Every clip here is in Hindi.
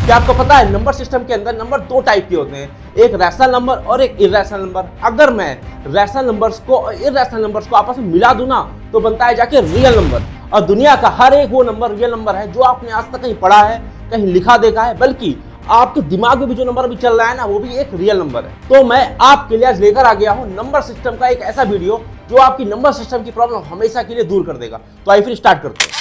क्या आपको पता है नंबर सिस्टम के अंदर नंबर दो टाइप के होते हैं, एक रैशनल नंबर और एक इर्रेशनल नंबर। अगर मैं रैशनल नंबर्स को और इर्रेशनल नंबर्स को आपस में मिला दूं ना तो बनता है जाके रियल नंबर। और दुनिया का हर एक वो नंबर रियल नंबर है जो आपने आज तक कहीं पढ़ा है, कहीं लिखा देखा है, बल्कि आपके दिमाग में भी जो नंबर अभी चल रहा है ना वो भी एक रियल नंबर है। तो मैं आपके लिए आज लेकर आ गया हूं नंबर सिस्टम का एक ऐसा वीडियो जो आपकी नंबर सिस्टम की प्रॉब्लम हमेशा के लिए दूर कर देगा। तो आइए फिर स्टार्ट करते हैं।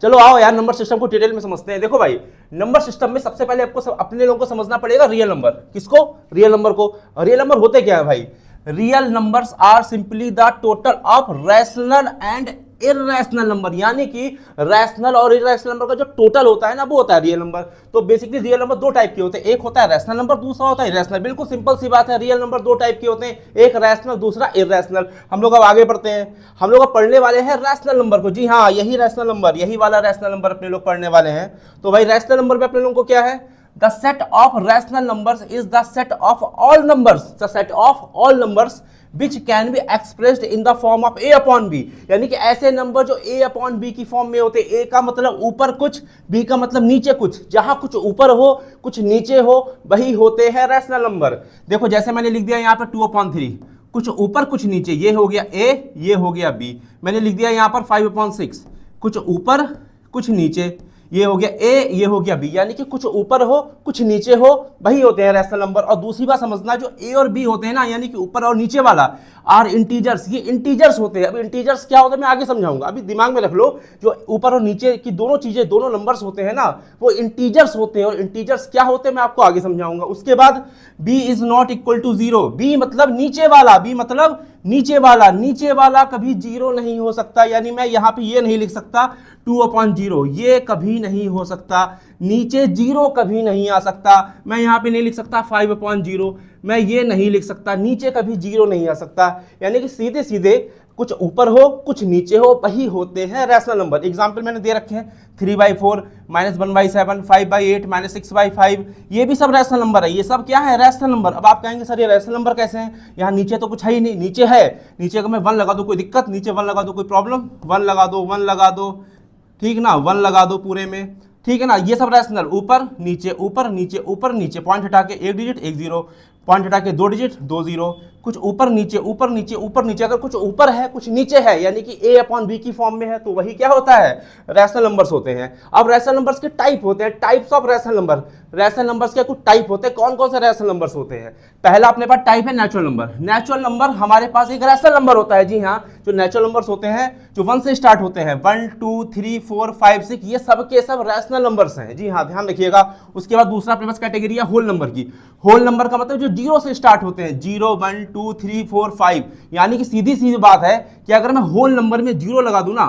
चलो आओ यार नंबर सिस्टम को डिटेल में समझते हैं। देखो भाई, नंबर सिस्टम में सबसे पहले आपको अपने लोगों को समझना पड़ेगा रियल नंबर। किसको? रियल नंबर को। रियल नंबर होते क्या है भाई? Real numbers are simply the total of rational and irrational number, यानी कि रैशनल और इर्रेशनल नंबर का जो टोटल होता है ना वो होता है रियल नंबर। तो बेसिकली रियल नंबर दो टाइप के होते हैं, एक होता है रैशनल नंबर, दूसरा होता है इर्रेशनल। बिल्कुल सिंपल सी बात है, रियल नंबर दो टाइप के होते हैं, एक रैशनल दूसरा इर्रेशनल। हम लोग अब आगे बढ़ते हैं, हम लोग अब पढ़ने वाले हैं रैशनल नंबर को। जी हाँ, यही रैशनल नंबर, यही वाला रैशनल नंबर अपने लोग पढ़ने वाले हैं। तो भाई रैशनल नंबर में अपने लोगों को क्या है? The set of rational numbers is the set of all numbers, the set of all numbers which can be expressed in the form of a upon b, यानी कि ऐसे नंबर जो a upon b की फॉर्म में होते हैं। a का मतलब ऊपर कुछ, b का मतलब नीचे कुछ, जहां कुछ ऊपर हो कुछ नीचे हो वही होते हैं रैशनल नंबर। देखो जैसे मैंने लिख दिया यहाँ पर 2/3, कुछ ऊपर कुछ नीचे, ये हो गया a, ये हो गया b। मैंने लिख दिया यहाँ पर 5/6, कुछ ऊपर कुछ नीचे, ये हो गया a, ये हो गया b, यानी कि कुछ ऊपर हो कुछ नीचे हो वही होते हैं रैशनल नंबर। और दूसरी बात समझना, जो a और b होते हैं ना, यानी कि ऊपर और नीचे वाला, आर इंटीजर्स, ये इंटीजर्स होते हैं। अब इंटीजर्स क्या होता है मैं आगे समझाऊंगा, अभी दिमाग में रख लो जो ऊपर और नीचे की दोनों चीजें, दोनों नंबर्स होते हैं ना वो इंटीजर्स होते हैं। और इंटीजर्स क्या होते हैं मैं आपको आगे समझाऊंगा। उसके बाद b is not equal to 0, b मतलब नीचे वाला, b मतलब नीचे वाला, नीचे वाला कभी जीरो नहीं हो सकता। यानी मैं यहाँ पे ये नहीं लिख सकता 2/0, ये कभी नहीं हो सकता। नीचे जीरो कभी नहीं आ सकता। मैं यहाँ पे नहीं लिख सकता 5/0, मैं ये नहीं लिख सकता, नीचे कभी जीरो नहीं आ सकता। यानी कि सीधे सीधे कुछ ऊपर हो कुछ नीचे हो वही होते हैं रैशनल नंबर। एग्जाम्पल मैंने दे रखे हैं 3/4, -1/7, 5/8, -6/5, ये भी सब रैशनल नंबर है। ये सब क्या है? Rational number. अब आप कहेंगे सर ये रैशनल नंबर कैसे हैं? यहाँ नीचे तो कुछ है ही नहीं। नीचे है, नीचे को मैं 1 लगा दूँ कोई दिक्कत? नीचे 1 लगा दो कोई प्रॉब्लम? 1 लगा दो, 1 लगा दो, ठीक ना, 1 लगा दो पूरे में, ठीक है ना। ये सब रैशनल, ऊपर नीचे ऊपर नीचे ऊपर नीचे, पॉइंट हटा के 1 डिजिट 1 0, पॉइंट हटा के 2 डिजिट 2 0, कुछ ऊपर नीचे ऊपर नीचे ऊपर नीचे। अगर कुछ ऊपर है कुछ नीचे है यानी कि a/b की फॉर्म में है तो वही क्या होता है? रैशनल नंबर्स होते हैं। अब रैशनल नंबर्स के टाइप होते हैं, types of rational number. Rational numbers के कुछ टाइप होते हैं। कौन कौन से रैशनल नंबर्स होते हैं? पहला अपने पास टाइप है नेचुरल नंबर। नेचुरल नंबर हमारे पास एक रैशनल नंबर होता है। जी हाँ, जो नेचुरल नंबर्स होते हैं जो 1 से स्टार्ट होते हैं, 1 2 3 4 5 6, ये सब के सब रैशनल नंबर्स हैं। जी हाँ, ध्यान रखिएगा। उसके बाद दूसरा अपने पास कैटेगरी है होल नंबर की। होल नंबर का मतलब जो 0 से स्टार्ट होते हैं, 0 1 2 3 4 5, यानी कि सीधी सीधी बात है कि अगर मैं होल नंबर में 0 लगा दूं ना,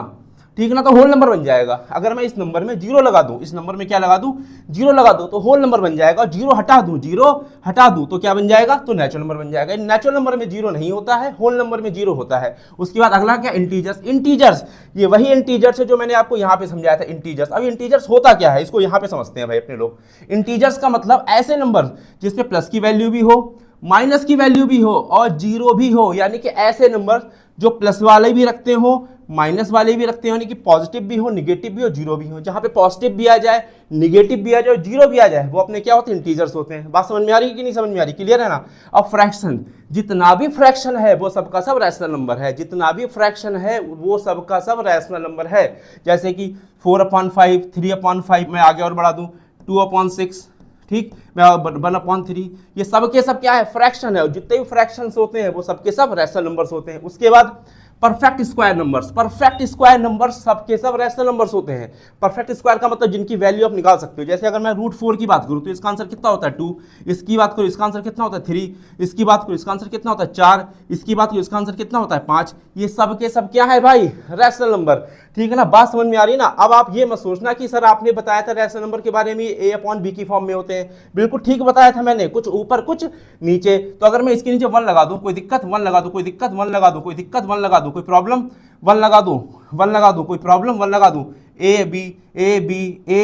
ठीक है ना, तो होल नंबर बन जाएगा। अगर मैं इस नंबर में 0 लगा दूं, इस नंबर में क्या लगा दूं? 0 लगा दूं तो होल नंबर बन जाएगा। 0 हटा दूं, 0 हटा दूं तो क्या बन जाएगा? तो नेचुरल नंबर बन जाएगा। नेचुरल नंबर में 0 नहीं होता है, होल नंबर में 0 होता है। उसके बाद अगला क्या? इंटीजर्स। इंटीजर्स ये वही इंटीजर्स है जो मैंने आपको यहाँ पे समझाया था, इंटीजर्स। अब इंटीजर्स होता क्या है इसको यहाँ पे समझते हैं भाई अपने लोग। इंटीजर्स का मतलब ऐसे नंबर जिसपे प्लस की वैल्यू भी हो, माइनस की वैल्यू भी हो और जीरो भी हो, यानी कि ऐसे नंबर जो प्लस वाले भी रखते हो माइनस वाले भी रखते हो, यानी कि पॉजिटिव भी हो निगेटिव भी हो जीरो भी हो। जहां पे पॉजिटिव भी आ जाए निगेटिव भी आ जाए जीरो भी आ जाए वो अपने क्या होते हैं? इंटीजर्स होते हैं। बात समझ में आ रही है कि नहीं समझ में आ रही? क्लियर है ना? अब फ्रैक्शन, जितना भी फ्रैक्शन है वो सबका सब रैशनल नंबर है। जितना भी फ्रैक्शन है वो सबका सब रैशनल नंबर है। जैसे कि 4/5, 3/5, मैं आगे और बढ़ा दूं 2/6, ठीक, मैं 1/3, ये सब के सब क्या है? फ्रैक्शन है। और जितने भी फ्रैक्शंस होते हैं वो सबके सब रैशनल नंबर्स होते हैं। उसके बाद perfect square numbers. Perfect square numbers सबके सब रैशनल नंबर्स होते हैं। परफेक्ट स्क्वायर का मतलब जिनकी वैल्यू आप निकाल सकते हो। जैसे अगर मैं √4 की बात करूं तो इसका आंसर कितना होता है? 2। इसकी बात करूं इसका आंसर कितना होता है? 3। इसकी बात करूं इसका आंसर कितना होता है? 4। इसकी बात करूं इसका आंसर कितना होता है? 5। ये सब के सब क्या है भाई? Rational number. ठीक है ना? बात समझ में आ रही है ना? अब आप ये मत सोचना कि सर आपने बताया था रैशनल नंबर के बारे में a/b की फॉर्म में होते हैं। बिल्कुल ठीक बताया था मैंने, कुछ ऊपर कुछ नीचे। तो अगर मैं इसके नीचे 1 लगा दूं कोई दिक्कत? 1 लगा दूं कोई दिक्कत? 1 लगा दूं कोई दिक्कत? 1 लगा दूं कोई प्रॉब्लम? 1 लगा दूं, 1 लगा दूं कोई प्रॉब्लम? 1 लगा दूं ए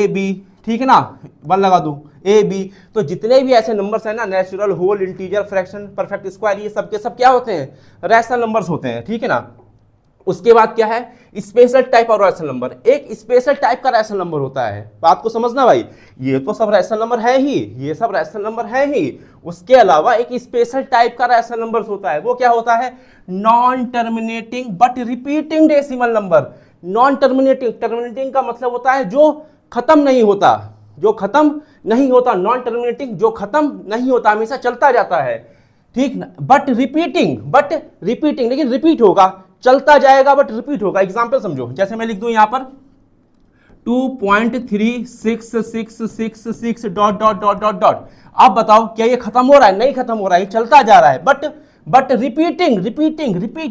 बी, ठीक है ना, 1 लगा दूं ए बी। तो जितने भी ऐसे नंबर्स हैं ना, natural, whole, integer, fraction, perfect square, ये सब के सब क्या होते हैं? रैशनल नंबर्स होते हैं। ठीक है ना? उसके बाद क्या है, special type of rational number. एक स्पेशल टाइप का रैशनल नंबर होता है, बात को समझना भाई, ये तो सब रैशनल नंबर है ही, ये सब रैशनल नंबर है ही, उसके अलावा एक स्पेशल टाइप का रैशनल नंबर होता है। वो क्या होता है, non terminating but repeating decimal number. Non terminating, terminating का मतलब होता है जो खत्म नहीं होता, जो खत्म नहीं होता, नॉन टर्मिनेटिंग जो खत्म नहीं होता, हमेशा चलता जाता है, ठीक ना। बट रिपीटिंग लेकिन रिपीट होगा, चलता जाएगा बट रिपीट होगा। एग्जांपल समझो, जैसे मैं लिख दूं यहां पर 2.366666 dot dot dot dot dot. आप बताओ क्या ये खत्म हो रहा है, नहीं खत्म हो रहा है, चलता जा रहा है, बट रिपीट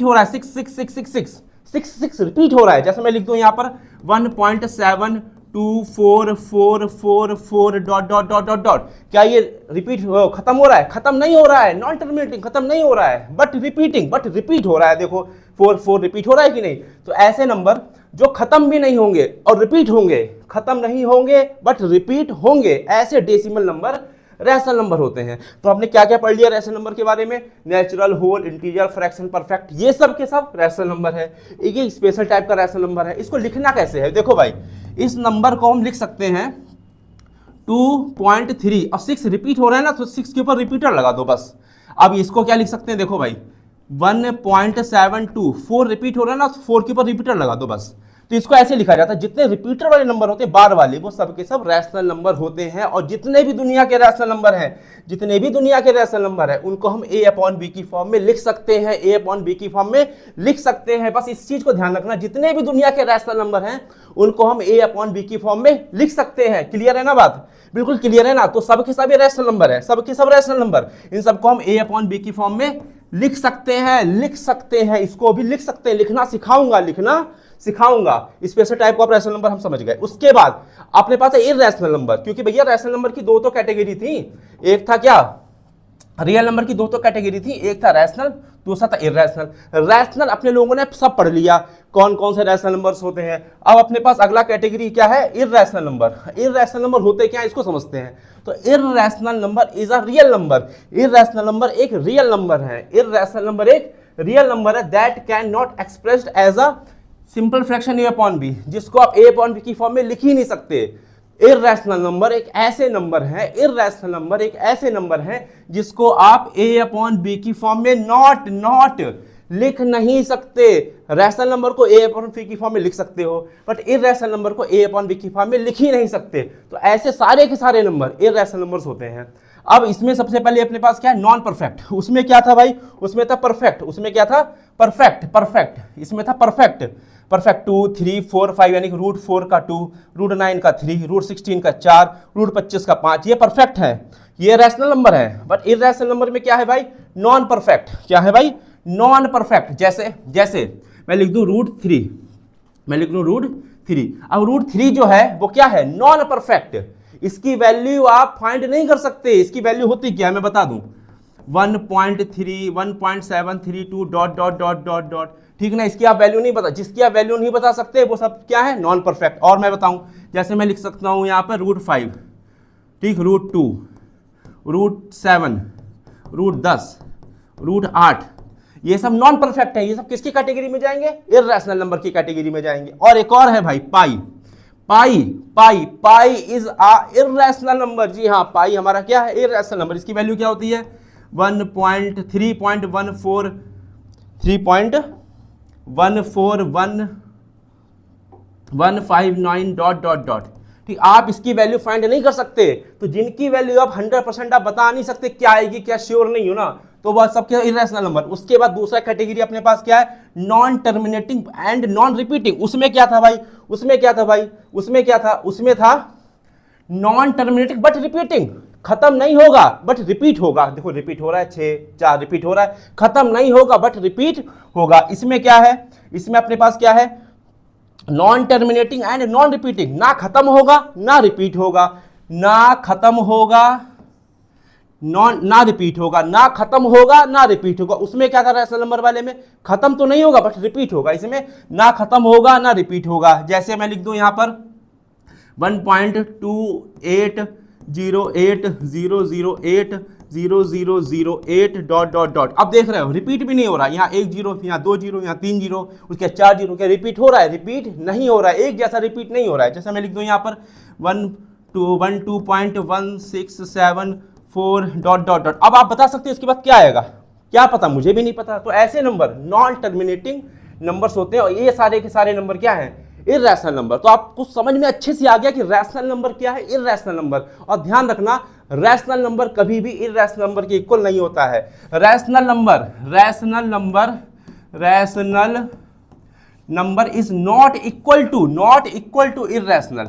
हो रहा है, 666666 रिपीट हो रहा है। जैसे मैं लिख दूं यहां पर 1.72444 dot dot dot dot dot. क्या ये रिपीट खत्म हो रहा है, खत्म नहीं हो रहा है, नॉन टर्मिनेटिंग खत्म नहीं हो रहा है, बट रिपीट हो रहा है। देखो 4 रिपीट हो रहा है कि नहीं। तो ऐसे नंबर जो खत्म भी नहीं होंगे और रिपीट होंगे, खत्म नहीं होंगे बट रिपीट होंगे, ऐसे डेसिमल नंबर रैशनल नंबर होते हैं। तो आपने क्या क्या पढ़ लिया रैशनल नंबर के बारे में, natural, whole, integer, fraction, perfect, ये सब के सब रैशनल नंबर है। एक स्पेशल टाइप का रैशनल नंबर है। इसको लिखना कैसे है, देखो भाई, इस नंबर को हम लिख सकते हैं 2.3 और 6 रिपीट हो रहा है ना, तो 6 के ऊपर रिपीटर लगा दो बस। अब इसको क्या लिख सकते हैं, देखो भाई 1.72 4 रिपीट हो रहा है ना, 4 के ऊपर रिपीटर लगा दो बस। तो इसको ऐसे लिखा जाता है, जितने रिपीटर वाले नंबर होते हैं, बार वाले, वो सब के सब रैशनल नंबर होते हैं। और जितने भी दुनिया के रैशनल नंबर हैं, जितने भी दुनिया के रैशनल नंबर हैं, उनको हम a/b की फॉर्म में लिख सकते हैं, a/b की फॉर्म में लिख सकते हैं। बस इस चीज को ध्यान रखना, जितने भी दुनिया के रैशनल नंबर हैं उनको हम a/b की फॉर्म में लिख सकते हैं। क्लियर है ना बात, बिल्कुल क्लियर है ना। तो सबके सब रैशनल नंबर है, सबके सब रैशनल नंबर, इन सबको हम a/b की फॉर्म में लिख सकते हैं। इसको भी लिख सकते हैं, लिखना सिखाऊंगा। स्पेशल टाइप का रैशनल नंबर हम समझ गए। उसके बाद अपने पास है इररेशनल नंबर, क्योंकि भैया रैशनल नंबर की दो तो कैटेगरी थी, एक था क्या, रियल नंबर की दो तो कैटेगरी थी, एक था रैशनल, दूसरा था इररेशनल। रैशनल अपने लोगों ने सब पढ़ लिया, कौन कौन से रैशनल नंबर्स होते हैं। अब अपने पास अगला कैटेगरी क्या है, इररेशनल नंबर। इररेशनल नंबर होते क्या है, इसको समझते हैं। तो irrational number is a real number. Irrational number एक रियल नंबर है, इररेशनल नंबर एक रियल नंबर है, that cannot expressed as a simple fraction a/b, जिसको आप a/b की फॉर्म में लिख ही नहीं सकते। इररेशनल नंबर एक ऐसे नंबर है, इररेशनल नंबर एक ऐसे नंबर है जिसको आप a/b की फॉर्म में नॉट लिख नहीं सकते। रैशनल नंबर को a/b की फॉर्म में लिख सकते हो, बट इररेशनल नंबर को a/b की फॉर्म में लिख ही नहीं सकते। तो ऐसे सारे के सारे नंबर इररेशनल नंबर्स होते हैं। अब इसमें सबसे पहले अपने पास क्या है, नॉन परफेक्ट। उसमें क्या था भाई, उसमें था परफेक्ट। उसमें क्या था, परफेक्ट। इसमें था परफेक्ट 2 3 4 5, यानी कि √4 का 2, √9 का 3, √16 का 4, √25 का 5, ये परफेक्ट है, ये रैशनल नंबर है। बट इररेशनल नंबर में क्या है भाई, नॉन परफेक्ट। क्या है भाई, नॉन परफेक्ट। जैसे मैं लिख दूं √3, अब √3 जो है वो क्या है, नॉन परफेक्ट। इसकी वैल्यू आप फाइंड नहीं कर सकते। इसकी वैल्यू होती क्या है मैं बता दूं, 1.3 1.732 dot dot dot dot dot, ठीक ना। इसकी आप वैल्यू नहीं बता, जिसकी आप वैल्यू नहीं बता सकते वो सब क्या है, नॉन परफेक्ट। और मैं बताऊं, जैसे मैं लिख सकता हूं यहां पर √5, ठीक, √2, √7, √10, √8, ये सब नॉन परफेक्ट है। ये सब किसकी कैटेगरी में जाएंगे, इररेशनल नंबर की कैटेगरी में जाएंगे। और एक और है भाई, pi is a irrational number. जी हाँ, पाई हमारा क्या है, इररेशनल नंबर। इसकी वैल्यू क्या होती है, 3.14159 डॉट डॉट डॉट, ठीक। आप इसकी वैल्यू फाइंड नहीं कर सकते। तो जिनकी वैल्यू आप 100% आप बता नहीं सकते क्या आएगी, क्या श्योर नहीं हो ना, तो वह सबके इररेशनल नंबर। उसके बाद दूसरा कैटेगरी अपने पास क्या है, non terminating and non repeating. उसमें क्या था भाई, उसमें था नॉन टर्मिनेटिंग बट रिपीटिंग, खत्म नहीं होगा बट रिपीट होगा। देखो रिपीट हो रहा है, 6 4 रिपीट हो रहा है, खत्म नहीं होगा बट रिपीट होगा। इसमें क्या है, इसमें अपने पास क्या है, non terminating and non repeating, ना खत्म होगा ना रिपीट होगा, ना खत्म होगा ना रिपीट होगा, ना खत्म होगा ना रिपीट होगा। उसमें क्या था रैशनल नंबर वाले में, खत्म तो नहीं होगा बट रिपीट होगा। इसमें ना खत्म होगा ना रिपीट होगा। जैसे मैं लिख दूं यहां पर 1.2808008 0008 डॉट डॉट डॉट। अब देख रहे हो रिपीट भी नहीं हो रहा, यहाँ 1 जीरो, यहाँ 2 जीरो, यहाँ 3 जीरो, उसके 4 जीरो, क्या रिपीट हो रहा है? रिपीट नहीं हो रहा है, एक जैसा रिपीट नहीं हो रहा है। जैसे मैं लिख दूँ यहाँ पर 112.167 डॉट डॉट डॉट। अब आप बता सकते हो इसके बाद क्या आएगा? क्या पता, मुझे भी नहीं पता। तो ऐसे नंबर नॉन टर्मिनेटिंग नंबर्स होते हैं, और ये सारे के सारे नंबर क्या हैं? Irrational number. तो आपको समझ में अच्छे से आ गया कि रैशनल नंबर क्या है, इर्रेशनल नंबर। और ध्यान रखना, रैशनल नंबर कभी भी इर्रेशनल नंबर के इक्वल नहीं होता है। Rational number is not equal to irrational.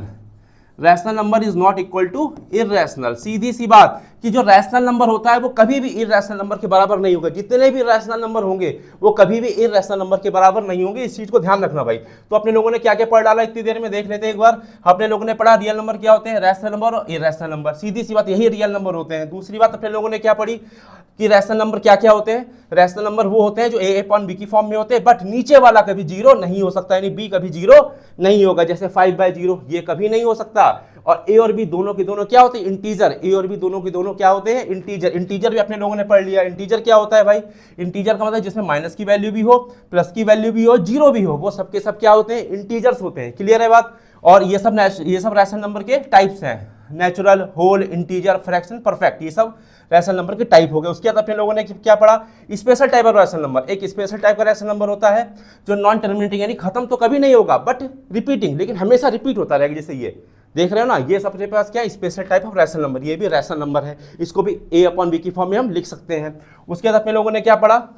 Rational number is not equal to irrational. सीधी सी बात कि जो रैशनल नंबर होता है वो कभी भी इर्रेशनल नंबर के बराबर नहीं होगा। जितने भी रैशनल नंबर होंगे वो कभी भी इर्रेशनल नंबर के बराबर नहीं होंगे। इस चीज को ध्यान रखना भाई। तो अपने लोगों ने क्या क्या पढ़ डाला इतनी देर में, देख लेते हैं एक बार। अपने लोगों ने पढ़ा रियल नंबर क्या होते हैं, रैशनल नंबर और इर्रेशनल नंबर। सीधी सी बात, यही रियल नंबर होते हैं। दूसरी बात अपने लोगों ने क्या पढ़ी कि रैशनल नंबर क्या क्या होते हैं। रैशनल नंबर वो होते हैं जो a अपॉन b की फॉर्म में होते हैं, बट नीचे वाला कभी जीरो नहीं हो सकता, यानी b कभी जीरो नहीं होगा। जैसे 5/0 ये कभी नहीं हो सकता। और a और b दोनों के दोनों क्या होते हैं? इंटीजर। a और b दोनों के दोनों क्या होते हैं? इंटीजर। इंटीजर भी अपने लोगों ने पढ़ लिया। इंटीजर क्या होता है भाई? इंटीजर का मतलब जिसमें माइनस की वैल्यू भी हो, प्लस की वैल्यू भी हो, जीरो भी हो, वो सबके सब क्या होते हैं? इंटीजर्स होते हैं। क्लियर है बात? और ये सब रैशनल नंबर के टाइप्स हैं। Natural, whole, integer, fraction, perfect, ये सब रैशनल नंबर के टाइप हो गए। उसके बाद अपने लोगों ने क्या पढ़ा? Special type of rational number. एक स्पेशल टाइप का रैशनल नंबर होता है जो नॉन टर्मिनेटिंग, यानी खत्म तो कभी नहीं होगा बट रिपीटिंग, लेकिन हमेशा रिपीट होता रहेगा। जैसे ये देख रहे हो ना, ये सब अपने पास क्या है? Special type of rational number. ये भी रैशनल नंबर है, इसको भी a अपॉन b की फॉर्म में हम लिख सकते हैं। उसके बाद अपने लोगों ने क्या पढ़ा?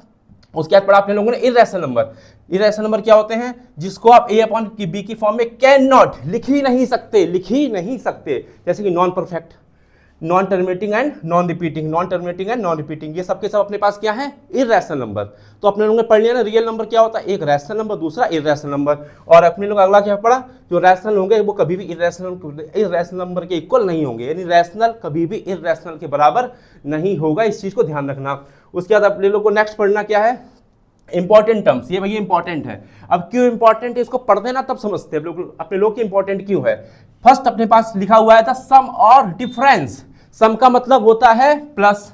उसके बाद पढ़ा अपने लोगों ने इर्रेशनल नंबर। इर्रेशनल नंबर क्या होते हैं? जिसको आप a अपॉन b की फॉर्म में कैन नॉट, लिख ही नहीं सकते। जैसे कि non perfect, non terminating and non repeating, ये सबके सब अपने पास क्या है? Irrational number. तो अपने लोगों ने पढ़ लिया ना रियल नंबर क्या होता है? एक रैशनल नंबर, दूसरा इर्रेशनल नंबर। और अपने लोग अगला क्या पढ़ा? जो रैशनल होंगे वो कभी भी इर्रेशनल नंबर के इक्वल नहीं होंगे, यानी रैशनल कभी भी इर्रेशनल के बराबर नहीं होगा। इस चीज को ध्यान रखना। उसके बाद अपने लोग को नेक्स्ट पढ़ना क्या है? Important terms. ये भैया इंपॉर्टेंट है। अब क्यों इंपॉर्टेंट है इसको पढ़ देना तब समझते हैं अपने लोग की इंपॉर्टेंट क्यों है। फर्स्ट अपने पास लिखा हुआ है द सम और डिफरेंस। सम का मतलब होता है प्लस,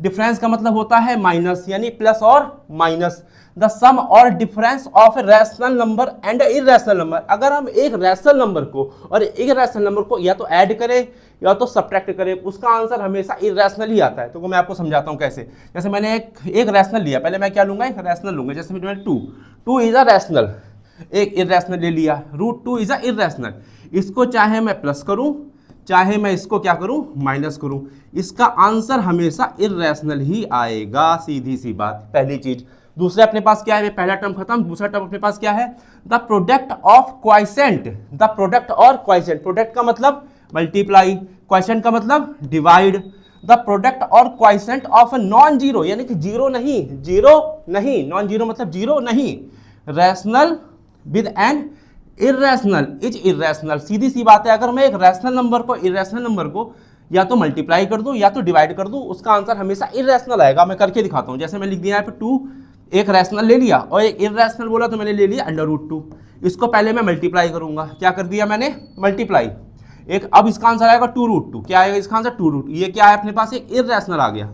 डिफरेंस का मतलब होता है माइनस, यानी प्लस और माइनस। द सम और difference of a rational number and irrational number. अगर हम एक रैशनल नंबर को और एक इर्रेशनल नंबर को या तो ऐड करें या तो सब्ट्रैक्ट करें, उसका आंसर हमेशा इर्रेशनल ही आता है। तो मैं आपको समझाता हूं कैसे। जैसे मैंने एक रैशनल लिया, पहले मैं क्या लूंगा? एक रैशनल लूंगा। जैसे मैंने 2 इज अ रैशनल, एक इर्रेशनल ले लिया। √2 इज अ इर्रेशनल। इसको चाहे मैं प्लस करूं, चाहे मैं इसको क्या करूं? माइनस करूं, इसका आंसर हमेशा इर्रेशनल ही आएगा। सीधी सी बात, पहली चीज। दूसरे अपने पास क्या है? पहला टर्म खत्म। दूसरा टर्म अपने पास क्या है? The product of quotient. The product और क्वाइसेंट। प्रोडक्ट का मतलब मल्टीप्लाई, क्वाइसेंट का मतलब डिवाइड। द प्रोडक्ट और क्वाइसेंट ऑफ नॉन जीरो, यानी कि जीरो नहीं, नॉन जीरो मतलब जीरो नहीं, rational with an irrational is irrational. सीधी सी बात है। अगर मैं एक रैशनल नंबर को इर्रेशनल नंबर को या तो मल्टीप्लाई कर दूं या तो डिवाइड कर दूं, उसका आंसर हमेशा इर्रेशनल आएगा। मैं करके दिखाता हूं। जैसे मैं लिख दिया यहाँ पे 2, एक रैशनल ले लिया और एक इर्रेशनल बोला तो मैंने ले लिया √2। इसको पहले मैं मल्टीप्लाई करूंगा। क्या कर दिया मैंने? मल्टीप्लाई। एक, अब इसका आंसर आएगा 2√2। क्या आएगा इसका आंसर? 2√2। ये क्या है अपने पास? एक इर्रेशनल आ गया।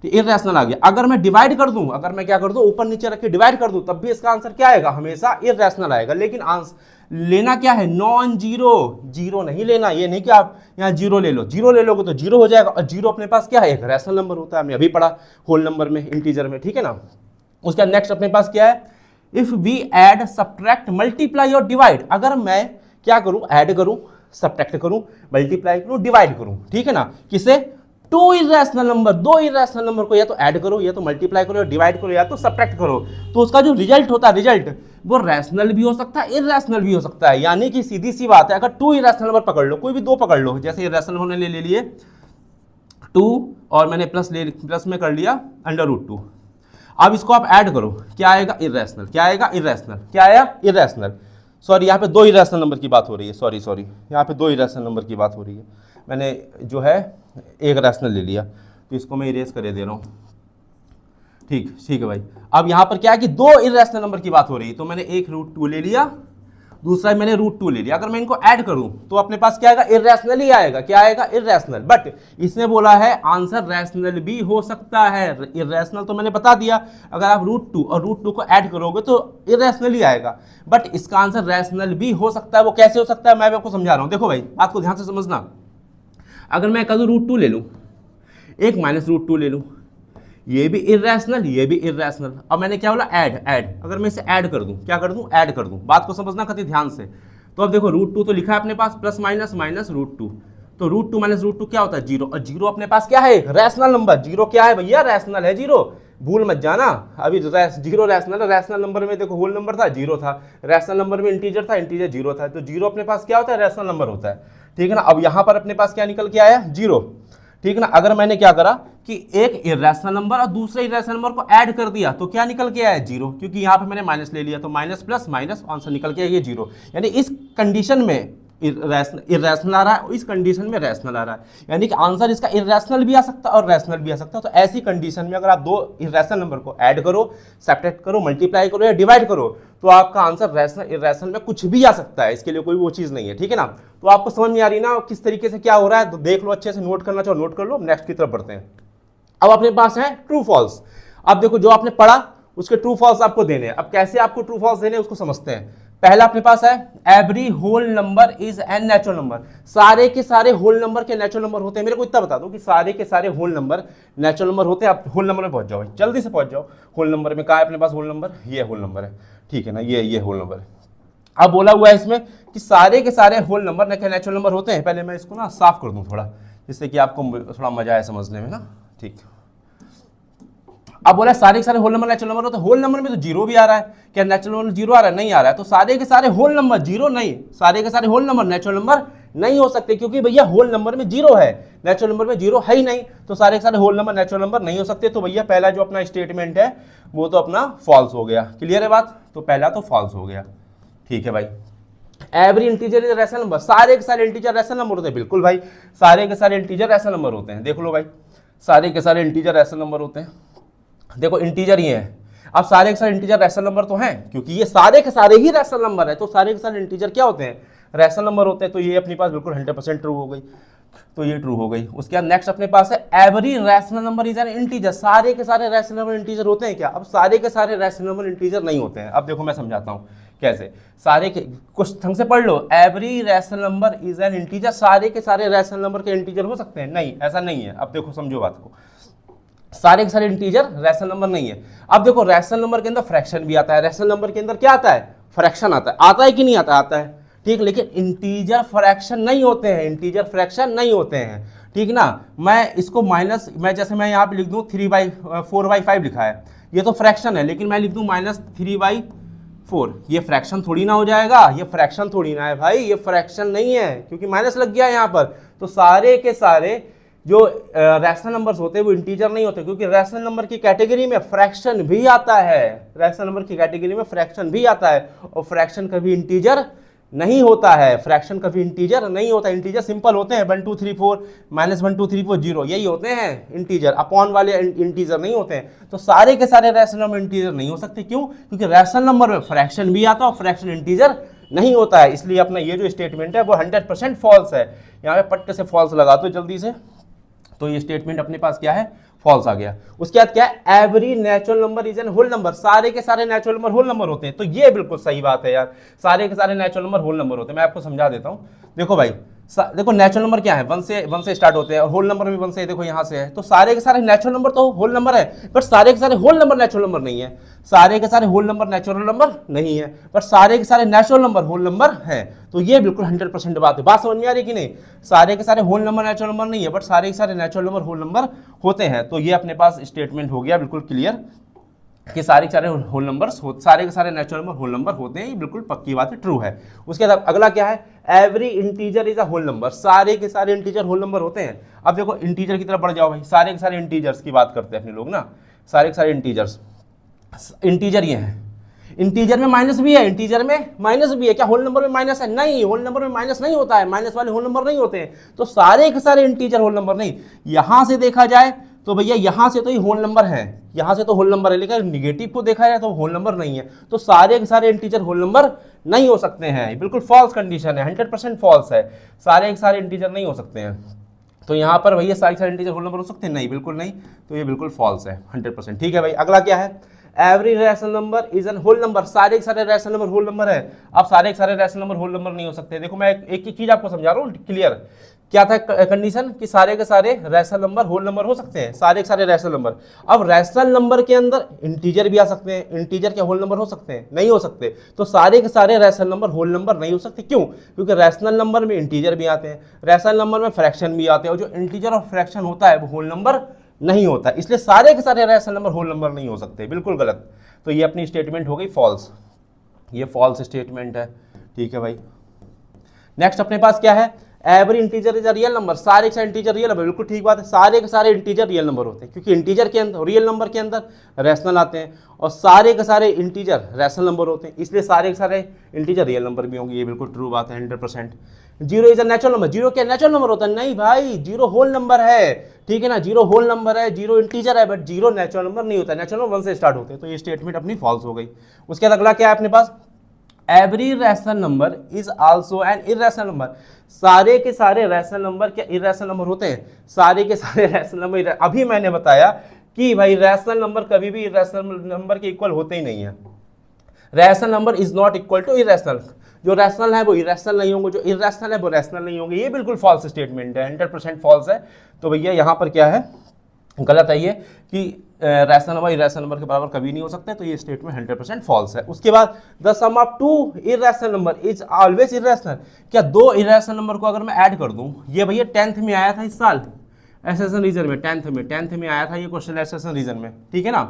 इर्रेशनल आ गया। अगर मैं डिवाइड कर दूं, अगर मैं क्या कर दूं? ऊपर नीचे रख के डिवाइड कर दूं, तब भी इसका आंसर क्या आएगा? हमेशा इर्रेशनल आएगा। लेकिन आंसर लेना क्या है? Non zero. जीरो नहीं लेना। ये नहीं कि आप यहाँ जीरो ले लो, जीरो ले लोगे तो जीरो हो जाएगा। और जीरो अपने पास क्या है? एक रैशनल नंबर होता है। हमने अभी पढ़ा होल नंबर में, इंटीजर में, ठीक है ना। उसका नेक्स्ट अपने पास क्या है? If we add, subtract, multiply और डिवाइड। अगर मैं क्या करूं? ऐड करूं, सब्ट्रैक्ट करूं, मल्टीप्लाई करूं, डिवाइड करूं, ठीक है ना। किसे? दो इर्रेशनल नंबर को या तो ऐड करो, या तो मल्टीप्लाई करो, या डिवाइड करो, या तो सब्ट्रैक्ट करो, तो उसका जो रिजल्ट होता है, रिजल्ट वो रैशनल भी हो सकता है, इर्रेशनल भी हो सकता है। यानी कि सीधी सी बात है, अगर 2 इर्रेशनल नंबर पकड़ लो, कोई भी 2 पकड़ लो, जैसे इर्रेशनल होने ले लिए 2 और मैंने प्लस में कर लिया √2। अब इसको आप ऐड करो, क्या आएगा? इर्रेशनल। क्या आएगा? इर्रेशनल। क्या आया? इर्रेशनल। सॉरी, यहाँ पे 2 इर्रेशनल नंबर की बात हो रही है। सॉरी, यहाँ पे 2 इर्रेशनल नंबर की बात हो रही है। मैंने जो है एक रैशनल ले लिया, तो इसको मैं इरेज करे दे रहा हूँ। ठीक है भाई। अब यहाँ पर क्या है कि 2 इर्रेशनल नंबर की बात हो रही है, तो मैंने एक √2 ले लिया, दूसरा मैंने √2 ले लिया। अगर मैं इनको ऐड करूं तो अपने पास क्या आएगा, इर्रेशनल ही आएगा। क्या आएगा, इर्रेशनल। बट इसने बोला है आंसर रैशनल भी हो सकता है। इर्रेशनल तो मैंने बता दिया, अगर आप √2 और √2 को ऐड करोगे तो इर्रेशनल ही आएगा। बट इसका आंसर रैशनल भी हो सकता है। वो कैसे हो सकता है, मैं आपको समझा रहा हूं। देखो भाई, बात को ध्यान से समझना। अगर मैं कल √2 ले लूं, एक -√2 ले लूं, ये भी इर्रेशनल, ये भी इर्रेशनल। अब मैंने क्या बोला, ऐड। अगर मैं इसे ऐड कर दूं, क्या कर दूं, ऐड कर दूं। बात को समझना कति ध्यान से। तो अब देखो √2 तो लिखा है अपने पास, प्लस माइनस माइनस √2, तो √2 माइनस √2 क्या होता है, 0। और 0 अपने पास क्या है, रैशनल नंबर। 0 क्या है भैया, रैशनल है 0, भूल मत जाना। अभी 0 रैशनल है। रैशनल नंबर में देखो होल नंबर था, 0 था। रैशनल नंबर में इंटीजर था, इंटीजर 0 था। तो 0 अपने पास क्या होता है, रैशनल नंबर होता है। ठीक है ना। अब यहाँ पर अपने पास क्या निकल के आया, 0। ठीक है ना। अगर मैंने क्या करा कि एक इर्रेशनल नंबर और दूसरे इर्रेशनल नंबर को ऐड कर दिया तो क्या निकल के आया, 0, क्योंकि यहाँ पे मैंने माइनस ले लिया, तो माइनस प्लस माइनस आंसर निकल के आया 0। यानी इस कंडीशन में इर्रेशनल आ रहा है, इस कंडीशन में रैशनल आ रहा है। यानी कि आंसर इसका इर्रेशनल भी आ सकता है और रैशनल भी आ सकता है। तो ऐसी कंडीशन में अगर आप दो इर्रेशनल नंबर को ऐड करो, सब्ट्रैक्ट करो, मल्टीप्लाई करो या डिवाइड करो, तो आपका आंसर रैशनल इर्रेशनल में कुछ भी आ सकता है। इसके लिए कोई वो चीज़ नहीं है। ठीक है ना। तो आपको समझ में आ रही ना किस तरीके से क्या हो रहा है, तो देख लो, अच्छे से नोट करना चाहो नोट कर लो। नेक्स्ट की तरफ बढ़ते हैं। अब अपने पास है ट्रू फॉल्स। अब देखो जो आपने पढ़ा उसके ट्रू फॉल्स आपको देने हैं। अब कैसे आपको ट्रू फॉल्स देने हैं उसको समझते हैं। पहला अपने पास है every whole number is an natural number. सारे के सारे होल नंबर के नेचुरल नंबर होते हैं। मेरे को इतना बता दो कि सारे के सारे होल नंबर नेचुरल नंबर होते हैं। आप होल नंबर में पहुंच जाओ, जल्दी से पहुंच जाओ। होल नंबर में कहा है अपने पास होल नंबर, ये होल नंबर है। ठीक है ना, ये होल नंबर है। अब बोला हुआ है इसमें कि सारे के सारे होल नंबर नेचुरल नंबर होते हैं। पहले मैं इसको ना साफ कर दूं थोड़ा, जिससे कि आपको थोड़ा मजा आए समझने में ना। ठीक। अब बोला सारे के सारे होल नंबर नेचुरल नंबर होते हैं। होल नंबर में तो 0 भी आ रहा है। क्या नेचुरल नंबर 0 आ रहा है, नहीं आ रहा है। तो सारे के सारे होल नंबर 0 नहीं, सारे के सारे होल नंबर नेचुरल नंबर नहीं हो सकते, क्योंकि भैया होल नंबर में 0 है, नेचुरल नंबर में 0 है ही नहीं। तो सारे के सारे होल नंबर नेचुरल नंबर नहीं हो सकते। तो भैया पहला जो अपना स्टेटमेंट है वो तो अपना फॉल्स हो गया। क्लियर है बात, तो पहला तो फॉल्स हो गया। ठीक है भाई। Every integer is rational number. सारे के सारे इंटीजर रैशनल नंबर होते हैं। बिल्कुल भाई, सारे के सारे इंटीजर रैशनल नंबर होते हैं। देख लो भाई, सारे के सारे इंटीजर रैशनल नंबर होते हैं। देखो इंटीजर ही है। अब सारे के सारे इंटीजर रैशनल नंबर तो हैं, क्योंकि ये सारे के सारे ही रैशनल नंबर है। तो सारे के सारे इंटीजर क्या होते हैं, रैशनल नंबर होते हैं। तो ये अपने पास बिल्कुल 100% ट्रू हो गई। तो ये ट्रू हो गई। उसके बाद नेक्स्ट अपने पास है every rational number is an integer. सारे के सारे रैशनल नंबर इंटीजर होते हैं क्या, अब सारे के सारे रैशनल नंबर इंटीजर नहीं होते हैं। अब देखो मैं समझाता हूँ कैसे। सारे के कुछ ढंग से पढ़ लो, every rational number is an integer. सारे के सारे रैशनल नंबर के इंटीजर हो सकते हैं, नहीं, ऐसा नहीं है। अब देखो समझो बात को, सारे के सारे इंटीजर रैशनल नंबर नहीं है। अब देखो रैशनल नंबर के अंदर फ्रैक्शन भी आता है। रैशनल नंबर के अंदर क्या आता है, फ्रैक्शन आता है कि नहीं आता, आता है। ठीक, लेकिन इंटीजर फ्रैक्शन नहीं होते हैं, इंटीजर फ्रैक्शन नहीं होते हैं। ठीक ना। मैं इसको माइनस, मैं जैसे मैं यहाँ पे लिख दूँ 3/4/5 लिखा है, ये तो फ्रैक्शन है, लेकिन मैं लिख दूँ -3/4, ये फ्रैक्शन थोड़ी ना हो जाएगा, ये फ्रैक्शन थोड़ी ना है भाई, ये फ्रैक्शन नहीं है, क्योंकि माइनस लग गया यहाँ पर। तो सारे के सारे जो रैशनल नंबर्स होते हैं वो इंटीजर नहीं होते, क्योंकि रैशनल नंबर की कैटेगरी में फ्रैक्शन भी आता है। रैशनल नंबर की कैटेगरी में फ्रैक्शन भी आता है, और फ्रैक्शन कभी इंटीजर नहीं होता है। फ्रैक्शन कभी इंटीजर नहीं होता। इंटीजर सिंपल होते हैं, 1 2 3 4 -1 2 3 4 0, यही होते हैं इंटीजर। अपॉन वाले इंटीजर नहीं होते हैं। तो सारे के सारे रैशनल नंबर इंटीजर नहीं हो सकते। क्यों, क्योंकि रैशनल नंबर में फ्रैक्शन भी आता है और फ्रैक्शन इंटीजर नहीं होता है। इसलिए अपना ये जो स्टेटमेंट है वो 100% फॉल्स है। यहाँ पे पट्टे से फॉल्स लगा दो जल्दी से, तो ये स्टेटमेंट अपने पास क्या है, फॉल्स आ गया। उसके बाद क्या है, every natural number is an whole number. सारे के सारे नेचुरल नंबर होल नंबर होते हैं। तो ये बिल्कुल सही बात है यार, सारे के सारे नेचुरल नंबर होल नंबर होते हैं। मैं आपको समझा देता हूँ। देखो भाई, देखो नेचुरल नंबर क्या है, 1 से स्टार्ट होते हैं, और होल नंबर भी 1 से, देखो यहाँ से है। तो सारे के सारे नेचुरल नंबर तो होल नंबर है, पर सारे के सारे होल नंबर नेचुरल नंबर नहीं है। सारे के सारे होल नंबर नेचुरल नंबर नहीं है, पर सारे के सारे नेचुरल नंबर होल नंबर है। तो ये बिल्कुल 100% बात है। बात समझ में आ रही कि नहीं, सारे के सारे होल नंबर नेचुरल नंबर नहीं है, बट सारे के सारे नेचुरल नंबर होल नंबर होते हैं। तो ये अपने पास स्टेटमेंट हो गया बिल्कुल क्लियर कि सारे के सारे होल नंबर्स, सारे के सारे नेचुरल नंबर होल नंबर होते हैं। ये बिल्कुल पक्की बात है, ट्रू है। उसके बाद अगला क्या है, every integer is a whole number. सारे के सारे इंटीजर होल नंबर होते हैं। अब देखो इंटीजर की तरफ बढ़ जाओ भाई, सारे के सारे इंटीजर्स की बात करते हैं अपने लोग ना। सारे के सारे इंटीजर्स, इंटीजर ये है। इंटीजर में माइनस भी है, इंटीजर में माइनस भी है। क्या होल नंबर में माइनस है, नहीं, होल नंबर में माइनस नहीं होता है, माइनस वाले होल नंबर नहीं होते हैं। तो सारे के सारे इंटीजर होल नंबर नहीं। यहां से देखा जाए तो भैया यहाँ से तो ये होल नंबर है, यहाँ से तो होल नंबर है, लेकिन निगेटिव को देखा जाए तो होल नंबर नहीं है, तो सारे के सारे इंटीजर होल नंबर नहीं हो सकते हैं। बिल्कुल फॉल्स कंडीशन है, 100% फॉल्स है, सारे के सारे इंटीजर नहीं हो सकते हैं। तो यहाँ पर भैया सारे सारे इंटीजर होल नंबर हो सकते हैं? नहीं, बिल्कुल नहीं, तो ये बिल्कुल फॉल्स है 100%। ठीक है भाई, अगला क्या है? Every rational number is an whole number, सारे के सारे रैशनल नंबर होल नंबर है। अब सारे के सारे रैशनल नंबर होल नंबर नहीं हो सकते। देखो मैं एक एक चीज आपको समझा रहा हूँ क्लियर। क्या था कंडीशन कि सारे के सारे रैशनल नंबर होल नंबर हो सकते हैं, सारे के सारे रैशनल नंबर। अब रैशनल नंबर के अंदर इंटीजर भी आ सकते हैं, इंटीजर के होल नंबर हो सकते हैं? नहीं हो सकते। तो सारे के सारे रैशनल नंबर होल नंबर नहीं हो सकते। क्यों? क्योंकि रैशनल नंबर में इंटीजर भी आते हैं, रैशनल नंबर में फ्रैक्शन भी आते हैं, और जो इंटीजर और फ्रैक्शन होता है वो होल नंबर नहीं होता, इसलिए सारे के सारे रैशनल नंबर होल नंबर नहीं हो सकते। बिल्कुल गलत। तो ये अपनी स्टेटमेंट हो गई फॉल्स, ये फॉल्स स्टेटमेंट है। ठीक है भाई, नेक्स्ट अपने पास क्या है? Every integer is a real number, सारे के सारे इंटीजर रियल नंबर। बिल्कुल ठीक बात है, सारे के सारे इंटीजर रियल नंबर होते हैं, क्योंकि इंटीजर के अंदर, रियल नंबर के अंदर रैशनल आते हैं, और सारे के सारे इंटीजर रैशनल नंबर होते हैं, इसलिए सारे के सारे इंटीजर रियल नंबर भी होंगे। ये बिल्कुल ट्रू बात है 100%। Zero is a natural number, zero क्या नेचुरल नंबर होता है? नहीं भाई, जीरो होल नंबर है। ठीक है ना, जीरो होल नंबर है, जीरो इंटीजर है, बट जीरो नेचुरल नंबर नहीं होता, नेचुरल नंबर 1 से स्टार्ट होते हैं। तो ये स्टेटमेंट अपनी फॉल्स हो गई। उसके बाद अगला क्या है अपने पास? Every rational number is also an irrational number, सारे के सारे रैशनल नंबर क्या इर्रेशनल नंबर होते हैं? सारे के सारे रैशनल नंबर, अभी मैंने बताया कि भाई रैशनल नंबर कभी भी इर्रेशनल नंबर के इक्वल होते ही नहीं है। Rational number is not equal to irrational, जो रैशनल है वो इर्रेशनल नहीं होंगे, जो इर्रेशनल है वो रैशनल नहीं होंगे। ये बिल्कुल फॉल्स स्टेटमेंट है, 100% फॉल्स है। तो भैया यहाँ पर क्या है? गलत है ये कि रैशनल नंबर इर्रेशनल नंबर के बराबर कभी नहीं हो सकते, तो ये स्टेटमेंट 100% फॉल्स है। उसके बाद the sum of two irrational number is always irrational, क्या दो इर्रेशनल नंबर को अगर मैं ऐड कर दूं, ये भैया 10th में आया था इस साल एसेशन रीजन में, 10th में आया था ये क्वेश्चन एसेशन रीजन में। ठीक है ना,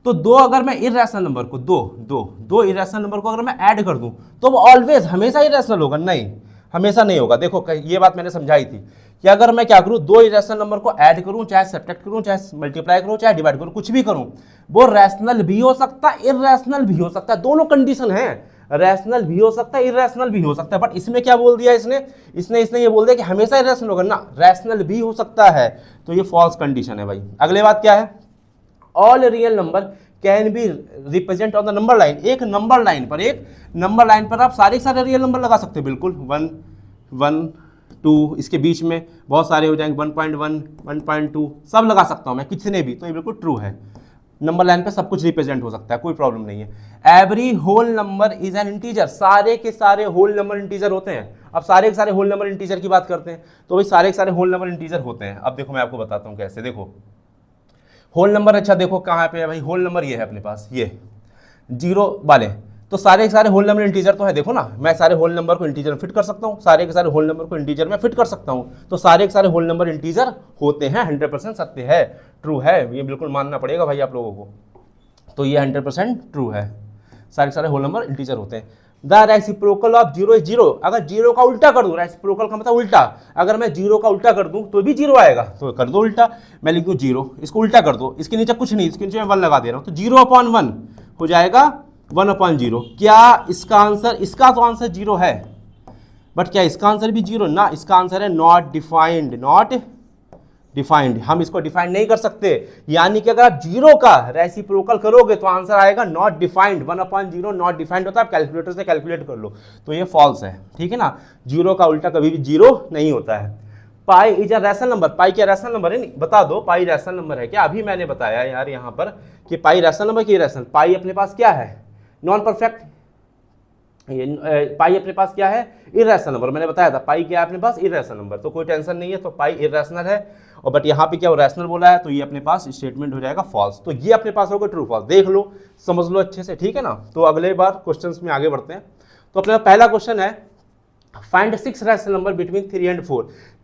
तो दो अगर मैं इर्रेशनल नंबर को दो इर्रेशनल नंबर को अगर मैं ऐड कर दूं तो वो ऑलवेज हमेशा इर्रेशनल होगा? नहीं, हमेशा नहीं होगा। देखो ये बात मैंने समझाई थी कि अगर मैं क्या करूं, दो इरेशनल नंबर को ऐड करूं, चाहे सब्ट्रैक्ट करूं, चाहे मल्टीप्लाई करूं, चाहे डिवाइड करूं, कुछ भी करूं, वो रैशनल भी हो सकता है, इर्रेशनल भी हो सकता है, दोनों कंडीशन है। रैशनल भी हो सकता है, इर्रेशनल भी हो सकता है। बट इसमें क्या बोल दिया इसने ये बोल दिया कि हमेशा इर्रेशनल होगा ना, रैशनल भी हो सकता है। तो ये फॉल्स कंडीशन है भाई। अगले बात क्या है? All real number can be represent on the number line, एक नंबर लाइन पर आप सारे रियल नंबर लगा सकते हो। बिल्कुल 1 1 2, इसके बीच में बहुत सारे हो जाएंगे, 1.1 1.2 सब लगा सकता हूं मैं, कितने भी। तो ये बिल्कुल ट्रू है, नंबर लाइन पे सब कुछ रिप्रेजेंट हो सकता है, कोई प्रॉब्लम नहीं है। Every whole number is an integer, सारे के सारे होल नंबर इंटीजर होते हैं। अब सारे के सारे होल नंबर इंटीजर की बात करते हैं, तो भाई सारे के सारे होल नंबर इंटीजर होते हैं। अब देखो मैं आपको बताता हूँ कैसे। देखो होल नंबर, अच्छा देखो कहाँ पे है भाई होल नंबर, ये है अपने पास, ये 0 वाले, तो सारे के सारे होल नंबर इंटीजर तो है। देखो ना, मैं सारे होल नंबर को इंटीजर में फिट कर सकता हूँ, सारे के सारे होल नंबर को इंटीजर में फिट कर सकता हूँ, तो सारे के सारे होल नंबर इंटीजर होते हैं। 100% सत्य है, ट्रू है, ये बिल्कुल मानना पड़ेगा भाई आप लोगों को। तो ये 100% ट्रू है, सारे के सारे होल नंबर इंटीजर होते हैं। द रेसिप्रोकल ऑफ 0 इज 0, अगर 0 का उल्टा कर दूं, रेसिप्रोकल का मतलब उल्टा, अगर मैं 0 का उल्टा कर दूं तो भी 0 आएगा, तो कर दो उल्टा। मैं लिख दूं 0, इसको उल्टा कर दो, इसके नीचे कुछ नहीं, इसके नीचे मैं 1 लगा दे रहा हूं, तो 0/1 हो जाएगा 1/0। क्या इसका आंसर, इसका तो आंसर 0 है, बट क्या इसका आंसर भी 0 ना? इसका आंसर है नॉट डिफाइंड, नॉट डिफाइंड, हम इसको डिफाइन नहीं कर सकते। यानी कि अगर आप 0 का रेसिप्रोकल करोगे तो आंसर आएगा नॉट डिफाइंड, 1/0 नॉट डिफाइंड होता है, आप कैलकुलेटर से कैलकुलेट कर लो। तो ये फॉल्स है, ठीक है ना, 0 का उल्टा कभी भी 0 नहीं होता है। Pi is a rational number, pi क्या रैशनल नंबर है? नहीं, बता दो पाई रैशनल नंबर है क्या? अभी मैंने बताया यार यहाँ पर कि पाई रैशनल नंबर की रैशनल, पाई अपने पास क्या है? Non perfect. पाई अपने पास क्या है? Irrational number. मैंने बताया था पाई क्या है अपने पास? इर्रेशनल नंबर, तो कोई टेंशन नहीं है। तो पाई इर्रेशनल है, और बट यहाँ पे क्या वो रैशनल बोला है, तो ये अपने पास स्टेटमेंट हो जाएगा फॉल्स। तो ये अपने पास होगा ट्रू फॉल्स, देख लो समझ लो अच्छे से, ठीक है ना। तो अगले बार क्वेश्चंस में आगे बढ़ते हैं। तो अपने पहला क्वेश्चन है find 6 rational number between 3 and 4,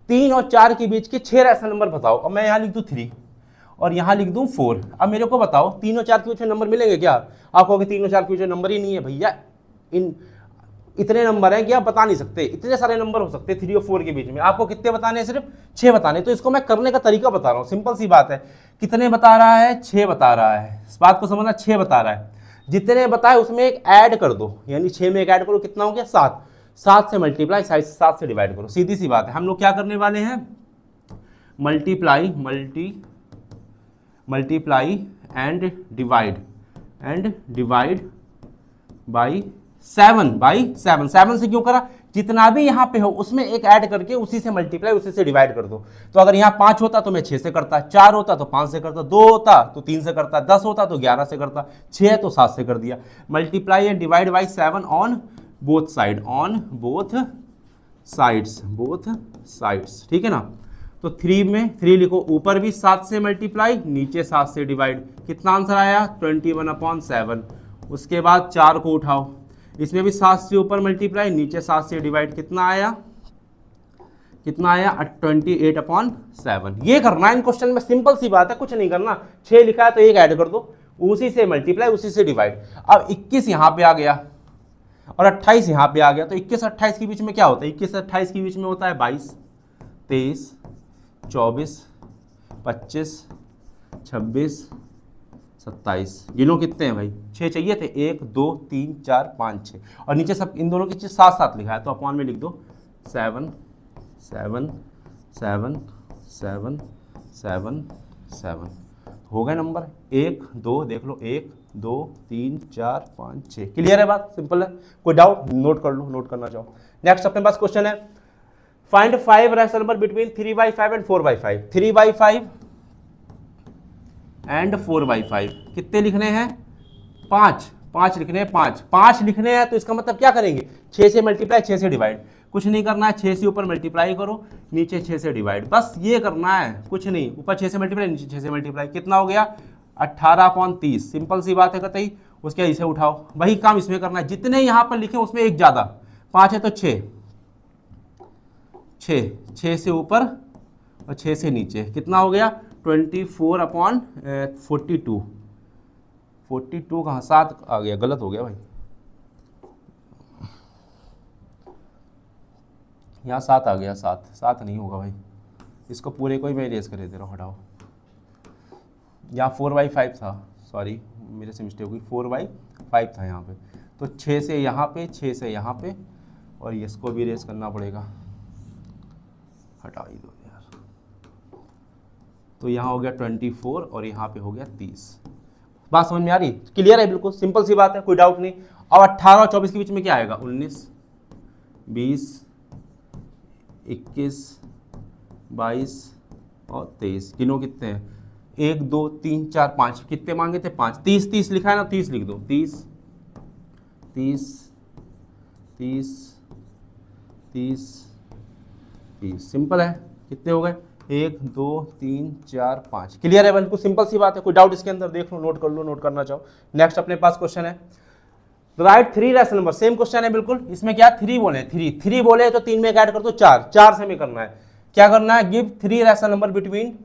3 और 4 के बीच के 6 रैशनल नंबर बताओ। और मैं यहाँ लिख दूँ 3 और यहाँ लिख दूँ 4। अब मेरे को बताओ 3 और 4 के बीच में नंबर मिलेंगे क्या? आप कहोगे 3 और 4 के बीच में नंबर ही नहीं है भैया, इतने नंबर हैं कि आप बता नहीं सकते, इतने सारे नंबर हो सकते हैं 3 और 4 के बीच में। आपको कितने बताने हैं? सिर्फ 6 बताने। तो इसको मैं करने का तरीका बता रहा हूँ, सिंपल सी बात है। कितने बता रहा है? 6 बता रहा है, इस बात को समझना, 6 बता रहा है। जितने बताए उसमें एक ऐड कर दो, यानी 6 में एक ऐड करो, कितना हो गया? 7। 7 से मल्टीप्लाई, 7 से डिवाइड करो, सीधी सी बात है। हम लोग क्या करने वाले हैं? Multiply multiply and divide by 7 7 से क्यों करा, जितना भी यहाँ पे हो उसमें एक ऐड करके उसी से मल्टीप्लाई उसी से डिवाइड कर दो। तो अगर यहाँ 5 होता तो मैं 6 से करता, 4 होता तो 5 से करता, 2 होता तो 3 से करता, 10 होता तो 11 से करता, 6 है तो 7 से कर दिया। Multiply and divide by 7 on both sides, ठीक है ना। तो 3 में 3 लिखो, ऊपर भी 7 से मल्टीप्लाई, नीचे 7 से डिवाइड, कितना आंसर आया 21/7। उसके बाद 4 को उठाओ, इसमें भी 7 से ऊपर मल्टीप्लाई, नीचे 7 से डिवाइड, कितना आया 28/7। ये करना है इन क्वेश्चन में, सिंपल सी बात है, कुछ नहीं करना। 6 लिखा है तो 1 ऐड कर दो, उसी से मल्टीप्लाई उसी से डिवाइड। अब 21 यहाँ पे आ गया और 28 यहाँ पे आ गया, तो 21 28 के बीच में क्या होता है, 21 28 के बीच में होता है 22 23 24 25 26 27। गिनो कितने हैं भाई, 6 चाहिए थे, 1 2 3 4 5 6, और नीचे सब इन दोनों की चीज साथ साथ लिखा है, तो अपॉन में लिख दो 7 7 7 7 7 7। हो गए नंबर 1 2, देख लो 1 2 3 4 5 6। क्लियर है बात, सिंपल है। कोई डाउट नोट कर लो, नोट करना चाहो। नेक्स्ट अपने पास क्वेश्चन है, find 5 rational number between 3/5 and 4/5। 3/5 and 4/5 कितने लिखने हैं, 5 लिखने हैं, 5 लिखने हैं। तो इसका मतलब क्या करेंगे, 6 से मल्टीप्लाई 6 से डिवाइड, कुछ नहीं करना है, 6 से ऊपर मल्टीप्लाई करो, नीचे 6 से डिवाइड, बस ये करना है, कुछ नहीं। ऊपर 6 से मल्टीप्लाई, नीचे 6 से मल्टीप्लाई, कितना हो गया 18/30। सिंपल सी बात है कतई। उसके इसे उठाओ, वही काम इसमें करना है, जितने यहाँ पर लिखे उसमें एक ज़्यादा, 5 है तो 6 से ऊपर और 6 से नीचे, कितना हो गया 24/42। 42 कहाँ, 7 आ गया, गलत हो गया भाई, यहाँ 7 आ गया, 7 नहीं होगा भाई, इसको पूरे को ही मैं इरेज कर दे रहा हूँ, हटाओ। यहाँ 4/5 था, सॉरी मेरे से मिस्टेक हुई, 4/5 था यहाँ पे, तो 6 से यहाँ पे 6 से यहाँ पे, और इसको भी इरेज करना पड़ेगा, हटा ही दो यार। तो यहाँ हो गया 24 और यहाँ पे हो गया 30। बात समझ में आ रही, क्लियर है, बिल्कुल सिंपल सी बात है, कोई डाउट नहीं। अब 18 और 24 के बीच में क्या आएगा, 19 20 21 22 और 23। गिनो कितने हैं, 1 2 3 4 5, कितने मांगे थे 5। 30 लिखा है ना, 30 लिख दो, 30 30 30 30 30। सिंपल है, कितने हो गए 1 2 3 4 5। क्लियर है, बिल्कुल सिंपल सी बात है, कोई डाउट इसके अंदर, देख लो, नोट कर लो, नोट करना चाहो। नेक्स्ट अपने पास क्वेश्चन है, right 3 rational number, same question है बिल्कुल। इसमें क्या 3 बोले, 3 बोले तो 3 में एक ऐड कर दो 4 से हमें करना है, क्या करना है, गिव 3 रैशनल नंबर बिटवीन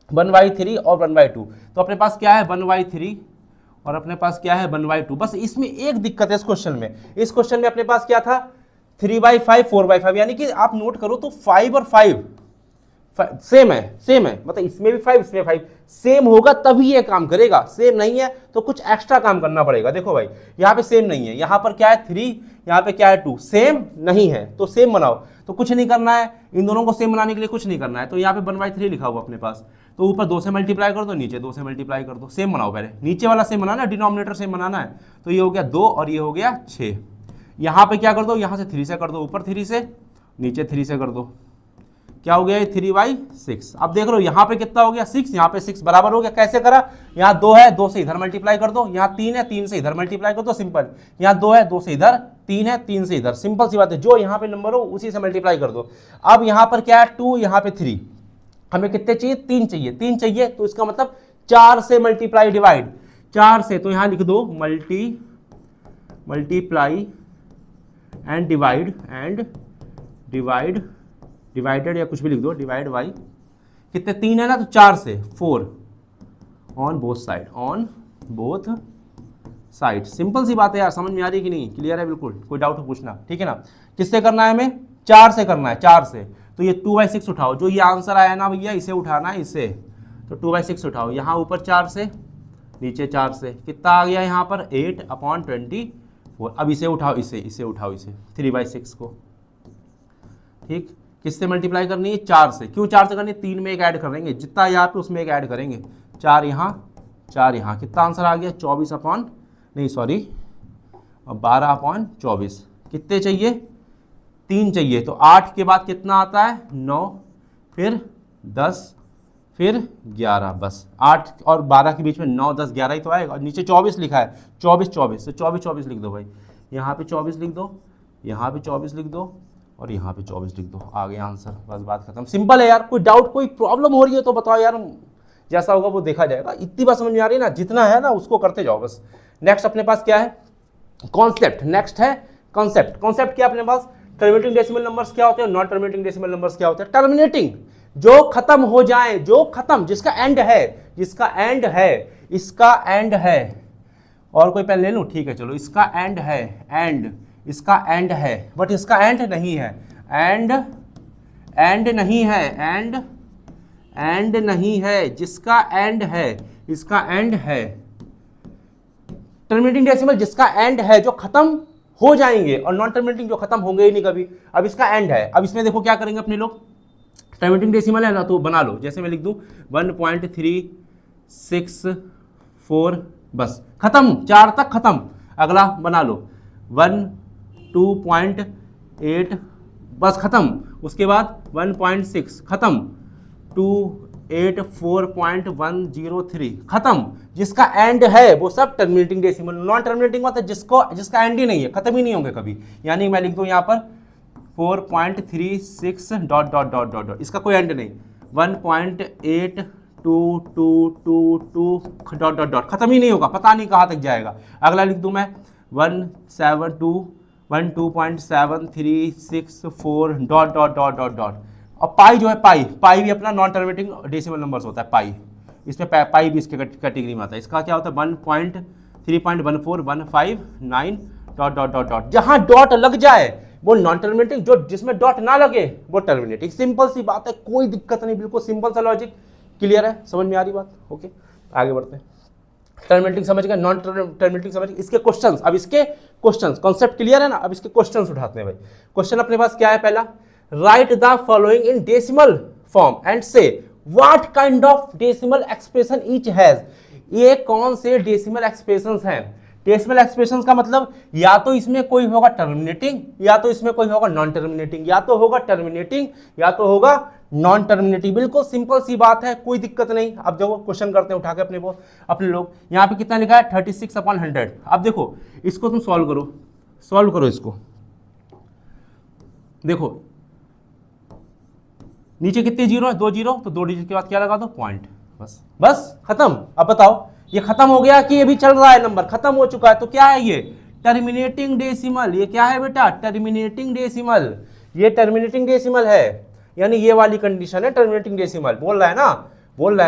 1/3 और 1/2। तो अपने पास क्या है 1/3 और अपने पास क्या है 1/2। बस इसमें एक दिक्कत है इस क्वेश्चन में, अपने पास क्या था 3/5 4/5, यानी कि आप नोट करो तो 5 और 5 सेम है, मतलब इसमें भी 5 इसमें 5 सेम होगा तभी ये काम करेगा, सेम नहीं है तो कुछ एक्स्ट्रा काम करना पड़ेगा। देखो भाई यहाँ पे सेम नहीं है, यहाँ पर क्या है 3, यहाँ पे क्या है 2, सेम नहीं है तो सेम बनाओ। तो कुछ नहीं करना है, इन दोनों को सेम बनाने के लिए कुछ नहीं करना है। तो यहाँ पे 1/3 लिखा हुआ अपने पास, तो ऊपर 2 से मल्टीप्लाई कर दो, नीचे 2 से मल्टीप्लाई कर दो, सेम बनाओ, पहले नीचे वाला सेम बनाना है, डिनोमिनेटर सेम बनाना है। तो ये हो गया 2 और ये हो गया 6। यहाँ पे क्या कर दो, यहाँ से 3 से कर दो, ऊपर 3 से नीचे 3 से कर दो, क्या हो गया 3/6। अब देख लो यहाँ पे कितना हो गया 6, यहाँ पे 6 बराबर हो गया। कैसे करा, यहाँ 2 है 2 से इधर मल्टीप्लाई कर दो, यहाँ 3 है 3 से इधर मल्टीप्लाई कर दो, सिंपल। यहाँ 2 है 2 से इधर, 3 है 3 से इधर, सिंपल सी बात है, जो यहाँ पे नंबर हो उसी से मल्टीप्लाई कर दो। अब यहाँ पर क्या है 2, यहाँ पे 3, हमें कितने चाहिए 3 चाहिए, 3 चाहिए तो इसका मतलब 4 से मल्टीप्लाई डिवाइड, 4 से, तो यहाँ लिख दो मल्टीप्लाई एंड डिवाइडेड या कुछ भी लिख दो, डिवाइड बाई कितने 3 है ना, तो 4 से 4 ऑन बोथ साइड। सिंपल सी बात है यार, समझ में आ रही कि नहीं, क्लियर है बिल्कुल, कोई डाउट हो पूछना, ठीक है ना। किससे करना है हमें 4 से करना है, 4 से। तो ये 2/6 उठाओ, जो ये आंसर आया ना भैया इसे उठाना है, इसे, तो 2/6 उठाओ, यहाँ ऊपर 4 से नीचे 4 से, कितना आ गया यहाँ पर 8/24। अब इसे उठाओ, इसे उठाओ, इसे 3/6 को, ठीक। किससे मल्टीप्लाई करनी है 4 से, क्यों 4 से करनी है, 3 में एक ऐड करेंगे, जितना यहाँ पे उसमें एक ऐड करेंगे, 4 यहाँ 4 यहाँ, कितना आंसर आ गया 24 अपॉन नहीं सॉरी 12/24। कितने चाहिए 3 चाहिए, तो 8 के बाद कितना आता है 9, फिर 10, फिर 11, बस 8 और 12 के बीच में 9 10 11 ही तो आएगा। और नीचे 24 लिखा है, 24 24 तो 24 24 लिख दो भाई, यहाँ पे 24 लिख दो, यहाँ पे 24 लिख दो और यहाँ पे 24 लिख दो, आ गया आंसर, बस बात खत्म। सिंपल है यार, कोई डाउट कोई प्रॉब्लम हो रही है तो बताओ यार, जैसा होगा वो देखा जाएगा। इतनी बात समझ में आ रही है ना, जितना है ना उसको करते जाओ बस। नेक्स्ट अपने पास क्या है कॉन्सेप्ट, नेक्स्ट है कॉन्सेप्ट। कॉन्सेप्ट क्या अपने पास, टर्मिनेटिंग डेसिमल नंबर्स क्या होते हैं, नॉन टर्मिनेटिंग डेसिमल नंबर्स क्या होते हैं। टर्मिनेटिंग जो खत्म हो जाए, जो खत्म, जिसका एंड है, जिसका एंड है, इसका एंड है, और कोई पेन ले लूं, ठीक है चलो, इसका एंड है, एंड, इसका एंड है बट इसका एंड नहीं है, एंड नहीं है, एंड नहीं है, जिसका एंड है, इसका एंड है। टर्मिनेटिंग डेसिमल जिसका एंड है, जो खत्म हो जाएंगे, और नॉन टर्मिनेटिंग जो खत्म होंगे ही नहीं कभी। अब इसका एंड है, अब इसमें देखो क्या करेंगे अपने लोग, टर्मिनेटिंग डेसिमल है ना तो बना लो, जैसे मैं लिख दूं 1.364, बस खत्म, 4 तक खत्म। अगला बना लो 2.8, बस खत्म। उसके बाद 1.6 खत्म, 284.103 खत्म। जिसका एंड है वो सब टर्मिनेटिंग डेसिमल। नॉन टर्मिनेटिंग मतलब जिसका एंड ही नहीं है, खत्म ही नहीं होंगे कभी। यानी मैं लिख दूं यहाँ पर 4.36 dot dot dot dot dot, इसका कोई एंड नहीं, 1.8222 डॉट डॉट डॉट, खत्म ही नहीं होगा, पता नहीं कहाँ तक जाएगा। अगला लिख दूं मैं 172.12.736 dot dot dot dot dot. और पाई जो है, पाई भी अपना नॉन टर्मिनेटिंग डेसिमल नंबर्स होता है। पाई, इसमें पाई भी इसके कैटेगरी में आता है। इसका क्या होता है 1.3.14159 डॉट डॉट डॉट डॉट। जहां डॉट लग जाए वो नॉन टर्मिनेटिंग, जो जिसमें डॉट ना लगे वो टर्मिनेटिंग। सिंपल सी बात है, कोई दिक्कत नहीं, बिल्कुल सिंपल सा लॉजिक। क्लियर है, समझ में आ रही बात? ओके आगे बढ़ते हैं। टर्मिनेटिंग समझ गए, नॉन टर्मिनेटिंग समझ गए। इसके क्वेश्चंस, अब इसके क्वेश्चंस, कॉन्सेप्ट क्लियर है ना, अब इसके क्वेश्चंस उठाते हैं भाई। क्वेश्चन अपने पास क्या है, पहला write the following in decimal form and say what kind of decimal expression each has. ये कौन से डेसिमल एक्सप्रेशंस हैं। डेसिमल एक्सप्रेशंस का मतलब या तो इसमें कोई होगा टर्मिनेटिंग, या तो इसमें कोई होगा नॉन टर्मिनेटिंग, या तो होगा टर्मिनेटिंग या तो होगा नॉन टर्मिनेटिंग। बिल्कुल सिंपल सी बात है, कोई दिक्कत नहीं। अब देखो क्वेश्चन करते हैं उठा के अपने लोग। यहाँ पे कितना लिखा है 36/100। अब देखो इसको तुम सॉल्व करो इसको। देखो नीचे कितने जीरो है, 2 जीरो, तो 2 डिजिट के बाद क्या लगा दो, पॉइंट, बस खत्म। अब बताओ ये खत्म हो गया कि ये भी चल रहा है, नंबर खत्म हो चुका है, तो क्या है ये टर्मिनेटिंग डेसिमल। ये क्या है बेटा, टर्मिनेटिंग डेसिमल। ये टर्मिनेटिंग डेसिमल है, यानी ये वाली कंडीशन है टर्मिनेटिंग डेसिमल। बोल रहा है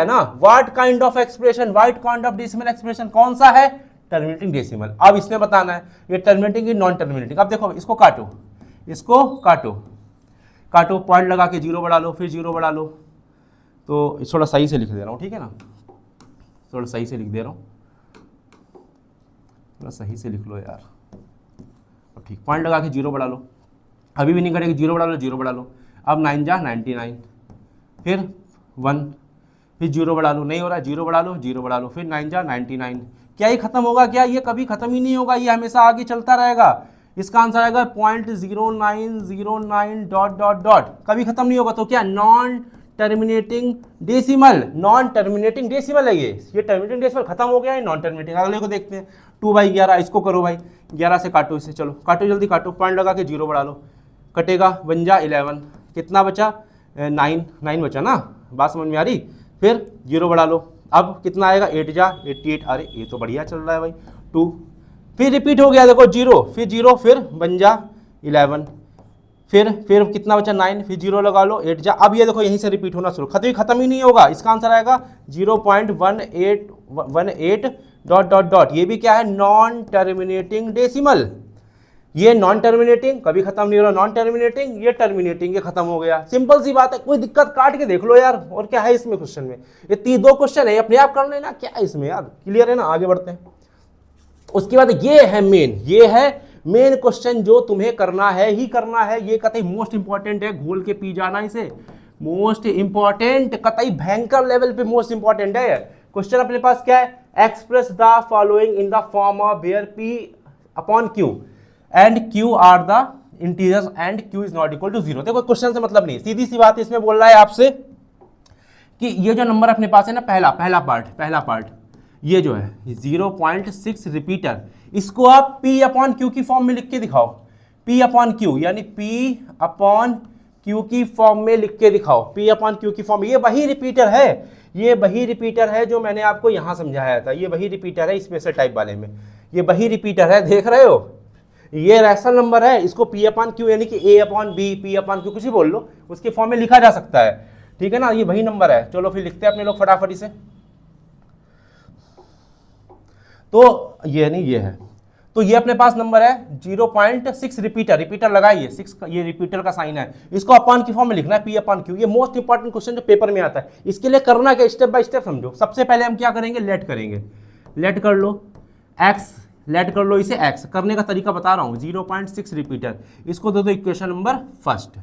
ना what kind of expression, what kind of decimal expression कौन सा है, टर्मिनेटिंग डेसिमल। अब इसने बताना है ये टर्मिनेटिंग की नॉन टर्मिनेटिंग। अब देखो इसको काटो, पॉइंट लगा के 0 बढ़ा लो, फिर 0 बढ़ा लो। तो थोड़ा सही से लिख दे रहा हूँ, ठीक है ना, थोड़ा सही से लिख दे रहा हूँ, थोड़ा सही से लिख लो यार, ठीक। पॉइंट लगा के 0 बढ़ा लो, अभी भी नहीं करेगी, 0 बढ़ा लो। अब 9 जा 99, फिर 1, फिर 0 बढ़ा लो, नहीं हो रहा, 0 बढ़ा लो, फिर 9 जा 99। क्या ये खत्म होगा क्या, ये कभी खत्म ही नहीं होगा, ये हमेशा आगे चलता रहेगा। इसका आंसर आएगा 0.0909 डॉट डॉट डॉट, कभी खत्म नहीं होगा। तो क्या non terminating decimal, non terminating decimal है ये टर्मिनेटिंग डेसिमल खत्म हो गया है, नॉन टर्मिनेटिंग। अगले को देखते हैं 2/11, इसको करो भाई 11 से काटो इसे, चलो काटो जल्दी काटो, पॉइंट लगा के 0 बढ़ा लो, कटेगा 1 जा 11, कितना बचा 9 बचा ना, बात समझ में आ रही। फिर 0 बढ़ा लो, अब कितना आएगा 8 जा 88, अरे ये तो बढ़िया चल रहा है भाई। 2, फिर रिपीट हो गया देखो 0, फिर 0, फिर 1 जा 11, फिर कितना बचा 9, फिर 0 लगा लो 8 जा। अब ये देखो यहीं से रिपीट होना शुरू, खत्म ही नहीं होगा। इसका आंसर आएगा 0.1818 डॉट डॉट डॉट। ये भी क्या है, नॉन टर्मिनेटिंग डेसिमल। ये नॉन टर्मिनेटिंग कभी खत्म नहीं हो रहा, नॉन टर्मिनेटिंग, ये टर्मिनेटिंग, ये खत्म हो गया। सिंपल सी बात है, कोई दिक्कत, काट के देख लो यार। और क्या है इसमें क्वेश्चन में, ये 2 क्वेश्चन है, अपने आप कर लेना, क्या है इसमें यार। क्लियर है ना, आगे बढ़ते हैं। उसके बाद ये है मेन क्वेश्चन जो तुम्हें करना है ही करना है। ये कतई मोस्ट इंपॉर्टेंट है, घोल के पी जाना इसे। मोस्ट इंपॉर्टेंट, कतई भयंकर लेवल पे मोस्ट इंपॉर्टेंट है। क्वेश्चन अपने पास क्या है, express the following in the form of where p upon q and q are the integers and q is not equal to zero. देखो क्वेश्चन से मतलब नहीं, सीधी सी बात इसमें बोल रहा है आपसे कि ये जो नंबर अपने पास है ना, पहला पार्ट ये जो है 0.6 रिपीटर, इसको आप P अपॉन क्यू की फॉर्म में लिख के दिखाओ। P अपॉन क्यू यानी P अपॉन क्यू की फॉर्म में लिख के दिखाओ। P अपॉन क्यू की फॉर्म, ये वही रिपीटर है जो मैंने आपको यहां समझाया था। ये वही रिपीटर है स्पेशल टाइप वाले में, ये वही रिपीटर है, देख रहे हो, ये रैशनल नंबर है। इसको P अपॉन क्यू यानी कि A upon b, P upon q कुछ भी बोल लो, उसके फॉर्म में लिखा जा सकता है, ठीक है ना। ये वही नंबर है। चलो फिर लिखते हैं अपने लोग फटाफटी से। तो ये नहीं, ये है, तो ये अपने पास नंबर है 0.6 रिपीटर लगाइए, 6 ये रिपीटर का साइन है, इसको अपॉन की फॉर्म में लिखना है P अपॉन क्यू। ये मोस्ट इंपॉर्टेंट क्वेश्चन जो पेपर में आता है। इसके लिए करना क्या, स्टेप बाय स्टेप समझो। सबसे पहले हम क्या करेंगे, लेट करेंगे, लेट कर लो x, लेट कर लो इसे x। करने का तरीका बता रहा हूँ, 0.6 रिपीटर, इसको दे दो इक्वेशन नंबर फर्स्ट।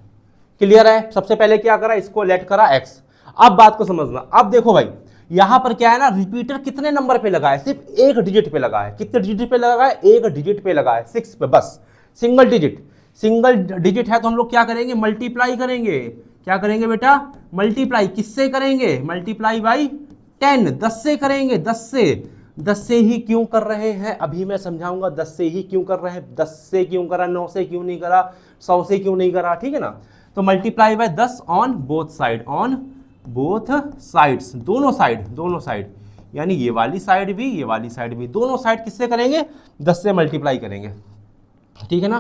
क्लियर है। सबसे पहले क्या करा, इसको लेट करा x। अब बात को समझना, अब देखो भाई यहां पर क्या है ना, रिपीटर कितने नंबर पे लगा है, सिर्फ एक डिजिट पे लगा है। कितने डिजिट पे लगा है, एक डिजिट पे लगा है, 6 पे, बस सिंगल डिजिट है। तो हम लोग क्या करेंगे, मल्टीप्लाई करेंगे। क्या करेंगे बेटा, मल्टीप्लाई। किससे करेंगे, मल्टीप्लाई बाई 10, 10 से करेंगे, 10 से ही क्यों कर रहे हैं, अभी मैं समझाऊंगा 10 से ही क्यों कर रहे हैं। 10 से क्यों करा, 9 से क्यों नहीं करा, 100 से क्यों नहीं करा, ठीक है ना। तो multiply by 10 on both side, on both sides, दोनों साइड, यानी ये वाली साइड भी, ये वाली साइड भी, दोनों साइड किससे करेंगे, 10 से मल्टीप्लाई करेंगे, ठीक है ना।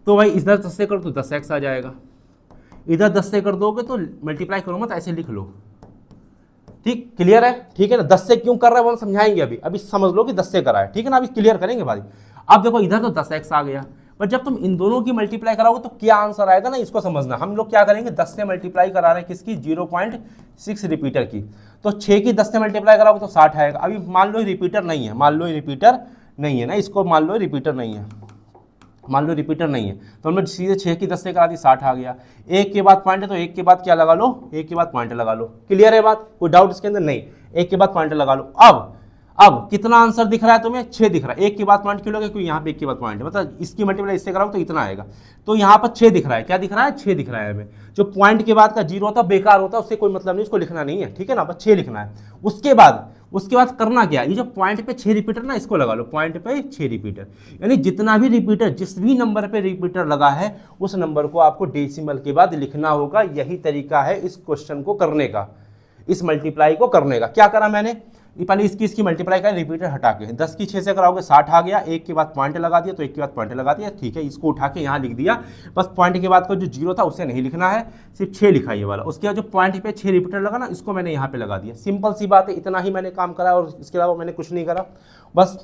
तो भाई इधर 10 से कर तो 10x आ जाएगा, इधर 10 से कर दोगे तो मल्टीप्लाई करो मत, ऐसे लिख लो, ठीक, क्लियर है, ठीक है ना। 10 से क्यों कर रहा है वो हम समझाएंगे अभी समझ लो कि 10 से करा है, ठीक है ना। अभी क्लियर करेंगे भाई। अब देखो इधर तो 10x आ गया, पर जब तुम इन दोनों की मल्टीप्लाई कराओगे तो क्या आंसर आएगा ना, इसको समझना। हम लोग क्या करेंगे, 10 से मल्टीप्लाई करा रहे हैं किसकी, 0.6 रिपीटर की। तो 6 की 10 से मल्टीप्लाई कराओगे तो 60 आएगा। अभी मान लो रिपीटर नहीं है, ना, इसको मान लो रिपीटर नहीं है, तो हमने सीधे 6 की 10 से करा दी, 60 आ गया। एक के बाद पॉइंट है तो एक के बाद क्या लगा लो, एक के बाद पॉइंट लगा लो। क्लियर है बात, कोई डाउट इसके अंदर नहीं, एक के बाद पॉइंट लगा लो। अब कितना आंसर दिख रहा है तुम्हें, 6 दिख रहा है। एक के बाद पॉइंट क्यों लगे, क्योंकि यहाँ पे एक के बाद पॉइंट है, मतलब इसकी मल्टीप्लाई इससे कराओ तो इतना आएगा। तो यहाँ पर 6 दिख रहा है, क्या दिख रहा है, 6 दिख रहा है हमें। जो पॉइंट के बाद का 0 होता है बेकार होता है, उससे कोई मतलब नहीं, उसको लिखना नहीं है, ठीक है ना, बस 6 लिखना है। उसके बाद करना क्या, ये जो पॉइंट पे 6 रिपीटर ना, इसको लगा लो, पॉइंट पे 6 रिपीटर, यानी जितना भी रिपीटर, जिस भी नंबर पे रिपीटर लगा है उस नंबर को आपको डेसिमल के बाद लिखना होगा। यही तरीका है इस क्वेश्चन को करने का, इस मल्टीप्लाई को करने का। क्या करा मैंने, पहले इसकी मल्टीप्लाई का रिपीटर हटा के 10 की 6 से कराओगे 60 आ गया। एक के बाद पॉइंट लगा दिया तो एक के बाद पॉइंट लगा दिया, ठीक है। इसको उठा के यहाँ लिख दिया, बस पॉइंट के बाद का जो 0 था उससे नहीं लिखना है, सिर्फ 6 लिखा ये वाला। उसके बाद जो पॉइंट पे 6 रिपीटर लगा ना, इसको मैंने यहाँ पे लगा दिया। सिंपल सी बात है, इतना ही मैंने काम करा और इसके अलावा मैंने कुछ नहीं करा। बस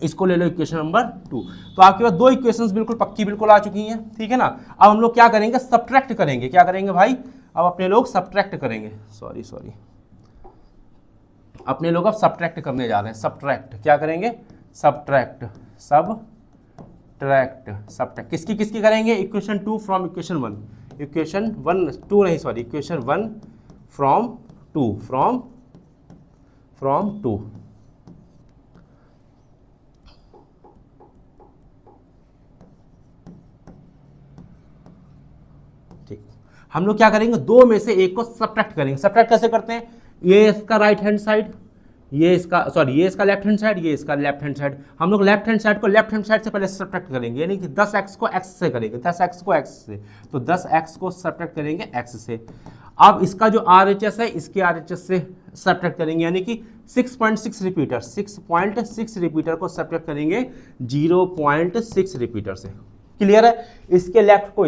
इसको ले लो इक्वेशन नंबर 2। तो आपके पास 2 इक्वेशंस बिल्कुल पक्की बिल्कुल आ चुकी हैं, ठीक है ना। अब हम लोग क्या करेंगे, सब्ट्रैक्ट करेंगे। क्या करेंगे भाई, अब अपने लोग सब्ट्रैक्ट करेंगे, सॉरी अपने लोग अब सब्ट्रैक्ट करने जा रहे हैं। सब्ट्रैक्ट क्या करेंगे, सब्ट्रैक्ट किसकी करेंगे, equation 2 from equation 1, equation 1 from 2। ठीक, हम लोग क्या करेंगे, 2 में से एक को सब्ट्रैक्ट करेंगे। सब्ट्रैक्ट कैसे करते हैं, ये इसका राइट हैंड साइड, ये इसका लेफ्ट हैंड साइड, ये इसका लेफ्ट हैंड साइड। हम लोग लेफ्ट हैंड साइड को लेफ्ट हैंड साइड से पहले सब्ट्रैक्ट करेंगे, यानी कि 10x को x से करेंगे, 10x को x से, तो 10x को सब्ट्रैक्ट करेंगे x से। अब इसका जो RHS है इसके RHS से सब्ट्रैक्ट करेंगे, यानी कि 6.6 रिपीटर को सब्ट्रैक्ट करेंगे 0.6 रिपीटर से। क्लियर है। इसके लेफ्ट को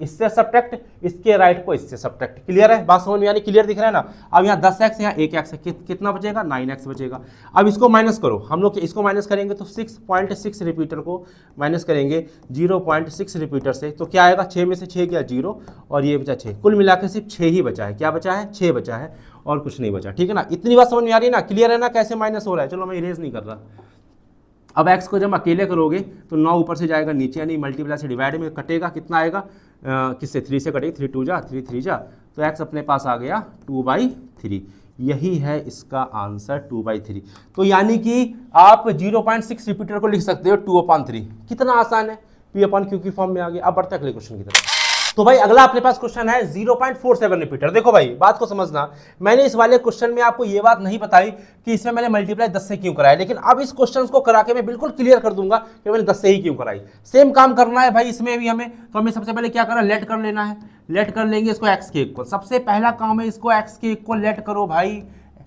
इससे सब्ट्रैक्ट, इसके राइट को इससे सब्ट्रैक्ट। क्लियर है, बात समझ में यानी क्लियर दिख रहा है ना। अब यहाँ 10x, यहाँ 1x है, कितना बचेगा, 9x बचेगा। अब इसको माइनस करो, हम लोग इसको माइनस करेंगे तो 6.6 रिपीटर को माइनस करेंगे 0.6 रिपीटर से, तो क्या आएगा, 6 में से 6 गया 0 और ये बचा 6, कुल मिलाकर सिर्फ 6 ही बचा है। क्या बचा है, 6 बचा है और कुछ नहीं बचा, ठीक है ना। इतनी बात समझ में आ रही है ना, क्लियर है ना, कैसे माइनस हो रहा है। चलो मैं इरेज नहीं कर रहा। अब x को जब अकेले करोगे तो 9 ऊपर से जाएगा नीचे, यानी मल्टीप्लाई से डिवाइड में कटेगा, कितना आएगा, किससे, 3 से कटेगी, 3 2 जा 3 3 जा, तो x अपने पास आ गया 2/3, यही है इसका आंसर 2/3। तो यानी कि आप 0.6 रिपीटर को लिख सकते हो 2/3। कितना आसान है, P/Q की फॉर्म में आ गया। अब बढ़ते अगले क्वेश्चन की तरफ। तो भाई अगला अपने पास क्वेश्चन है 0.47 रिपीटर। देखो भाई बात को समझना, मैंने इस वाले क्वेश्चन में आपको ये बात नहीं बताई कि इसमें मैंने मल्टीप्लाई 10 से क्यों कराया, लेकिन अब इस क्वेश्चन को करा के मैं बिल्कुल क्लियर कर दूंगा कि मैंने 10 से ही क्यों कराई। सेम काम करना है भाई इसमें भी हमें। तो हमें सबसे पहले क्या करना है, लेट कर लेना है। लेट कर लेंगे इसको x के इक्वल। सबसे पहला काम है इसको x के इक्वल लेट करो भाई,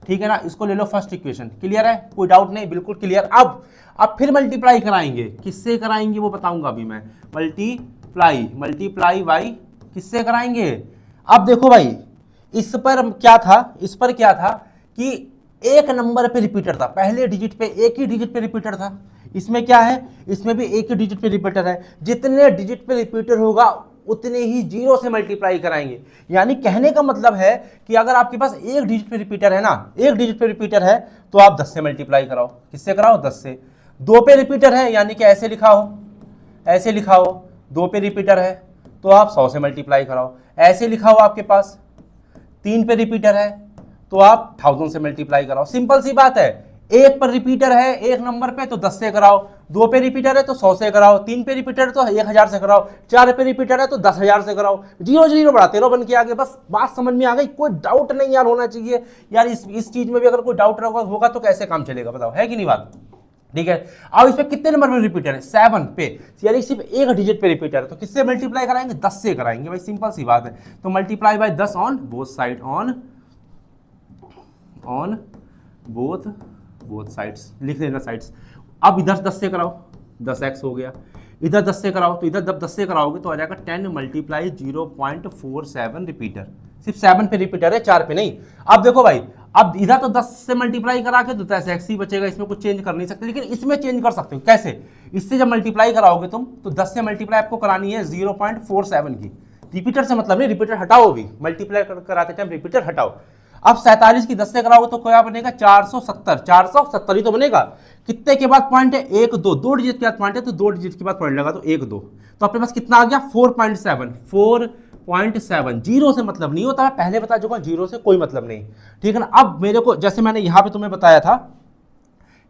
ठीक है ना। इसको ले लो फर्स्ट इक्वेशन। क्लियर है, कोई डाउट नहीं, बिल्कुल क्लियर। अब फिर मल्टीप्लाई कराएंगे, किससे कराएंगे वो बताऊंगा अभी मैं। मल्टीप्लाई बाई किससे कराएंगे। अब देखो भाई इस पर क्या था कि एक नंबर पे रिपीटर था, पहले डिजिट पे एक ही डिजिट पे रिपीटर था। इसमें क्या है, इसमें भी एक ही डिजिट पे रिपीटर है। जितने डिजिट पे रिपीटर होगा उतने ही जीरो से मल्टीप्लाई कराएंगे। यानी कहने का मतलब है कि अगर आपके पास एक डिजिट पे रिपीटर है ना, एक डिजिट पे रिपीटर है तो आप 10 से मल्टीप्लाई कराओ। किससे कराओ, 10 से। 2 पे रिपीटर है यानी कि ऐसे लिखा हो 2 पे रिपीटर है तो आप 100 से मल्टीप्लाई कराओ। ऐसे लिखा हो आपके पास 3 पे रिपीटर है तो आप 1000 से मल्टीप्लाई कराओ। सिंपल सी बात है। 1 पर रिपीटर है एक नंबर पे तो 10 से कराओ, 2 पे रिपीटर है तो 100 से कराओ, 3 पे रिपीटर है तो 1000 से कराओ, 4 पे रिपीटर है तो 10,000 से कराओ। 0 0 बढ़ाते रहो बन के आगे। बस बात समझ में आ गई, कोई डाउट नहीं यार होना चाहिए यार। इस चीज में भी अगर कोई डाउट होगा तो कैसे काम चलेगा बताओ, है कि नहीं बात। ठीक है, अब इसमें कितने नंबर में रिपीटर है, 7 पे, यानी सिर्फ एक डिजिट पे रिपीटर है। तो किससे मल्टीप्लाई कराएंगे, 10 से कराएंगे भाई, सिंपल सी बात है। तो multiply by 10 on both side, on both sides लिख लेना साइड्स। अब इधर 10 से कराओ, 10x हो गया। इधर 10 से कराओ तो इधर जब 10 से कराओगे तो आ जाएगा 10 मल्टीप्लाई 0.47 रिपीटर। सिर्फ 7 पे रिपीटर है, 4 पे नहीं। अब देखो भाई, अब इधर तो 10 से मल्टीप्लाई करा के तो 10x ही बचेगा, इसमें कुछ चेंज कर नहीं सकते। लेकिन इसमें चेंज कर सकते हो, कैसे, इससे जब मल्टीप्लाई कराओगे तुम तो 10 से मल्टीप्लाई आपको करानी है 0.47 की। रिपीटर से मतलब नहीं, रिपीटर हटाओ भी, मल्टीप्लाई कराते टाइम रिपीटर हटाओ। अब 47 की 10 से कराओगे तो क्या बनेगा, 470 ही तो बनेगा। कितने के बाद पॉइंट है, 1 2, 2 डिजिट के बाद पॉइंट है तो 2 डिजिट के बाद पॉइंट लगा तो 1 2। तो अपने पास कितना आ गया, 4.7। जीरो से मतलब नहीं होता, मैं पहले बता चुका हूं, जीरो से कोई मतलब नहीं, ठीक है ना। अब मेरे को जैसे मैंने यहां पे तुम्हें बताया था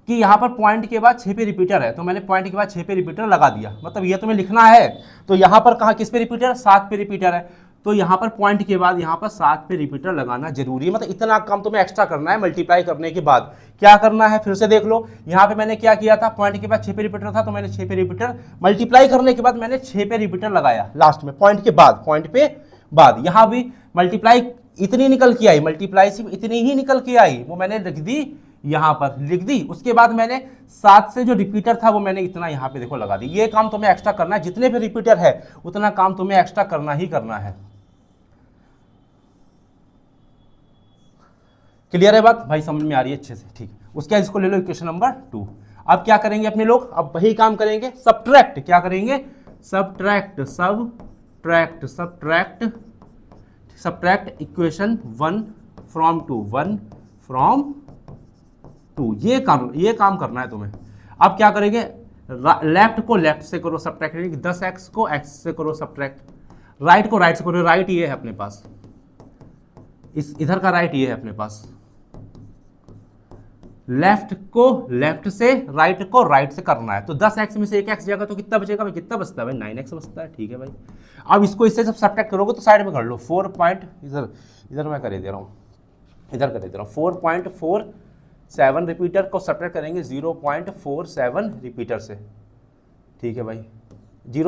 कि यहां पर पॉइंट के बाद 6 पे रिपीटर है, तो मैंने पॉइंट के बाद 6 पे रिपीटर लगा दिया। मतलब ये तुम्हें लिखना है तो यहां पर कहां किस पे रिपीटर है, 7 पे रिपीटर है, तो यहां पर पॉइंट के बाद यहां पर 7 पे रिपीटर लगाना जरूरी है। मतलब इतना काम तुम्हें एक्स्ट्रा करना है मल्टीप्लाई करने के बाद। क्या करना है फिर से देख लो, यहां पे मैंने क्या किया था, पॉइंट के बाद 6 पे रिपीटर था तो मैंने 6 पे रिपीटर मल्टीप्लाई करने के बाद मैंने 6 पे रिपीटर लगाया लास्ट में, पॉइंट पे बाद। यहां भी मल्टीप्लाई इतनी निकल के आई, मल्टीप्लाई सिर्फ इतनी ही निकल के आई, वो मैंने लिख दी, यहां पर लिख दी। उसके बाद मैंने 7 से जो रिपीटर था वो मैंने इतना यहां पे देखो लगा दी। ये काम तुम्हें एक्स्ट्रा करना है, जितने पे रिपीटर है उतना काम तुम्हें एक्स्ट्रा करना ही करना है। क्लियर है बात भाई, समझ में आ रही है अच्छे से, ठीक। उसके बाद इसको ले लो इक्वेशन नंबर 2। अब क्या करेंगे अपने लोग, अब वही काम करेंगे, सब्ट्रैक्ट। क्या करेंगे, सब्ट्रैक्ट इक्वेशन 1 फ्रॉम 2। ये काम करना है तुम्हें। अब क्या करेंगे, लेफ्ट को लेफ्ट से करो सब्ट्रैक्ट, 10x को x से करो सब्ट्रैक्ट, राइट को राइट से करो। राइट ये है अपने पास, इस इधर का राइट ये है अपने पास। लेफ्ट को लेफ्ट से, राइट को राइट से करना है। तो 10x में से 1x जाएगा तो कितना बचेगा भाई, कितना बचता है भाई, 9x बचता है, ठीक है भाई। अब इसको इससे जब सब्ट्रैक्ट करोगे तो साइड में कर लो, 4 पॉइंट इधर मैं कर दे रहा हूँ, 4.47 रिपीटर को सब्ट्रैक्ट करेंगे 0.47 रिपीटर से, ठीक है भाई।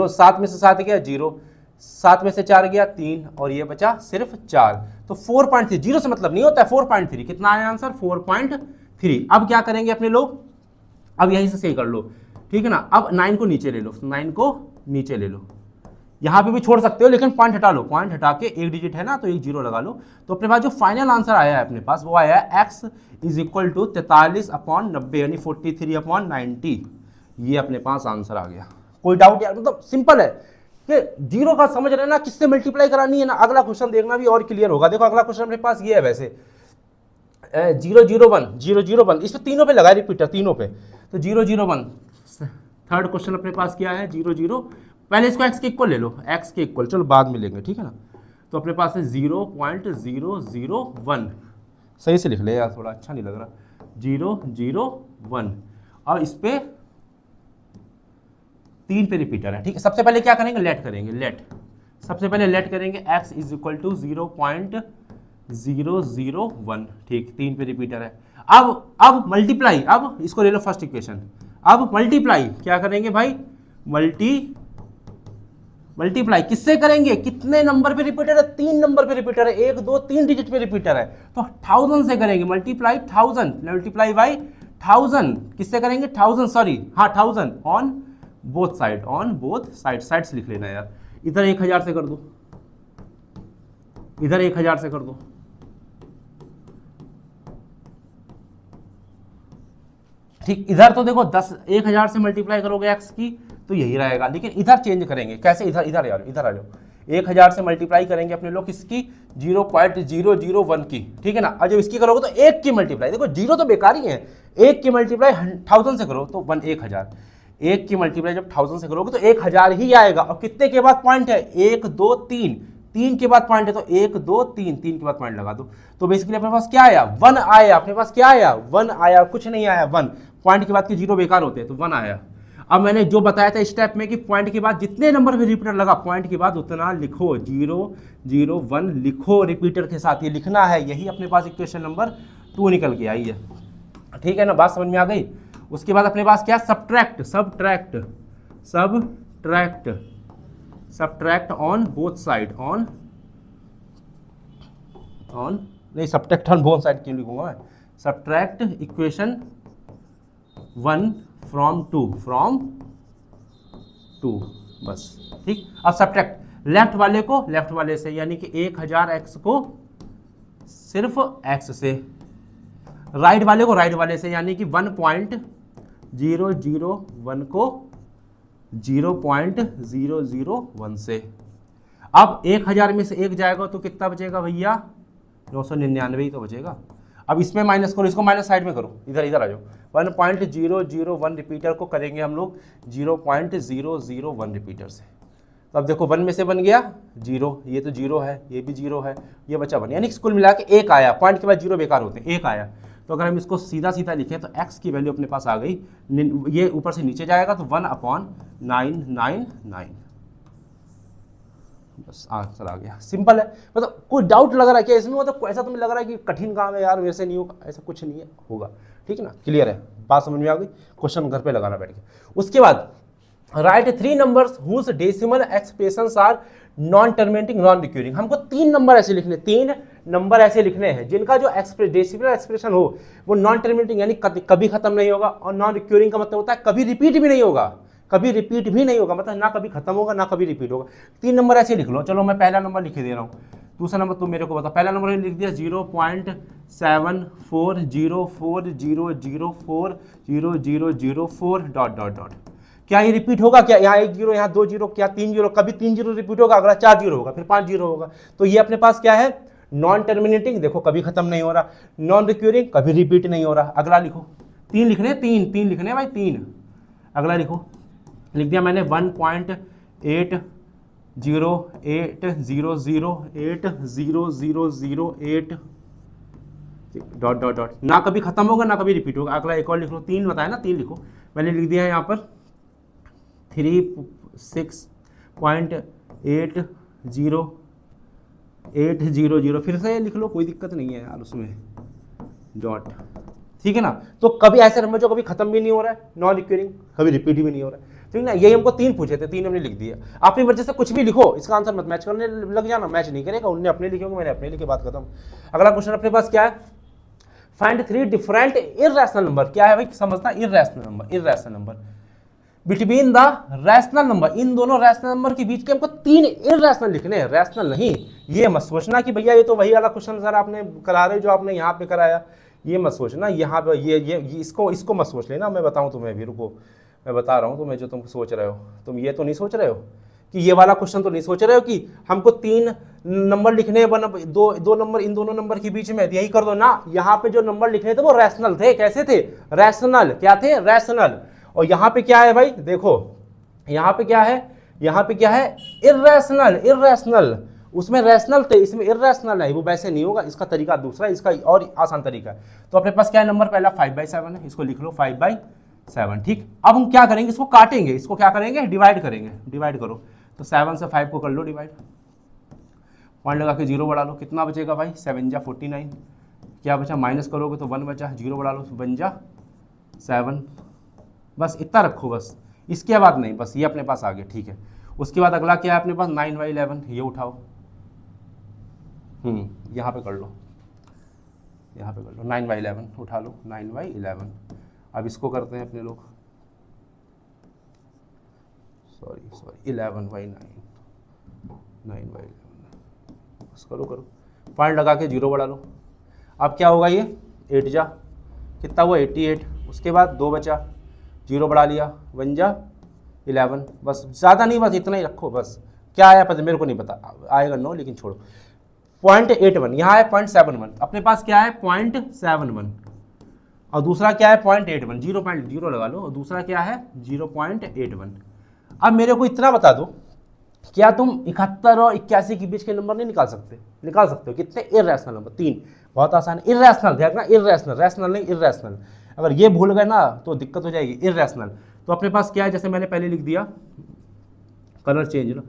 7 में से 7 गया 0, 7 में से 4 गया 3 और ये बचा सिर्फ 4, तो 4.3। जीरो से मतलब नहीं होता है, 4.3 कितना आया आंसर, 4.3। अब क्या करेंगे अपने लोग, अब यहीं से सही कर लो, ठीक है ना। अब 9 को नीचे ले लो, यहां पे भी छोड़ सकते हो लेकिन पॉइंट हटा लो, पॉइंट हटा के एक डिजिट है ना तो एक जीरो लगा लो। तो अपने पास जो फाइनल आंसर आया है अपने पास वो आया है x = 43/90 यानी 43/90। ये अपने पास आंसर आ गया। कोई डाउट यार, मतलब सिंपल है कि जीरो का समझ रहे ना, किससे मल्टीप्लाई करानी है ना। अगला क्वेश्चन देखना भी और क्लियर होगा। देखो अगला क्वेश्चन अपने पास ये है, वैसे 001 इस पे तीनों पे लगा रिपीटर, तीनों पे। तो 001 थर्ड क्वेश्चन अपने पास क्या है, 00। पहले इसको x के इक्वल ले लो, x के इक्वल, चलो बाद में लेंगे, ठीक है ना। तो अपने पास है 0.001 सही से लिख ले यार, थोड़ा अच्छा नहीं लग रहा। 0 0 1 और इस पे 3 पे रिपीटर है, ठीक है। सबसे पहले क्या करेंगे, लेट करेंगे, लेट। सबसे पहले लेट करेंगे x इज इक्वल टू 0.001, ठीक, 3 पे रिपीटर है। अब मल्टीप्लाई, अब इसको ले लो फर्स्ट इक्वेशन। अब मल्टीप्लाई क्या करेंगे भाई, मल्टीप्लाई किससे करेंगे, कितने नंबर पे रिपीटर है, 3 नंबर पे रिपीटर है, 1 2 3 डिजिट पे रिपीटर है, तो 1000 से करेंगे। मल्टीप्लाई 1000, मल्टीप्लाई बाई 1000, किससे करेंगे, 1000, सॉरी हाँ 1000 on both side, on both side, side से लिख लेना यार। इधर 1000 से कर दो, इधर 1000 से कर दो, ठीक। इधर तो देखो 10,000 से मल्टीप्लाई करोगे x की तो यही रहेगा, लेकिन इधर चेंज करेंगे कैसे, इधर इधर यार, इधर आ जाओ। 1000 से मल्टीप्लाई करेंगे अपने लोग किसकी, 0.001 की, ठीक है ना। और जब इसकी करोगे तो 1 की मल्टीप्लाई, देखो 0 तो बेकार ही है, 1 की मल्टीप्लाई 1000 से करो तो 1000, 1 की मल्टीप्लाई जब 1000 से करोगे तो 1000 ही आएगा। और कितने के बाद पॉइंट है, 1 2 3, 3 के बाद पॉइंट है तो 1 2 3, 3 के बाद पॉइंट लगा दो। तो बेसिकली अपने पास क्या आया, 1 आया, अपने पास क्या आया, 1 आया, कुछ नहीं आया, 1। पॉइंट के बाद के 0 बेकार होते हैं तो 1 आया। अब मैंने जो बताया था स्टेप में कि पॉइंट के बाद जितने नंबर पे रिपीटर लगा, पॉइंट के बाद उतना लिखो, 0 0 1 लिखो रिपीटर के साथ, ये लिखना है। यही अपने पास इक्वेशन नंबर 2 निकल के आई है, ठीक है ना, बात समझ में आ गई। उसके बाद अपने पास क्या, subtract, subtract, subtract, subtract on both side, on नहीं, सब्ट्रैक्ट ऑन बोथ साइड क्यों लिखूंगा मैं, सब्ट्रैक्ट इक्वेशन 1 फ्रॉम 2, फ्रॉम 2, बस, ठीक। अब सब्ट्रैक्ट लेफ्ट वाले को लेफ्ट वाले से, यानी कि 1000x को सिर्फ x से, राइट वाले को राइट वाले से, यानी कि 1.001 को 0.001 से। अब 1000 में से 1 जाएगा तो कितना बचेगा भैया, 999 ही तो बचेगा। अब इसमें माइनस करो, इसको माइनस साइड में करो, इधर इधर आ जाओ। 1.001 रिपीटर को करेंगे हम लोग 0.001 रिपीटर से। तो अब देखो 1 में से बन गया 0, ये तो 0 है, ये भी 0 है, ये बचा 1, यानी कुल मिला के 1 आया। पॉइंट के बाद 0 बेकार होते हैं, 1 आया। तो अगर हम इसको सीधा सीधा लिखें तो x की वैल्यू अपने पास आ गई, ये ऊपर से नीचे जाएगा तो 1/999, बस आंसर आ गया। सिंपल है, मतलब कोई डाउट लग रहा है क्या इसमें, मतलब ऐसा तुम्हें लग रहा है कि कठिन काम है यार, वैसे नहीं होगा, ऐसा कुछ नहीं है, होगा, ठीक है ना, क्लियर है, बात समझ में आ गई। क्वेश्चन घर पे लगाना बैठ के। उसके बाद write 3 numbers whose decimal expressions are non terminating non recurring. हमको 3 नंबर ऐसे लिखने, 3 नंबर ऐसे लिखने हैं जिनका जो डेसिमल एक्सप्रेशन हो वो नॉन टर्मिनेटिंग यानी कभी खत्म नहीं होगा, और नॉन रिक्यूरिंग का मतलब होता है कभी रिपीट भी नहीं होगा, कभी रिपीट भी नहीं होगा, मतलब ना कभी खत्म होगा ना कभी रिपीट होगा। 3 नंबर ऐसे लिख लो। चलो मैं पहला नंबर लिख दे रहा हूँ, दूसरा नंबर तुम मेरे को बता। पहला नंबर लिख दिया 0.7400400004 डॉट डॉट डॉट। क्या ये रिपीट होगा, क्या यहाँ 1 0, यहाँ 2 0, क्या 3 0, कभी 3 0 रिपीट होगा, अगला 4 0 होगा, फिर 5 0 होगा। तो ये अपने पास क्या है, नॉन टर्मिनेटिंग, देखो कभी खत्म नहीं हो रहा, नॉन रिक्यूरिंग कभी रिपीट नहीं हो रहा। अगला लिखो, 3 लिखने, 3 लिखने भाई, 3। अगला लिखो, लिख दिया मैंने 1.80080008 डॉट डॉट डॉट, ना कभी खत्म होगा ना कभी रिपीट होगा। अगला एक और लिख लो, 3 बताया ना, 3 लिखो। मैंने लिख दिया है यहाँ पर 36.80800, फिर से लिख लो, कोई दिक्कत नहीं है यार उसमें, डॉट, ठीक है ना। तो कभी ऐसे नंबर जो कभी खत्म भी नहीं हो रहा है, नॉन रिक्यूरिंग, कभी रिपीट भी नहीं हो रहा है, ठीक है ना। यही हमको 3 पूछे थे, 3 हमने लिख दिया। अपनी मर्जी से कुछ भी लिखो, इसका आंसर मत मैच करने लग जाना, मैच नहीं करेगा, उन्होंने अपने लिखे होंगे, मैंने अपने लिखे, बात खत्म। अगला क्वेश्चन अपने पास क्या है, फाइंड 3 डिफरेंट इररेशनल नंबर। क्या है भाई, समझना, irrational number, irrational number between the rational number, इन दोनों रैशनल नंबर के बीच के हमको 3 इररेशनल लिखने हैं, रैशनल नहीं। ये मत सोचना कि भैया ये तो वही वाला क्वेश्चन सर आपने करा रहे जो आपने यहाँ पे कराया, ये मत सोचना, यहाँ पे ये इसको मत सोच लेना। मैं बताऊँ तुम्हें भी, रुको मैं बता रहा हूँ तुम्हें, जो तुम सोच रहे हो, तुम ये तो नहीं सोच रहे हो कि ये वाला क्वेश्चन तो नहीं सोच रहे हो कि हमको 3 नंबर लिखने हैं, दो नंबर इन दोनों नंबर के बीच में, यही कर दो ना। यहाँ पे जो नंबर लिखने थे वो रैशनल थे, कैसे थे, रैशनल, क्या थे, रैशनल। और यहाँ पे क्या है भाई, देखो यहाँ पे क्या है, यहाँ पे क्या है, इररेशनल, इररेशनल। उसमें रैशनल थे, इसमें इर्रेशनल है, वो वैसे नहीं होगा, इसका तरीका दूसरा है, इसका और आसान तरीका है। तो अपने पास क्या है नंबर, पहला 5/7 है, इसको लिख लो 5/7, ठीक। अब हम क्या करेंगे, इसको काटेंगे, इसको क्या करेंगे, डिवाइड करेंगे, डिवाइड करो। तो 7 से 5 को कर लो डिवाइड, पॉइंट लगा के 0 बढ़ा लो, कितना बचेगा भाई, 7 जा 49, क्या बचा, माइनस करोगे तो 1 बचा, 0 बढ़ा लो 1 जा 7, बस इतना रखो, बस इसके बाद नहीं, बस ये अपने पास आ गया, ठीक है। उसके बाद अगला क्या है अपने पास, 9/11, ये उठाओ, यहाँ पे कर लो, यहाँ पे कर लो 9/11 उठा लो, 9/11। अब इसको करते हैं अपने लोग, सॉरी 11/9, 9/11, बस करो पॉइंट लगा के 0 बढ़ा लो। अब क्या होगा, ये 8 जा कितना हुआ 88, उसके बाद 2 बचा, 0 बढ़ा लिया, 1 जा 11, बस ज़्यादा नहीं, बस इतना ही रखो, बस क्या आया पता मेरे को नहीं पता, आएगा 9 लेकिन छोड़ो। 0.81, यहाँ है 0.71, अपने पास क्या है 0.71, और दूसरा क्या है 0.81, 0.0 लगा लो, और दूसरा क्या है 0.81। अब मेरे को इतना बता दो, क्या तुम 71 और 81 के बीच के नंबर नहीं निकाल सकते, निकाल सकते हो, कितने, इर्रेशनल नंबर, 3, बहुत आसान है, इर्रेशनल, ध्यान रखना, इर्रेशनल, रैशनल नहीं, इर्रेशनल, अगर ये भूल गए ना तो दिक्कत हो जाएगी, इर्रेशनल। तो अपने पास क्या है, जैसे मैंने पहले लिख दिया, कलर चेंज ना,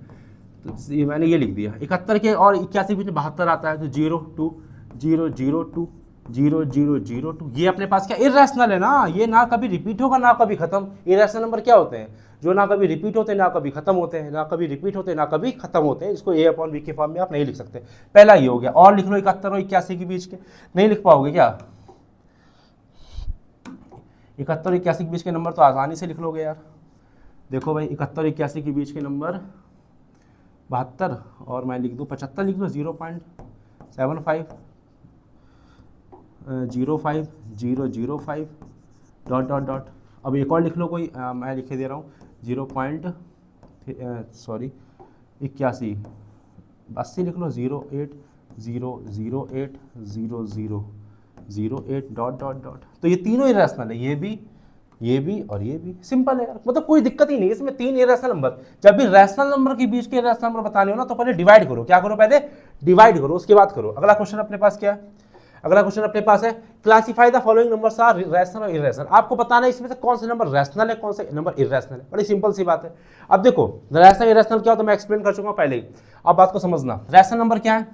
तो ये मैंने ये लिख दिया, 71 के और 81 के बीच में 72 आता है, तो 0 2 0 0 2 0 0 0 2, ये अपने पास क्या इर्रेशनल है ना, ये ना कभी रिपीट होगा ना कभी खत्म। इर्रेशनल नंबर क्या होते हैं, जो ना कभी रिपीट होते हैं ना कभी खत्म होते हैं, ना कभी रिपीट होते हैं ना कभी खत्म होते हैं, इसको a/b के फॉर्म में आप नहीं लिख सकते। पहला ये हो गया, और लिख लो 71 और 81 के बीच के, नहीं लिख पाओगे क्या, 71 और 81 के बीच के नंबर तो आसानी से लिख लोगे यार। देखो भाई 71 और 81 के बीच के नंबर 72, और मैं लिख दूँ 75, लिख दो 0.75 05 005 डॉट डॉट डॉट। अब एक और लिख लो कोई, मैं लिखे दे रहा हूँ 80 लिख लो 08 008 0008 डॉट डॉट डॉट। तो ये तीनों इरेशनल है, ये भी और ये भी, सिंपल है यार, मतलब कोई दिक्कत ही नहीं है इसमें। 3 इरेशनल नंबर, जब भी रैशनल नंबर के बीच के इरेशनल नंबर बताने हो ना तो पहले डिवाइड करो, क्या करो, पहले डिवाइड करो, उसके बाद करो। अगला क्वेश्चन अपने पास क्या है, अगला क्वेश्चन अपने पास है, classify the following numbers are rational और इरेशनल। आपको बताना है इसमें से कौन से नंबर रैशनल है, कौन से नंबर इरेशनल है, बड़ी सिंपल सी बात है। अब देखो रैशनल इरेशनल क्या होता है मैं एक्सप्लेन कर चुका हूं पहले ही, अब बात को समझना। रैशनल नंबर क्या है,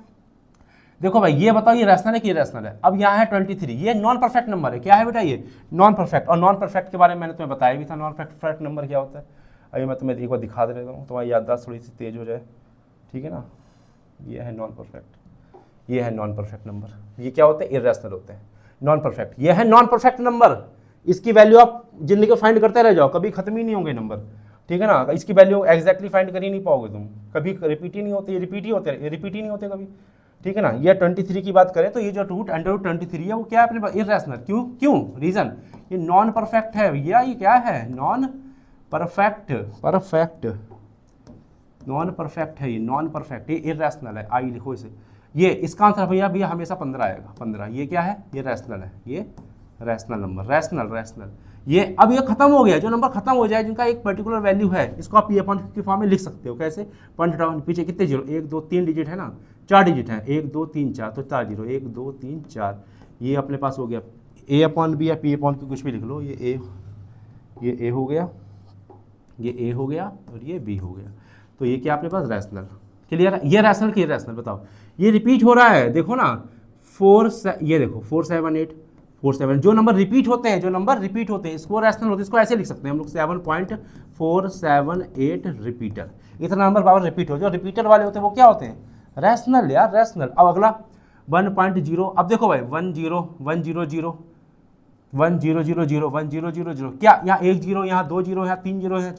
देखो भाई ये बताओ ये रैशनल है कि इरेशनल है। अब यहाँ है 23, ये नॉन परफेक्ट नंबर है, क्या है बेटा, ये नॉन परफेक्ट। और नॉन परफेक्ट के बारे में मैंने तुम्हें बताया भी था, नॉन परफेक्ट नंबर क्या होता है। अभी मैं तुम्हें एक बार दिखा दे देता हूँ, तुम्हारी याददाश्त थोड़ी सी तेज हो जाए, ठीक है ना। ये है नॉन परफेक्ट, ये है नॉन परफेक्ट नंबर, ये क्या होते हैं, इरेशनल होते हैं। नॉन परफेक्ट, ये है नॉन परफेक्ट नंबर, इसकी वैल्यू आप जिंदगी को फाइंड करते रह जाओ, कभी खत्म ही नहीं होंगे नंबर, ठीक है ना। इसकी वैल्यू एग्जैक्टली फाइंड कर ही नहीं पाओगे तुम, कभी रिपीट ही नहीं होते, रिपीट ही होते कभी, ठीक है ना। ये 23 की बात करें तो ये जो √23 है वो क्या है अपने पास, इरेशनल। क्यों रीजन, ये नॉन परफेक्ट है भैया, ये क्या है, नॉन परफेक्ट नॉन परफेक्ट है, ये नॉन परफेक्ट, ये इरेशनल है। आई लिखो इसे, ये इसका आंसर भैया हमेशा 15 आएगा, 15। ये क्या है, ये रैशनल है, ये रैशनल नंबर, रैशनल। ये अब ये खत्म हो गया, जो नंबर खत्म हो जाए जिनका एक पर्टिकुलर वैल्यू है, इसको आप p/q के फॉर्म में लिख सकते हो। कैसे, पॉइंट डाउन पीछे कितने जीरो, 1 2 3 डिजिट है ना, 4 डिजिट है, 1 2 3 4, तो 4 जीरो, 1 2 3 4, ये अपने पास हो गया। a/b या p/q कुछ भी लिख लो, ये a हो गया, ये a हो गया और ये b हो गया। तो ये क्या अपने पास रैशनल, क्लियर है। ये रैशनल की रैशनल बताओ, ये रिपीट हो रहा है, देखो ना 4 ये देखो 4 7 8 4 7, जो नंबर रिपीट होते हैं, इसको रैशनल होते हैं, इसको ऐसे लिख सकते हैं हम लोग 7.478 रिपीटर। इतना नंबर बार रिपीट हो, जो रिपीटर वाले होते हैं वो क्या होते हैं, रैशनल यार, रैशनल। अब अगला 1.0, अब देखो भाई 1 0 1 0 0 1 0 0 0 1 0 0 0, क्या यहाँ 1 0, यहाँ 2 0, यहाँ 3 0 है,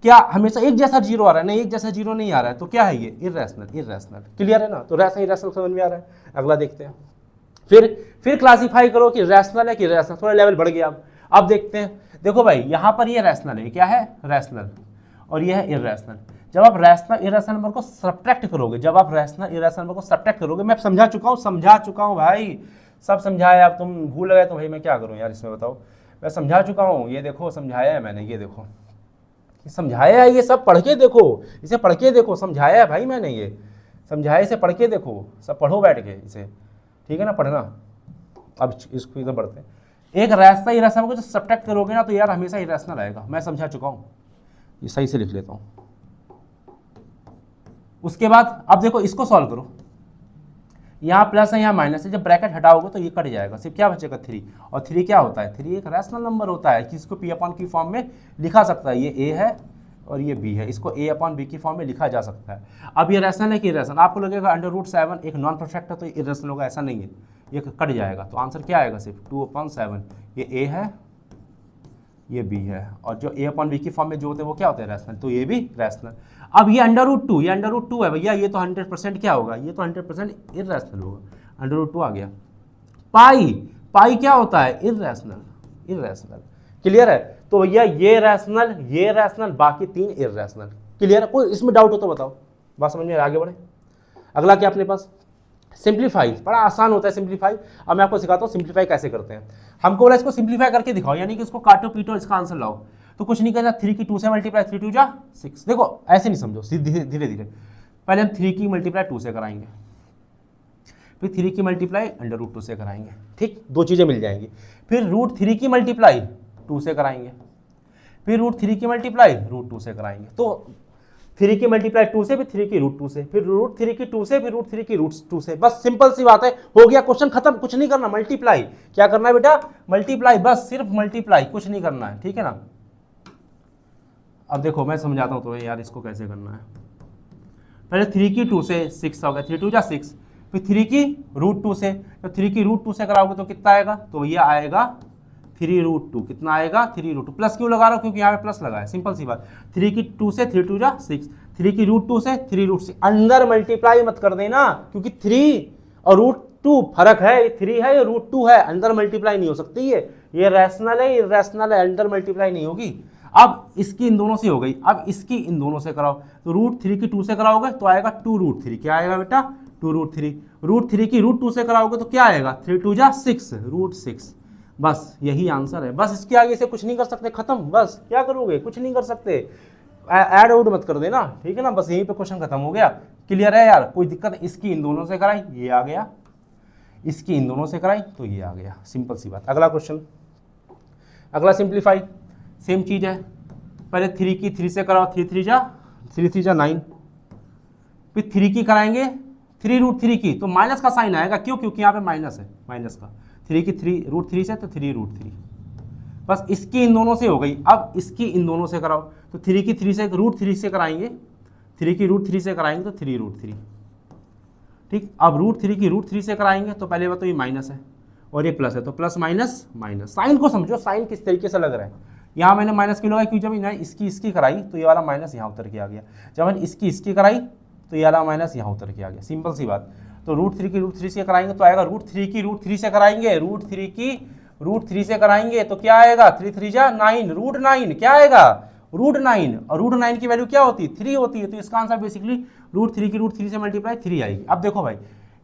क्या हमेशा एक जैसा जीरो आ रहा है, नहीं एक जैसा जीरो नहीं आ रहा है, तो क्या है ये, इरेशनल। क्लियर है ना, तो रैशनल इरेशनल समझ में आ रहा है। अगला देखते हैं, फिर क्लासिफाई करो कि रैशनल है कि इरेशनल, थोड़ा लेवल बढ़ गया। अब देखते हैं, देखो भाई यहाँ पर ये रैशनल है, क्या है, रैशनल, और ये है इरेशनल। जब आप रैशनल इरेशनल नंबर को सब्ट्रैक्ट करोगे, मैं समझा चुका हूँ भाई, सब समझाया। अब तुम भूल गए तो भाई मैं क्या करूँ यार, इसमें बताओ, मैं समझा चुका हूँ, ये देखो समझाया है मैंने, ये देखो समझाया है, ये सब पढ़ के देखो, इसे पढ़ के देखो, समझाया है भाई मैंने, ये समझाए इसे पढ़ के देखो, सब पढ़ो बैठ के इसे, ठीक है ना, पढ़ना। अब इसको इधर बढ़ते हैं। एक रैशनल इरेशनल को जब सब्ट्रैक्ट करोगे ना तो यार हमेशा इरेशनल आएगा, मैं समझा चुका हूँ, ये सही से लिख लेता हूँ। उसके बाद अब देखो इसको सॉल्व करो, यहाँ प्लस है यहाँ माइनस है, जब ब्रैकेट हटाओगे तो ये कट जाएगा, सिर्फ क्या बचेगा 3, और 3 क्या होता है, 3 एक रैशनल नंबर होता है जिसको P अपॉन Q फॉर्म में लिखा सकता है, ये A है और ये B है, इसको A अपॉन B की फॉर्म में लिखा जा सकता है। अब ये रैशनल है कि इरेशनल, आपको लगेगा √7 एक नॉन परफेक्ट है तो इरेशनल होगा, ऐसा नहीं है, ये कट जाएगा, तो आंसर क्या आएगा, सिर्फ 2/7, ये A है ये B है, और जो A अपॉन B की फॉर्म में जो होते हैं वो क्या होते हैं, रैशनल, तो ये भी रैशनल। अब ये √2, ये √2 है भैया, ये तो 100% क्या होगा, ये तो 100% इररेशनल होगा, √2 आ गया। पाई क्या होता है, इररेशनल, क्लियर है। तो भैया ये रैशनल, बाकी 3 इररेशनल, क्लियर है। कोई इसमें डाउट हो तो बताओ, बात समझ में आगे बढ़े। अगला क्या अपने पास, सिंप्लीफाई, बड़ा आसान होता है सिंप्लीफाई। अब मैं आपको सिखाता हूँ सिंप्लीफाई कैसे करते हैं। हमको बोला इसको सिंप्लीफाई करके दिखाओ, यानी कि इसको काटो पीटो इसका आंसर लाओ, तो कुछ नहीं करना, 3 की 2 से मल्टीप्लाई, 3 2 जा 6। देखो ऐसे नहीं समझो, धीरे धीरे पहले हम 3 की मल्टीप्लाई 2 से कराएंगे, फिर 3 की मल्टीप्लाई √2 से कराएंगे, ठीक, 2 चीज़ें मिल जाएंगी। फिर √3 की मल्टीप्लाई 2 से कराएंगे, फिर √3 की मल्टीप्लाई √2 से कराएंगे। तो 3 की मल्टीप्लाई 2 से, फिर 3 की √2 से, फिर √3 की 2 से, फिर √3 की √2 से, बस सिंपल सी बात है, हो गया क्वेश्चन खत्म, कुछ नहीं करना, मल्टीप्लाई। क्या करना है बेटा, मल्टीप्लाई, बस सिर्फ मल्टीप्लाई, कुछ नहीं करना है, ठीक है ना। अब देखो मैं समझाता हूँ तुम्हें यार इसको कैसे करना है। पहले 3 की 2 से 6 हो गया, 3 2 जा 6, फिर 3 की √2 से, तो 3 की √2 से कराओगे तो कितना आएगा, तो ये आएगा 3√2, कितना आएगा 3√2, प्लस क्यों लगा रहा हूँ, क्योंकि यहाँ पे प्लस लगा है, सिंपल सी बात। 3 की 2 से 3 2 जा 6, 3 की √2 से 3√6, अंदर मल्टीप्लाई मत कर देना, क्योंकि 3 और √2 फर्क है, ये 3 है ये √2 है, अंदर मल्टीप्लाई नहीं हो सकती ये रैशनल है, इररेशनल है, अंदर मल्टीप्लाई नहीं होगी। अब इसकी इन दोनों से हो गई, अब इसकी इन दोनों से कराओ, तो √3 की 2 से कराओगे तो आएगा 2√3, क्या आएगा बेटा 2√3, √3 की √2 से कराओगे तो क्या आएगा 3 2 जा 6, √6, बस यही आंसर है। बस इसके आगे से कुछ नहीं कर सकते, खत्म, बस क्या करोगे, कुछ नहीं कर सकते, ऐड आउट मत कर देना, ठीक है ना, बस यहीं पे क्वेश्चन खत्म हो गया। क्लियर है यार, कोई दिक्कत नहीं। इसकी इन दोनों से कराई ये आ गया, इसकी इन दोनों से कराई तो ये आ गया, सिंपल सी बात। अगला क्वेश्चन, अगला सिंप्लीफाई, सेम चीज है, पहले 3 की 3 से कराओ, 3 3 जा 9, फिर 3 की कराएंगे 3√3 की, तो माइनस का साइन आएगा, क्यों, क्योंकि यहाँ पे माइनस है, माइनस का 3 की 3√3 से तो 3√3, बस इसकी इन दोनों से हो गई। अब इसकी इन दोनों से कराओ, तो 3 की 3 से √3 से कराएंगे, 3 की √3 से कराएंगे तो 3√3, ठीक। अब √3 की √3 से कराएंगे तो पहले बात तो ये माइनस है और ये प्लस है, तो प्लस माइनस माइनस, साइन को समझो, साइन किस तरीके से लग रहा है। यहाँ मैंने माइनस क्यों लगाई, क्योंकि जब मैंने इसकी कराई तो ये वाला माइनस यहाँ उतर के आ गया, जब मैंने इसकी कराई तो ये वाला माइनस यहाँ उतर के आ गया, सिंपल सी बात। तो √3 की √3 से कराएंगे तो आएगा, √3 की √3 से कराएंगे, √3 की √3 से कराएंगे तो क्या आएगा 3 3 जा 9, √9 क्या आएगा √9, और √9 की वैल्यू क्या होती है 3 होती है, तो इसका आंसर बेसिकली √3 की √3 से मल्टीप्लाई 3 आएगी। अब देखो भाई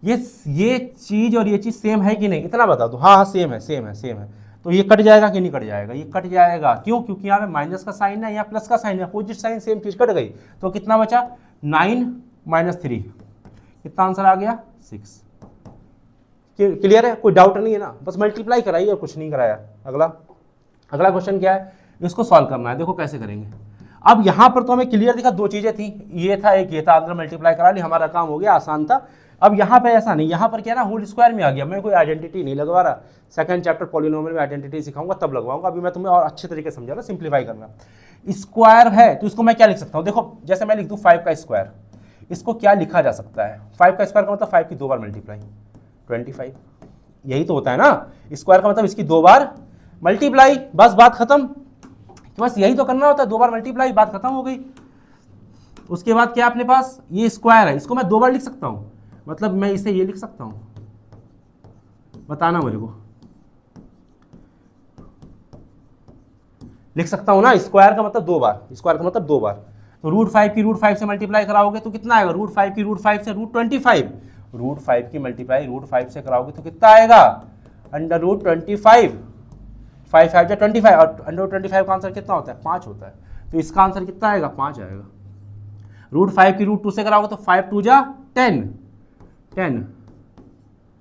ये चीज और ये चीज सेम है कि नहीं, इतना बता दो, हाँ सेम है, तो ये कट जाएगा कि नहीं कट जाएगा, ये कट जाएगा, क्यों, क्योंकि यहाँ पे माइनस का साइन है, यहाँ प्लस का साइन है, अपोजिट साइन, सेम चीज कट गई, तो कितना बचा 9 - 3, कितना आंसर आ गया 6। क्लियर है, कोई डाउट नहीं है ना, बस मल्टीप्लाई कराइए और कुछ नहीं कराया। अगला क्वेश्चन क्या है, इसको सॉल्व करना है, देखो कैसे करेंगे। अब यहाँ पर तो हमें क्लियर दिखा, 2 चीजें थी, ये था एक ये था, अंदर मल्टीप्लाई करा ली, हमारा काम हो गया, आसान था। अब यहाँ पे ऐसा नहीं, यहाँ पर क्या ना होल स्क्वायर में आ गया, मैं कोई आइडेंटिटी नहीं लगवा रहा, सेकंड चैप्टर पॉलिनोमियल में आइडेंटिटी सिखाऊंगा तब लगवाऊंगा, अभी मैं तुम्हें और अच्छे तरीके से समझा रहा हूँ, सिंप्लीफाई करना। स्क्वायर है तो इसको मैं क्या लिख सकता हूँ, देखो जैसे मैं लिख दूँ 5 का स्क्वायर, इसको क्या लिखा जा सकता है, 5 का स्क्वायर का मतलब 5 की 2 बार मल्टीप्लाई 25, यही तो होता है ना, स्क्वायर का मतलब इसकी 2 बार मल्टीप्लाई, बस बात खत्म, तो बस यही तो करना होता है, 2 बार मल्टीप्लाई, बात खत्म हो गई। उसके बाद क्या अपने पास ये स्क्वायर है, इसको मैं 2 बार लिख सकता हूँ, मतलब मैं इसे ये लिख सकता हूँ, बताना मेरे को, लिख सकता हूँ ना, स्क्वायर का मतलब 2 बार, स्क्वायर का मतलब 2 बार, तो √5 की √5 से मल्टीप्लाई कराओगे तो कितना आएगा, √5 की √5 से √25, √5 की मल्टीप्लाई √5 से कराओगे तो कितना आएगा √25, 5 5 जा 25, और √25 का आंसर कितना होता है 5 होता है, तो इसका आंसर कितना आएगा 5 आएगा। √5 की √2 से कराओगे तो 5 2 जा 10 10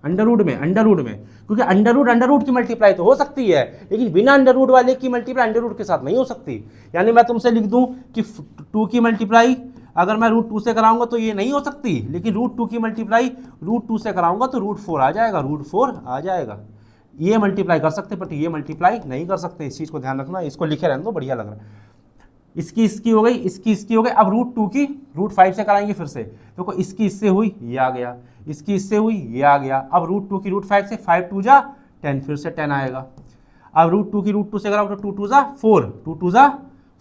अंडर रूट में, क्योंकि अंडर रूट की मल्टीप्लाई तो हो सकती है, लेकिन बिना अंडर रूट वाले की मल्टीप्लाई अंडर रूट के साथ नहीं हो सकती। यानी मैं तुमसे लिख दूं कि 2 की मल्टीप्लाई अगर मैं रूट 2 से कराऊंगा तो ये नहीं हो सकती, लेकिन रूट 2 की मल्टीप्लाई रूट 2 से कराऊंगा तो रूट 4 आ जाएगा, रूट 4 आ जाएगा। ये मल्टीप्लाई कर सकते बट ये मल्टीप्लाई नहीं कर सकते, इस चीज़ को ध्यान रखना। इसको लिखे रहने दो, बढ़िया लग रहा है। इसकी हो गई, इसकी हो गई। अब रूट 2 की रूट 5 से कराएंगे फिर से, देखो इसकी इससे हुई, ये आ गया, इसकी इससे हुई, ये आ गया। अब रूट 2 की रूट 5 से 5 2 जा 10, फिर से 10 आएगा। अब रूट 2 की रूट 2 से कराओ तो 2 2 जा 4, 2 2 जा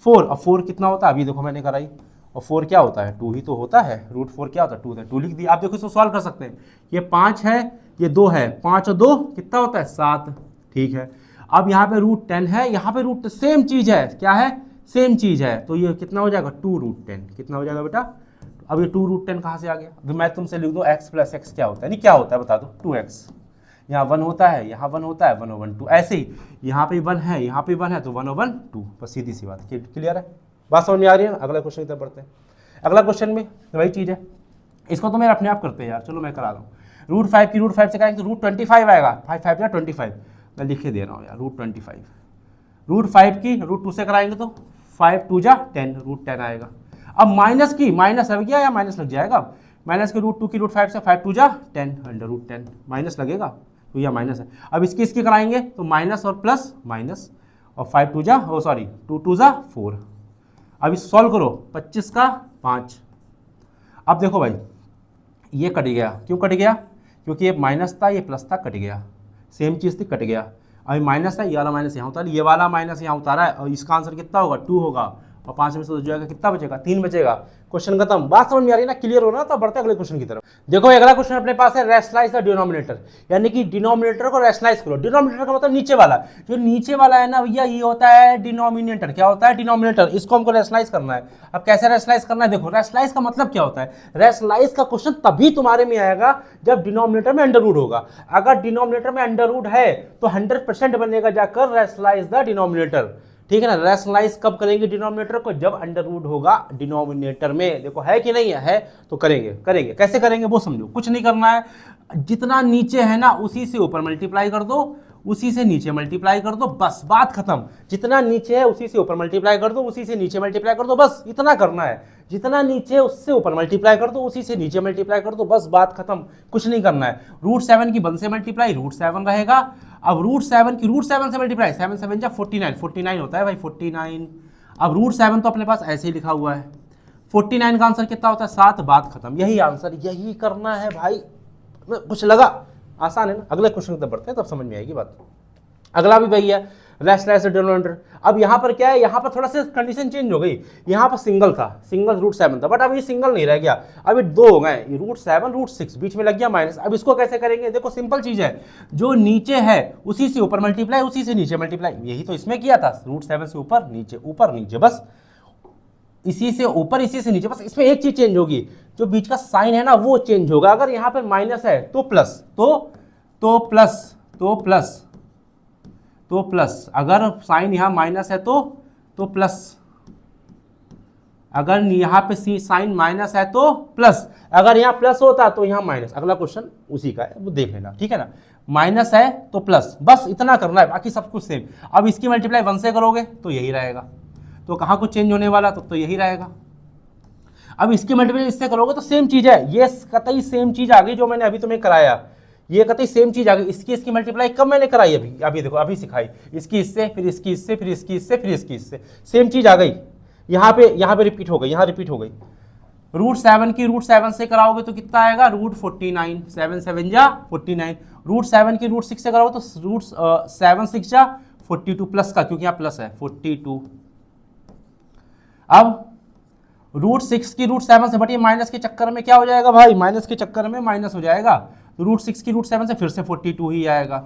4। अब 4 कितना होता है, अभी देखो मैंने कराई, और 4 क्या होता है, 2 ही तो होता है। रूट 4 क्या होता है, 2 होता है, 2 लिख दिया। आप देखो इसको सॉल्व कर सकते हैं, ये 5 है, ये 2 है, 5 और 2 कितना होता है, 7, ठीक है। अब यहाँ पे रूट 10 है, यहाँ पे रूट सेम चीज़ है, क्या है, सेम चीज़ है, तो ये कितना हो जाएगा, 2 रूट 10, कितना हो जाएगा बेटा। अब ये 2 रूट 10 कहाँ से आ गया, तो मैं तुमसे लिख दूँ x प्लस एक्स क्या होता है, नहीं क्या होता है बता दो, 2x। यहाँ 1 होता है, यहाँ 1 होता है, 1/2, ऐसे ही यहाँ पे 1 है, यहाँ पे 1 है, तो 1/2, बस सीधी सी बात, क्लियर है, बात समझ में आ रही है ना। अगला क्वेश्चन की तरफ बढ़ते हैं। अगला क्वेश्चन में वही चीज़ है, इसको तो मेरे अपने आप करते हैं यार, चलो मैं करा रहा हूँ। रूट 5 की रूट 5 से करेंगे तो रूट 25 आएगा, 5 5 या 25, मैं लिखे दे रहा हूँ यार, रूट 25। रूट 5 की रूट 2 से कराएंगे तो 5 2 जा 10, रूट 10 आएगा। अब माइनस की, माइनस लग गया या माइनस लग जाएगा, माइनस के रूट 2 की रूट 5 से 5 2 जा 10, अंडर रूट 10 माइनस लगेगा, तो यह माइनस है। अब इसकी कराएंगे तो माइनस और प्लस माइनस, और 5 2 जा 2 2 जा 4। अब इस सॉल्व करो, 25 का 5। अब देखो भाई ये कट गया, क्यों कट गया, क्योंकि ये माइनस था, ये प्लस था, कट गया, सेम चीज़ थी, कट गया। अभी माइनस है, ये वाला माइनस यहाँ उतारा, ये वाला माइनस यहाँ उतारा है, और इसका आंसर कितना होगा, 2 होगा, और 5 में से हो जाएगा, कितना बचेगा, 3 बचेगा। क्वेश्चन खत्म, बात समझ में आ रही है ना, क्लियर हो ना। तो बढ़ते अगले क्वेश्चन की तरफ। देखो अगला क्वेश्चन अपने पास है, रैशनलाइज द डिनोमिनेटर, यानी कि डिनोमिनेटर को रैशनलाइज करो। डिनोमिनेटर का मतलब नीचे वाला, जो नीचे वाला है ना भैया, ये होता है डिनोमिनेटर। क्या होता है, डिनोमिनेटर, इसको हमको रैशनलाइज करना है। अब कैसे रैशनलाइज करना है, देखो रैशनलाइज का मतलब क्या होता है, रैशनलाइज का क्वेश्चन तभी तुम्हारे में आएगा जब डिनोमिनेटर में अंडर रूट होगा। अगर डिनोमिनेटर में अंडर रूट है तो 100% बनेगा जाकर रैशनलाइज द डिनोमिनेटर, ठीक है ना। रैशनलाइज कब करेंगे डिनोमिनेटर को, जब अंडर रूट होगा डिनोमिनेटर में। देखो है कि नहीं है तो करेंगे। कैसे करेंगे वो समझो, कुछ नहीं करना है, जितना नीचे है ना उसी से ऊपर मल्टीप्लाई कर दो, उसी से नीचे मल्टीप्लाई कर दो, बस बात खत्म। जितना नीचे है उसी से ऊपर मल्टीप्लाई कर दो, उसी से नीचे मल्टीप्लाई कर दो, बस इतना करना है। जितना नीचे है उससे ऊपर मल्टीप्लाई कर दो, उसी से नीचे मल्टीप्लाई कर दो, बस बात खत्म, कुछ नहीं करना है। रूट 7 की 1 से मल्टीप्लाई, रूट 7 रहेगा। अब रूट 7 की रूट 7 से मल्टीप्लाई, 7 7 जा 49, 49 होता है भाई, 49। अब रूट 7 तो अपने पास ऐसे ही लिखा हुआ है, 49 का आंसर कितना होता है, 7, बात खत्म। यही आंसर, यही करना है भाई, कुछ लगा आसान है ना। अगले क्वेश्चन तक बढ़ते हैं, तब समझ में आएगी बात। अगला भी वही है, रैशनलाइज द डिनोमिनेटर। अब यहाँ पर क्या है, यहाँ पर थोड़ा सा कंडीशन चेंज हो गई। यहाँ पर सिंगल था, सिंगल रूट 7 था, बट अब ये सिंगल नहीं रह गया, अब ये 2 हो गए, रूट 7 रूट 6, बीच में लग गया माइनस। अब इसको कैसे करेंगे, देखो सिंपल चीज है, जो नीचे है उसी से ऊपर मल्टीप्लाई, उसी से नीचे मल्टीप्लाई, यही तो इसमें किया था, रूट 7 से ऊपर नीचे, बस इसी से ऊपर इसी से नीचे, बस इसमें एक चीज चेंज होगी, जो बीच का साइन है ना वो चेंज होगा। अगर यहाँ पर माइनस है तो प्लस, तो प्लस, अगर साइन यहाँ माइनस है तो प्लस, अगर यहाँ पे साइन माइनस है तो प्लस, अगर यहाँ प्लस होता तो यहाँ माइनस। अगला क्वेश्चन उसी का है, वो देख लेना, ठीक है ना। माइनस है तो प्लस, बस इतना करना है, बाकी सब कुछ सेम। अब इसकी मल्टीप्लाई 1 से करोगे तो यही रहेगा, तो कहाँ कुछ चेंज होने वाला, तो यही रहेगा। अब इसकी मल्टीप्लाई इससे करोगे तो सेम चीज है, ये कतई सेम चीज आ गई जो मैंने अभी तुम्हें कराया, ये कतई सेम चीज आ गई। इसकी मल्टीप्लाई कब मैंने कराई, अभी देखो, अभी सिखाई, इसकी इससे, फिर इसकी इससे, फिर इसकी इससे, फिर इसकी इससे, सेम चीज आ गई। यहाँ पे रिपीट हो गई, यहाँ रिपीट हो गई। रूट 7 की रूट 7 से कराओगे तो कितना आएगा, रूट 49, 7 7 जा 49। रूट 7 की रूट 6 से कराओगे तो रूट 7 6 जा 42, प्लस का, क्योंकि यहाँ प्लस है, 42। अब रूट 6 की रूट 7 से, बट ये माइनस के चक्कर में क्या हो जाएगा भाई, माइनस के चक्कर में माइनस हो जाएगा, तो रूट 6 की रूट 7 से फिर से 42 ही आएगा।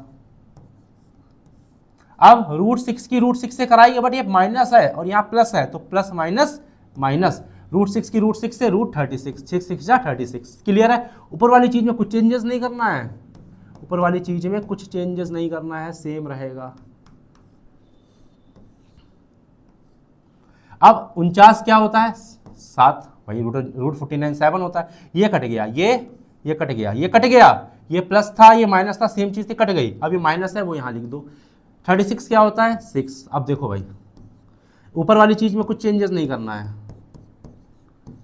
अब रूट 6 की रूट 6 से कराइए, बट ये माइनस है और यहाँ प्लस है, तो प्लस माइनस माइनस, रूट 6 की रूट 6 से रूट 36, 6 6 जा 36। क्लियर है। ऊपर वाली चीज में कुछ चेंजेस नहीं करना है, ऊपर वाली चीज में कुछ चेंजेस नहीं करना है, सेम रहेगा। अब 49 क्या होता है, 7, भाई रूट 49 7 होता है, ये कट गया, ये कट गया, ये कट गया, ये प्लस था ये माइनस था, सेम चीज़ थी कट गई, अब ये माइनस है वो यहाँ लिख दो। 36 क्या होता है 6। अब देखो भाई ऊपर वाली चीज़ में कुछ चेंजेस नहीं करना है,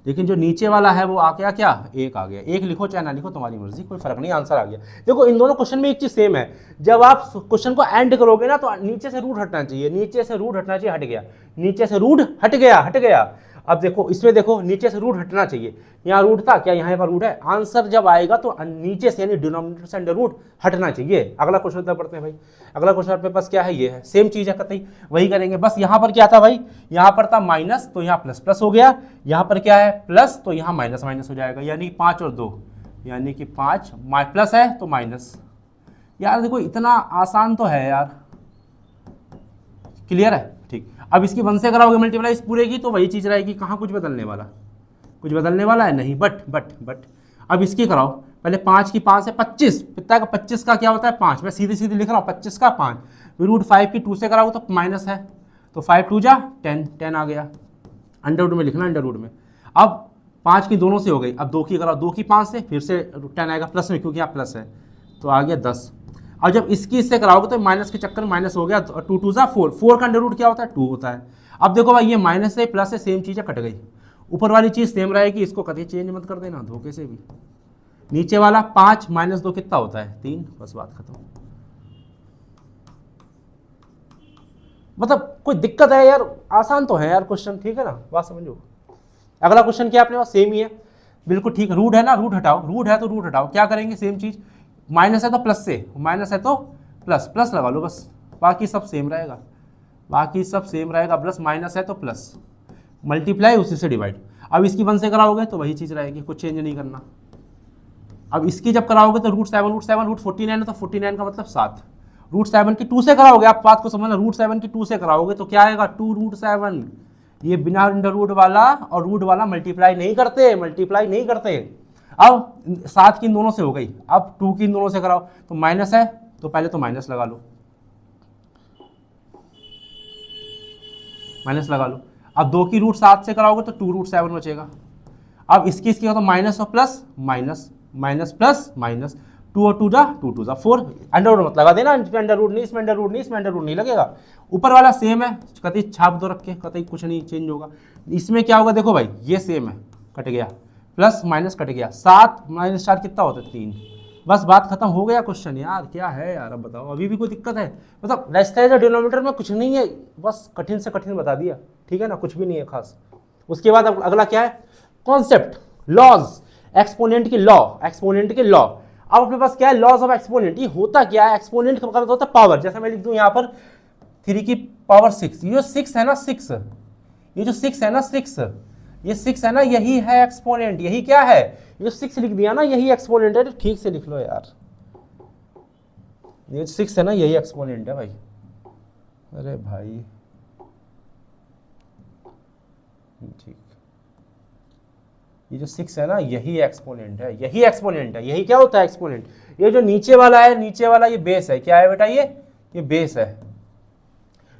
लेकिन जो नीचे वाला है वो आ गया क्या 1 आ गया। 1 लिखो चाहे ना लिखो तुम्हारी मर्जी, कोई फर्क नहीं, आंसर आ गया। देखो इन दोनों क्वेश्चन में एक चीज़ सेम है, जब आप क्वेश्चन को एंड करोगे ना तो नीचे से रूट हटना चाहिए, नीचे से रूट हटना चाहिए, हट गया, नीचे से रूट हट गया, हट गया। अब देखो इसमें देखो नीचे से रूट हटना चाहिए, यहाँ रूट था क्या, यहाँ पर रूट है, आंसर जब आएगा तो नीचे से यानी डिनोमिनेटर से अंडर रूट हटना चाहिए। अगला क्वेश्चन पढ़ते हैं भाई, अगला क्वेश्चन अपने पास क्या है, ये है, सेम चीज़ है कतई वही करेंगे, बस यहाँ पर क्या था भाई, यहाँ पर था माइनस तो यहाँ प्लस प्लस हो गया, यहाँ पर क्या है प्लस तो यहाँ माइनस माइनस हो जाएगा, यानी 5 और 2 यानी कि 5 प्लस है तो माइनस। यार देखो इतना आसान तो है यार, क्लियर है ठीक। अब इसकी 1 से कराओगे मल्टीप्लाई इस पूरे की तो वही चीज़ रहेगी, कहाँ कुछ बदलने वाला, कुछ बदलने वाला है नहीं, बट अब इसकी कराओ, पहले 5 की 5 है 25, पिता का 25 का क्या होता है 5, मैं सीधी सीधी लिख रहा हूँ 25 का 5, रूट 5 की 2 से कराओ तो माइनस है, तो 5 2 जा 10, 10 आ गया, अंडर रूट में लिखना, अंडर रूट में। अब 5 की दोनों से हो गई, अब 2 की कराओ, 2 की 5 से फिर से 10 आएगा प्लस में क्योंकि यहाँ प्लस है, तो आ गया 10। और जब इसकी इससे कराओगे तो माइनस के चक्कर माइनस हो गया, 2 2 जा 4, 4 का अंडर रूट क्या होता है 2 होता है। अब देखो भाई ये माइनस से प्लस से सेम चीज़ है, कट गई, ऊपर वाली चीज़ सेम रहेगी, इसको कभी चेंज मत कर देना धोखे से भी। नीचे वाला 5 माइनस 2 कितना होता है 3, बस बात खत्म। मतलब कोई दिक्कत है यार, आसान तो है यार क्वेश्चन, ठीक है ना, बात समझो। अगला क्वेश्चन क्या अपने पास सेम ही है बिल्कुल ठीक, रूट है ना, रूट हटाओ, रूट है तो रूट हटाओ, क्या करेंगे सेम चीज़, माइनस है तो प्लस से, माइनस है तो प्लस, प्लस लगा लो बस, बाकी सब सेम रहेगा, बाकी सब सेम रहेगा, प्लस माइनस है तो प्लस, मल्टीप्लाई उसी से डिवाइड। अब इसकी 1 से कराओगे तो वही चीज़ रहेगी, कुछ चेंज नहीं करना। अब इसकी जब कराओगे तो रूट 7 रूट 49 है तो 49 का मतलब 7, रूट 7 की 2 से कराओगे, आप बात को समझना, रूट 7 की 2 से कराओगे तो क्या आएगा 2 रूट 7, ये बिना अंडर रूट वाला और रूट वाला मल्टीप्लाई नहीं करते, मल्टीप्लाई नहीं करते। अब 7 की इन दोनों से हो गई, अब 2 की इन दोनों से कराओ तो माइनस है तो पहले तो माइनस लगा लो, माइनस लगा लो। अब 2 की रूट 7 से कराओगे तो 2 रूट 7 बचेगा। अब इसकी हो तो माइनस और plus minus, minus plus minus, 2 और 2 जा 2 2 जा 4, अंडर रूट मत लगा देना, इसमें अंडर रूट नहीं, इसमें अंडर रूट नहीं, इसमें अंडर रूट नहीं लगेगा, ऊपर वाला सेम है, कतई छाप दो रख के, कतई कुछ नहीं चेंज होगा। इसमें क्या होगा देखो भाई, ये सेम है, कट गया, प्लस माइनस कट गया, 7 माइनस 4 कितना होता है 3, बस बात खत्म हो गया क्वेश्चन। यार क्या है यार, अब बताओ अभी भी कोई दिक्कत है, मतलब रेस्टाइजर डिनोमिनेटर में कुछ नहीं है, बस कठिन से कठिन बता दिया, ठीक है ना, कुछ भी नहीं है खास। उसके बाद अब अगला क्या है, कॉन्सेप्ट, लॉज, एक्सपोनेंट की लॉ, एक्सपोनेंट के लॉ। अब अपने पास क्या है, लॉज ऑफ एक्सपोनेंट, ये होता क्या है, एक्सपोनेंट का मतलब होता है पावर, जैसे मैं लिख दूं यहाँ पर 3 की पावर 6, ये जो 6 है ना 6, ये जो 6 है ना 6, ये 6 है ना, यही है एक्सपोनेंट, यही क्या है, ये जो 6 लिख दिया ना यही एक्सपोनेंट है, ठीक से लिख लो यार, ये 6 है ना यही एक्सपोनेंट है भाई, अरे भाई ठीक, ये जो 6 है ना यही एक्सपोनेंट है, यही एक्सपोनेंट है, यही क्या होता है एक्सपोनेंट। ये जो नीचे वाला है, नीचे वाला ये बेस है, क्या है बेटा ये बेस है,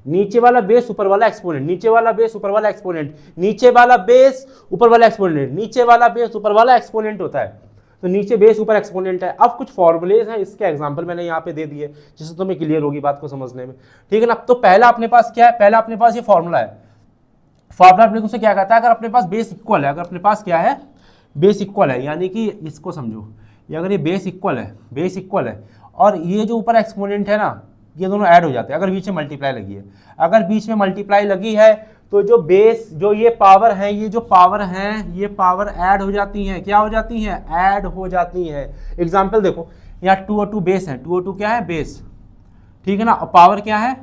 नीचे वाला बेस ऊपर वाला एक्सपोनेंट, नीचे वाला बेस ऊपर वाला एक्सपोनेंट, नीचे वाला बेस ऊपर वाला एक्सपोनेंट, नीचे वाला बेस ऊपर वाला एक्सपोनेंट होता है, तो नीचे बेस ऊपर एक्सपोनेंट है। अब कुछ फॉर्मूलेज हैं, इसके एग्जांपल मैंने यहाँ पे दे दिए जिससे तुम्हें क्लियर होगी बात को समझने में, ठीक है ना। तो पहला अपने पास क्या है, पहला अपने पास ये फॉर्मूला है, फॉर्मूला अपने को क्या कहता है, अगर अपने पास बेस इक्वल है, अगर अपने पास क्या है बेस इक्वल है, यानी कि इसको समझो, ये अगर ये बेस इक्वल है, बेस इक्वल है और ये जो ऊपर एक्सपोनेंट है ना, ये दोनों ऐड हो जाते हैं, अगर बीच में मल्टीप्लाई लगी है, अगर बीच में मल्टीप्लाई लगी है तो जो बेस, जो ये पावर है, ये जो पावर हैं, ये पावर ऐड हो जाती हैं, क्या हो जाती हैं, ऐड हो जाती हैं। एग्जाम्पल देखो, यहाँ 2 और 2 बेस है, 2 और 2 क्या है बेस, ठीक है ना, और पावर क्या है,